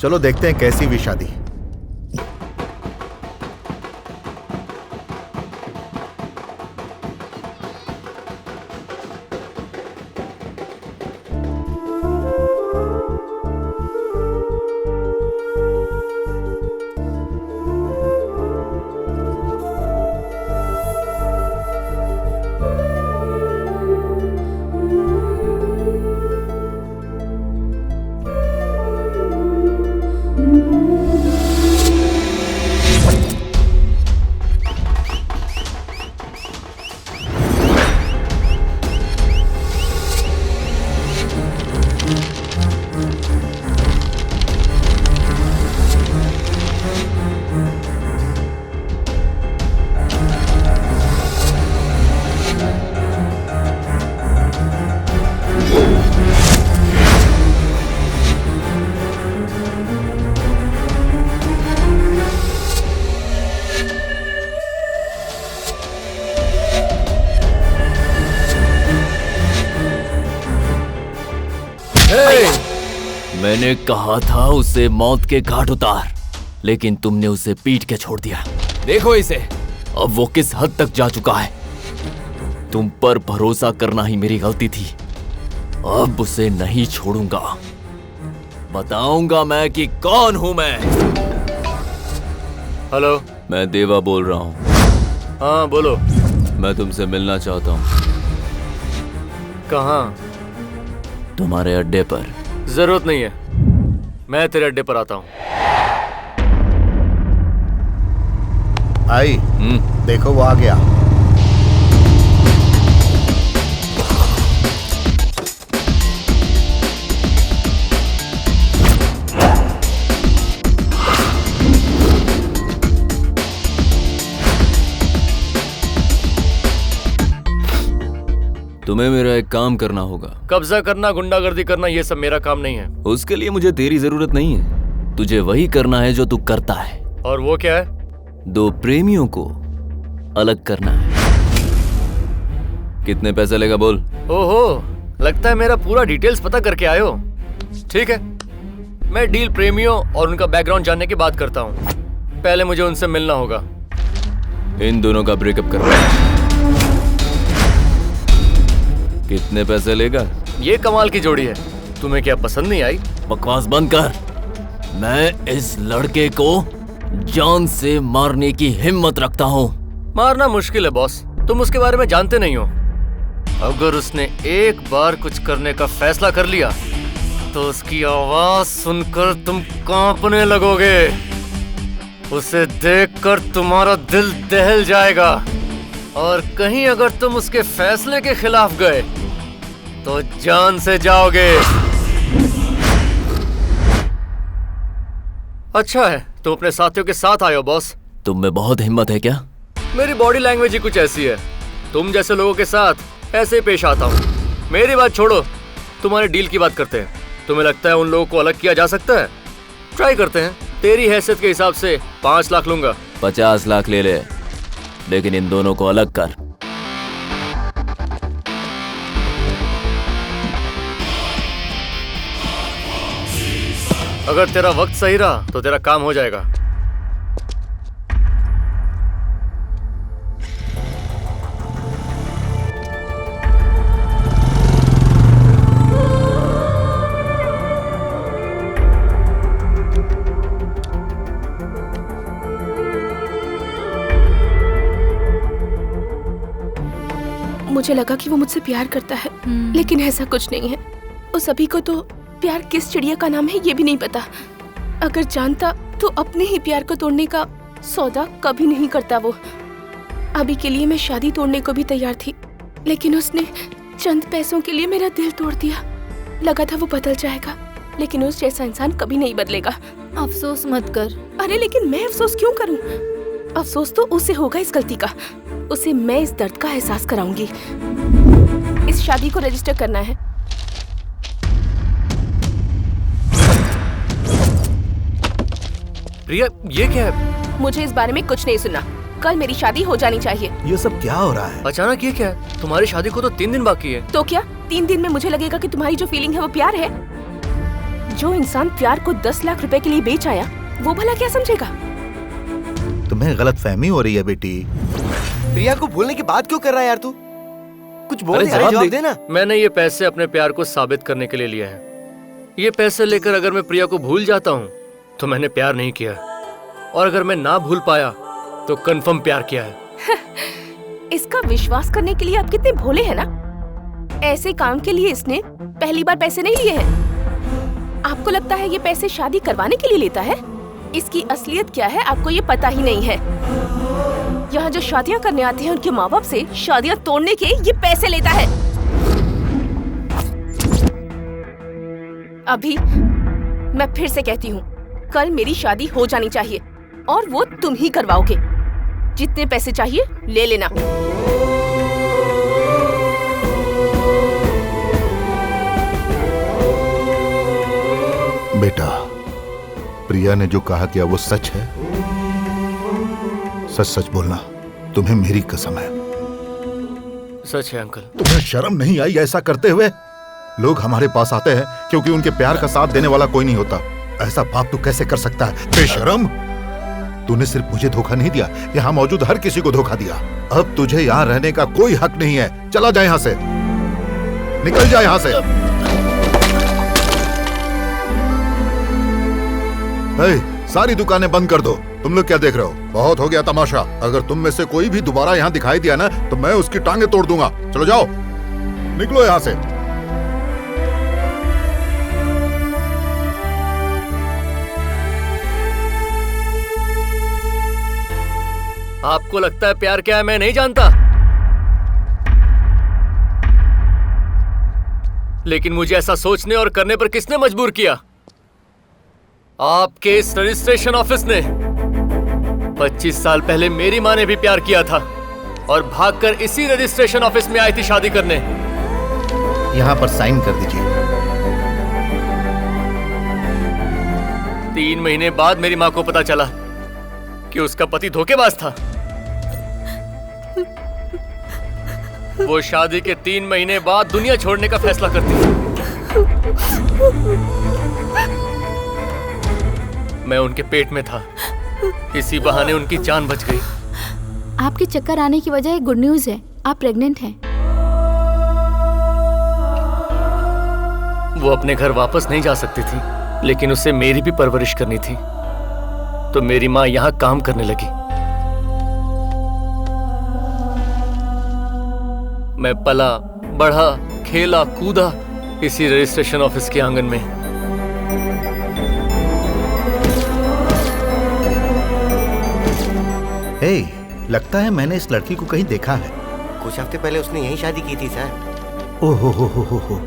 चलो देखते हैं कैसी हुई शादी। मैंने कहा था उसे मौत के घाट उतार, लेकिन तुमने उसे पीट के छोड़ दिया। देखो इसे, अब वो किस हद तक जा चुका है। तुम पर भरोसा करना ही मेरी गलती थी। अब उसे नहीं छोड़ूंगा। बताऊंगा मैं कि कौन हूं मैं। हेलो, मैं देवा बोल रहा हूं। हाँ बोलो। मैं तुमसे मिलना चाहता हूं। कहाँ? तुम्हारे अड्डे पर। जरूरत नहीं है, मैं तेरे अड्डे पर आता हूँ। आई, देखो वो आ गया। तुम्हें मेरा एक काम करना होगा। कब्जा करना, गुंडागर्दी करना, ये सब मेरा काम नहीं है। उसके लिए मुझे तेरी जरूरत नहीं है। तुझे वही करना है जो तू करता है। और वो क्या है? दो प्रेमियों को अलग करना है। कितने पैसे लेगा बोल? ओहो, लगता है मेरा पूरा डिटेल्स पता करके आए हो। ठीक है, मैं डील प्रेमियों और उनका बैकग्राउंड जानने की बात करता हूँ। पहले मुझे उनसे मिलना होगा। इन दोनों का ब्रेकअप करना है। कितने पैसे लेगा? ये कमाल की जोड़ी है, तुम्हें क्या पसंद नहीं आई? बकवास बंद कर। मैं इस लड़के को जान से मारने की हिम्मत रखता हूँ। मारना मुश्किल है बॉस, तुम उसके बारे में जानते नहीं हो। अगर उसने एक बार कुछ करने का फैसला कर लिया तो उसकी आवाज सुनकर तुम कांपने लगोगे। उसे देखकर तुम्हारा दिल दहल जाएगा। और कहीं अगर तुम उसके फैसले के खिलाफ गए तो जान से जाओगे। अच्छा है तुम अपने साथियों के साथ आए हो बॉस। तुम में बहुत हिम्मत है क्या? मेरी बॉडी लैंग्वेज ही कुछ ऐसी है। तुम जैसे लोगों के साथ ऐसे ही पेश आता हूँ। मेरी बात छोड़ो, तुम्हारे डील की बात करते हैं। तुम्हें लगता है उन लोगों को अलग किया जा सकता है? ट्राई करते हैं। तेरी हैसियत के हिसाब से 5 लाख लूंगा। 50 लाख ले ले, लेकिन इन दोनों को अलग कर। अगर तेरा वक्त सही रहा तो तेरा काम हो जाएगा। मुझे लगा कि वो मुझसे प्यार करता है, लेकिन ऐसा कुछ नहीं है। उस अभी को तो प्यार किस चिड़िया का नाम है ये भी नहीं पता। अगर जानता तो अपने ही प्यार को तोड़ने का सौदा कभी नहीं करता वो। अभी के लिए मैं शादी तोड़ने को भी तैयार थी, लेकिन उसने चंद पैसों के लिए मेरा दिल तोड़ दिया। लगा था वो बदल जाएगा, लेकिन उस जैसा इंसान कभी नहीं बदलेगा। अफसोस मत कर। अरे लेकिन मैं अफसोस क्यों करूं? अफसोस तो उसे होगा इस गलती का। उसे मैं इस दर्द का एहसास कराऊंगी। इस शादी को रजिस्टर करना है। प्रिया, ये क्या है? मुझे इस बारे में कुछ नहीं सुनना। कल मेरी शादी हो जानी चाहिए। ये सब क्या हो रहा है? अचानक ये क्या है? तुम्हारी शादी को तो 3 दिन बाकी है। तो क्या 3 दिन में मुझे लगेगा कि तुम्हारी जो फीलिंग है वो प्यार है? जो इंसान प्यार को 10 लाख रुपए के लिए बेच आया, वो भला क्या समझेगा? तुम्हें गलत फहमी हो रही है बेटी। प्रिया को भूलने की बात क्यों कर रहा है यार तू? कुछ बोल अरे यार, जवाब दे ना। मैंने ये पैसे अपने प्यार को साबित करने के लिए लिए हैं। ये पैसे लेकर अगर मैं प्रिया को भूल जाता हूँ तो मैंने प्यार नहीं किया, और अगर मैं ना भूल पाया तो कंफर्म प्यार किया है। इसका विश्वास करने के लिए आप कितने भोले हैं ना। ऐसे काम के लिए इसने पहली बार पैसे नहीं लिए हैं। आपको लगता है ये पैसे शादी करवाने के लिए लेता है? इसकी असलियत क्या है आपको ये पता ही नहीं है। यहाँ जो शादियाँ करने आते हैं उनके माँ बाप से शादियाँ तोड़ने के ये पैसे लेता है। अभी मैं फिर से कहती हूँ, कल मेरी शादी हो जानी चाहिए, और वो तुम ही करवाओगे। जितने पैसे चाहिए ले लेना। बेटा, प्रिया ने जो कहा क्या वो सच है? सच सच बोलना, तुम्हें मेरी कसम है। सच है अंकल। तुम्हें शर्म नहीं आई ऐसा करते हुए? लोग हमारे पास आते हैं क्योंकि उनके प्यार का साथ देने वाला कोई नहीं होता। ऐसा पाप तू कैसे कर सकता है? बेशर्म! तूने सिर्फ मुझे धोखा नहीं दिया, यहाँ मौजूद हर किसी को धोखा दिया। अब तुझे यहाँ रहने का कोई हक नहीं है। चला जा यहाँ से, निकल जा यहाँ से। सारी दुकानें बंद कर दो। तुम लोग क्या देख रहे हो? बहुत हो गया तमाशा। अगर तुम में से कोई भी दोबारा यहाँ दिखाई दिया ना तो मैं उसकी टांगे तोड़ दूंगा। चलो जाओ, निकलो यहाँ से। आपको लगता है प्यार क्या है मैं नहीं जानता, लेकिन मुझे ऐसा सोचने और करने पर किसने मजबूर किया? आपके इस रजिस्ट्रेशन ऑफिस ने। 25 साल पहले मेरी माँ ने भी प्यार किया था और भागकर इसी रजिस्ट्रेशन ऑफिस में आई थी शादी करने। यहाँ पर साइन कर दीजिए। 3 महीने बाद मेरी माँ को पता चला कि उसका पति धोखेबाज था। वो शादी के 3 महीने बाद दुनिया छोड़ने का फैसला करती। मैं उनके पेट में था, इसी बहाने उनकी जान बच गई। आपके चक्कर आने की वजह एक गुड न्यूज है, आप प्रेग्नेंट हैं। वो अपने घर वापस नहीं जा सकती थी, लेकिन उसे मेरी भी परवरिश करनी थी, तो मेरी माँ यहाँ काम करने लगी। मैं पला बढ़ा, खेला कूदा इसी रजिस्ट्रेशन ऑफिस के आंगन में। लगता है मैंने इस लड़की को कहीं देखा है। कुछ हफ्ते पहले उसने यही शादी की थी सर। ओहो हो,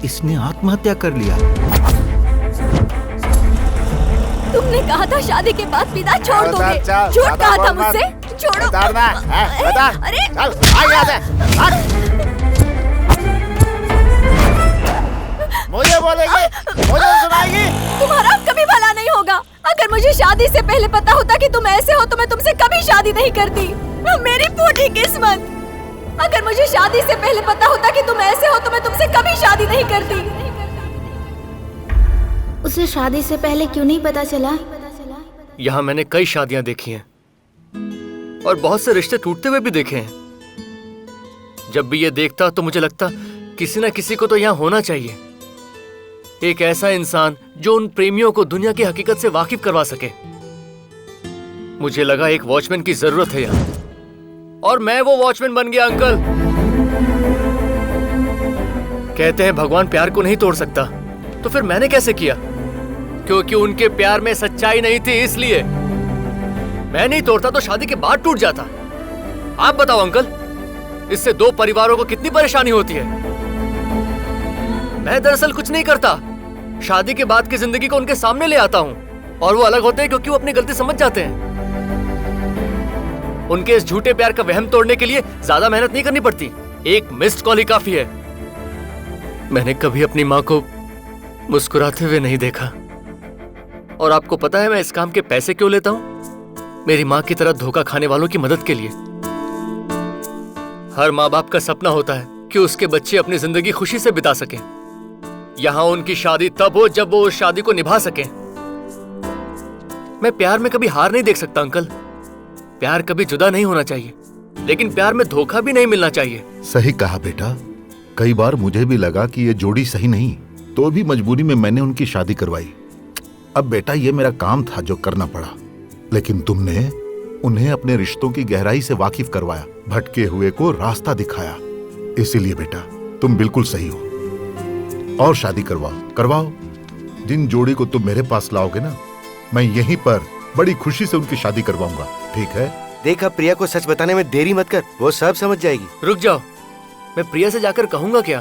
इसने आत्महत्या कर लिया। तुमने कहा था शादी के बाद पिता छोड़ चल, दोगे। चल, झूठ ज्यादा कहा था बोल मत। मुझसे। छोड़ो। उतारना है, बता। अरे चल, भाग यहाँ से, भाग। मुझे बोलेगी, मुझे सुनाएगी। तुम्हारा कभी भला नहीं होगा। अगर मुझे शादी से पहले पता होता कि तुम ऐसे हो तो मैं तुमसे कभी शादी नहीं करती। मेरी फूटी किस्मत। अगर मुझे शादी से पहले पता होता कि तुम ऐसे हो तो मैं तुमसे कभी शादी नहीं करती। उसे शादी से पहले क्यों नहीं पता चला? यहाँ मैंने कई शादियां देखी हैं और बहुत से रिश्ते टूटते हुए भी देखे हैं। जब भी ये देखता तो मुझे लगता किसी न किसी को तो यहाँ होना चाहिए, एक ऐसा इंसान जो उन प्रेमियों को दुनिया की हकीकत से वाकिफ करवा सके। मुझे लगा एक वॉचमैन की जरूरत है यहाँ, और मैं वो वॉचमैन बन गया। अंकल कहते हैं भगवान प्यार को नहीं तोड़ सकता, तो फिर मैंने कैसे किया? क्योंकि उनके प्यार में सच्चाई नहीं थी, इसलिए। मैं नहीं तोड़ता तो शादी के बाद टूट जाता। आप बताओ अंकल, इससे दो परिवारों को कितनी परेशानी होती है। मैं दरअसल कुछ नहीं करता, शादी के बाद की जिंदगी को उनके सामने ले आता हूँ और वो अलग होते हैं क्योंकि वो अपनी गलती समझ जाते हैं। उनके इस झूठे प्यार का वहम तोड़ने के लिए ज्यादा मेहनत नहीं करनी पड़ती, एक मिस्ड कॉल ही काफी है। मैंने कभी अपनी माँ को मुस्कुराते हुए नहीं देखा, और आपको पता है मैं इस काम के पैसे क्यों लेता हूँ? मेरी माँ की तरह धोखा खाने वालों की मदद के लिए। हर माँ बाप का सपना होता है कि उसके बच्चे अपनी जिंदगी खुशी से बिता सकें। यहाँ उनकी शादी तब हो जब वो उस शादी को निभा सकें। मैं प्यार में कभी हार नहीं देख सकता अंकल। प्यार कभी जुदा नहीं होना चाहिए, लेकिन प्यार में धोखा भी नहीं मिलना चाहिए। सही कहा बेटा। कई बार मुझे भी लगा कि ये जोड़ी सही नहीं, तो भी मजबूरी में मैंने उनकी शादी करवाई। अब बेटा ये मेरा काम था जो करना पड़ा, लेकिन तुमने उन्हें अपने रिश्तों की गहराई से वाकिफ करवाया, भटके हुए को रास्ता दिखाया। इसीलिए बेटा तुम बिल्कुल सही हो। और शादी करवाओ। जिन जोड़ी को तुम मेरे पास लाओगे ना, मैं यहीं पर बड़ी खुशी से उनकी शादी करवाऊंगा, ठीक है? देखा, प्रिया को सच बताने में देरी मत कर, वो सब समझ जाएगी। रुक जाओ, मैं प्रिया से जाकर कहूंगा क्या?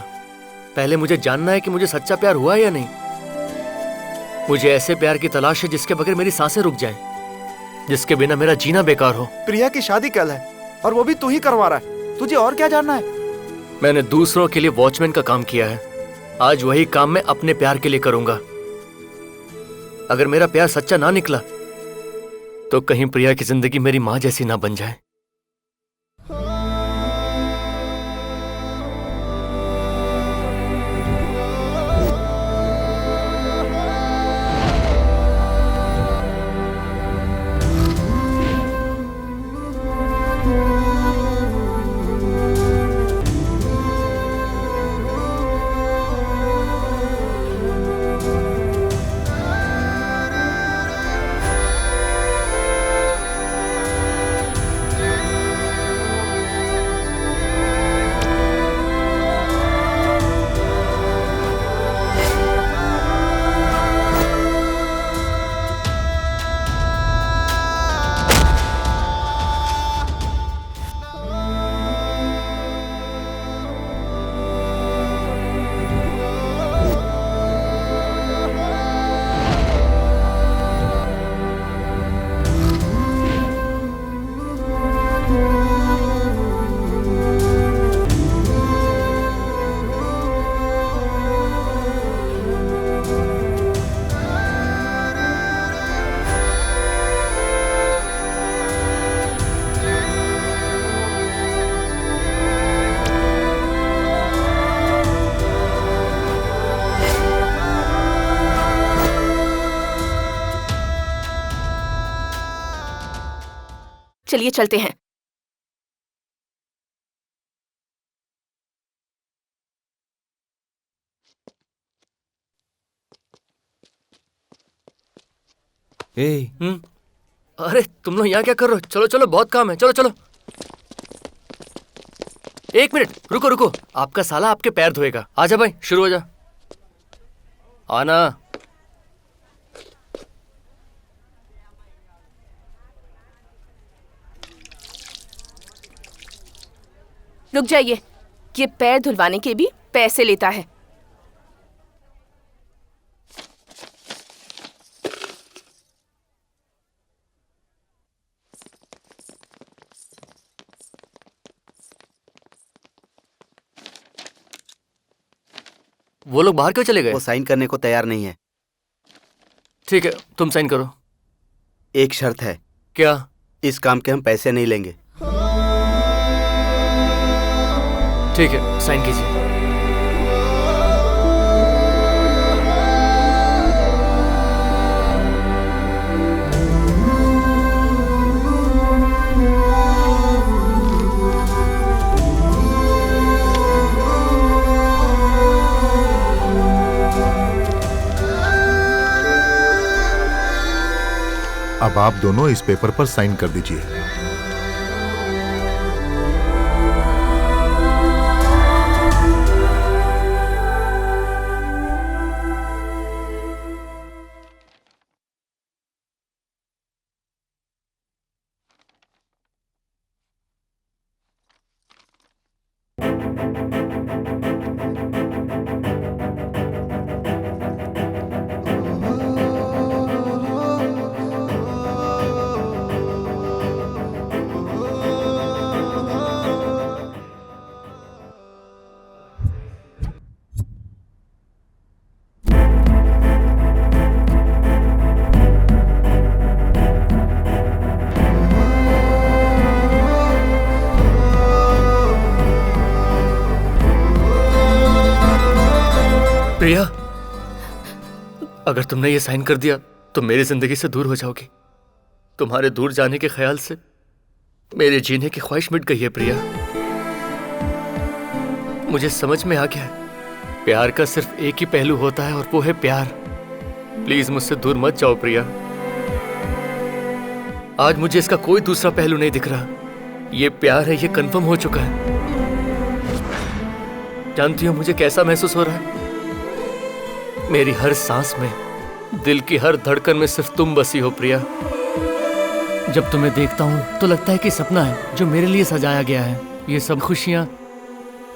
पहले मुझे जानना है कि मुझे सच्चा प्यार हुआ है या नहीं। मुझे ऐसे प्यार की तलाश है जिसके बगैर मेरी सांसें रुक जाएं, जिसके बिना मेरा जीना बेकार हो। प्रिया की शादी कल है और वो भी तू ही करवा रहा है, तुझे और क्या जानना है? मैंने दूसरों के लिए वॉचमैन का काम किया है, आज वही काम मैं अपने प्यार के लिए करूंगा। अगर मेरा प्यार सच्चा ना निकला तो कहीं प्रिया की जिंदगी मेरी माँ जैसी ना बन जाए। चलिए चलते हैं। अरे तुम लोग यहाँ क्या कर रहे हो? चलो चलो, बहुत काम है, चलो चलो। एक मिनट रुको रुको, आपका साला आपके पैर धोएगा। आजा भाई, शुरू हो जा। आना। रुक जाइए, ये पैर धुलवाने के भी पैसे लेता है। वो लोग बाहर क्यों चले गए? वो साइन करने को तैयार नहीं है। ठीक है, तुम साइन करो। एक शर्त है। क्या? इस काम के हम पैसे नहीं लेंगे। ठीक है, साइन कीजिए। अब आप दोनों इस पेपर पर साइन कर दीजिए। प्रिया, अगर तुमने ये साइन कर दिया तो मेरी जिंदगी से दूर हो जाओगी। तुम्हारे दूर जाने के ख्याल से मेरे जीने की ख्वाहिश मिट गई है प्रिया। मुझे समझ में आ गया है, प्यार का सिर्फ एक ही पहलू होता है और वो है प्यार। प्लीज मुझसे दूर मत जाओ प्रिया। आज मुझे इसका कोई दूसरा पहलू नहीं दिख रहा। ये प्यार है, ये कंफर्म हो चुका है। जानती हो मुझे कैसा महसूस हो रहा है? मेरी हर सांस में, दिल की हर धड़कन में सिर्फ तुम बसी हो प्रिया। जब तुम्हें देखता हूं तो लगता है कि सपना है जो मेरे लिए सजाया गया है। ये सब खुशियां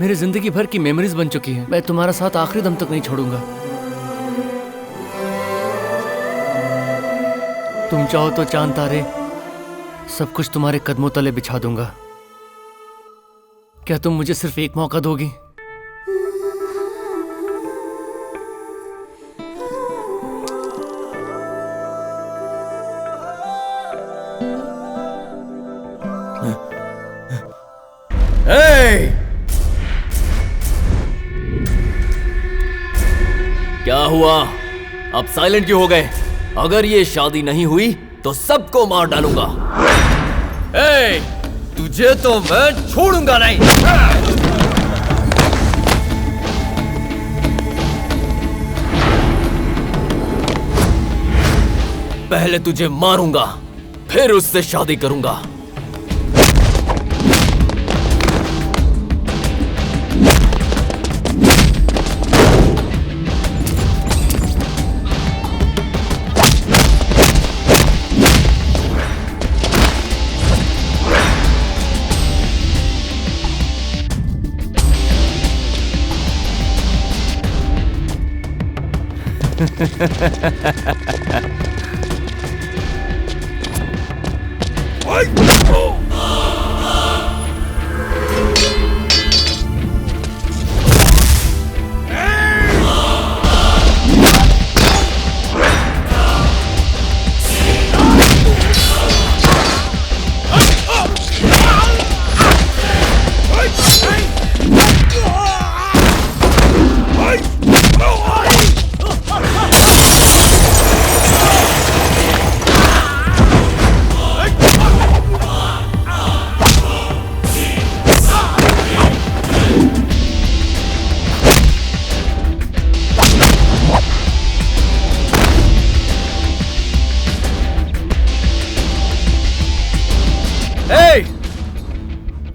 मेरी जिंदगी भर की मेमोरीज बन चुकी हैं। मैं तुम्हारा साथ आखिरी दम तक नहीं छोड़ूंगा। तुम चाहो तो चांद तारे सब कुछ तुम्हारे कदमों तले बिछा दूंगा। क्या तुम मुझे सिर्फ एक मौका दोगी? क्या हुआ? अब साइलेंट क्यों हो गए? अगर ये शादी नहीं हुई तो सबको मार डालूंगा। तुझे तो मैं छोड़ूंगा नहीं। पहले तुझे मारूंगा, फिर उससे शादी करूंगा।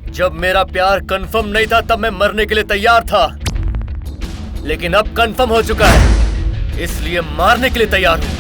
जब मेरा प्यार कंफर्म नहीं था तब मैं मरने के लिए तैयार था, लेकिन अब कंफर्म हो चुका है, इसलिए मारने के लिए तैयार हूं।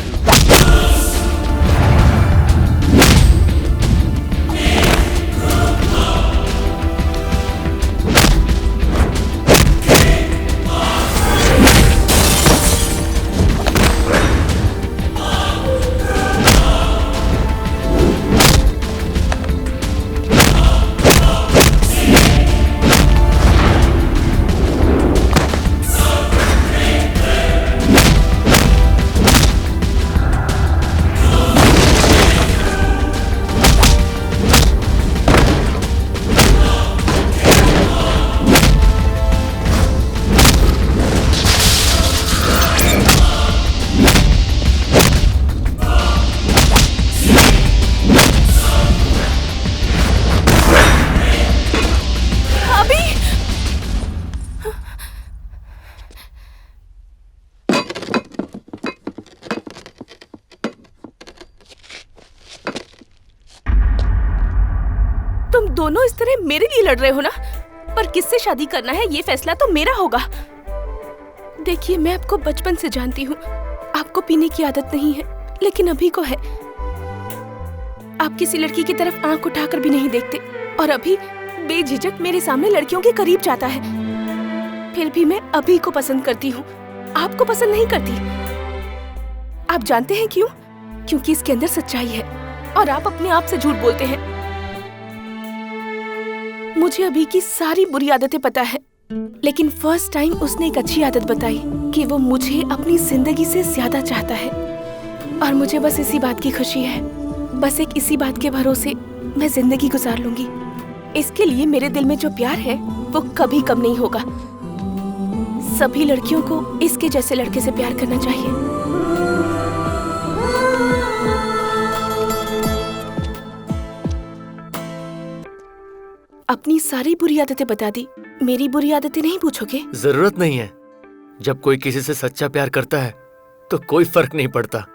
दोनों इस तरह मेरे लिए लड़ रहे हो ना, पर किससे शादी करना है ये फैसला तो मेरा होगा। देखिए, मैं आपको बचपन से जानती हूँ, आपको पीने की आदत नहीं है, लेकिन अभी को है। आप किसी लड़की की तरफ आंख उठाकर भी नहीं देखते और अभी बेझिझक मेरे सामने लड़कियों के करीब जाता है। फिर भी मैं अभी को पसंद करती हूँ, आपको पसंद नहीं करती। आप जानते हैं क्यों? क्योंकि इसके अंदर सच्चाई है और आप अपने आप से झूठ बोलते हैं। मुझे अभी की सारी बुरी आदतें पता है, लेकिन फर्स्ट टाइम उसने एक अच्छी आदत बताई कि वो मुझे अपनी जिंदगी से ज्यादा चाहता है। और मुझे बस इसी बात की खुशी है, बस एक इसी बात के भरोसे मैं जिंदगी गुजार लूंगी। इसके लिए मेरे दिल में जो प्यार है वो कभी कम नहीं होगा। सभी लड़कियों को इसके जैसे लड़के से प्यार करना चाहिए। अपनी सारी बुरी आदतें बता दी, मेरी बुरी आदतें नहीं पूछोगे? जरूरत नहीं है। जब कोई किसी से सच्चा प्यार करता है तो कोई फर्क नहीं पड़ता।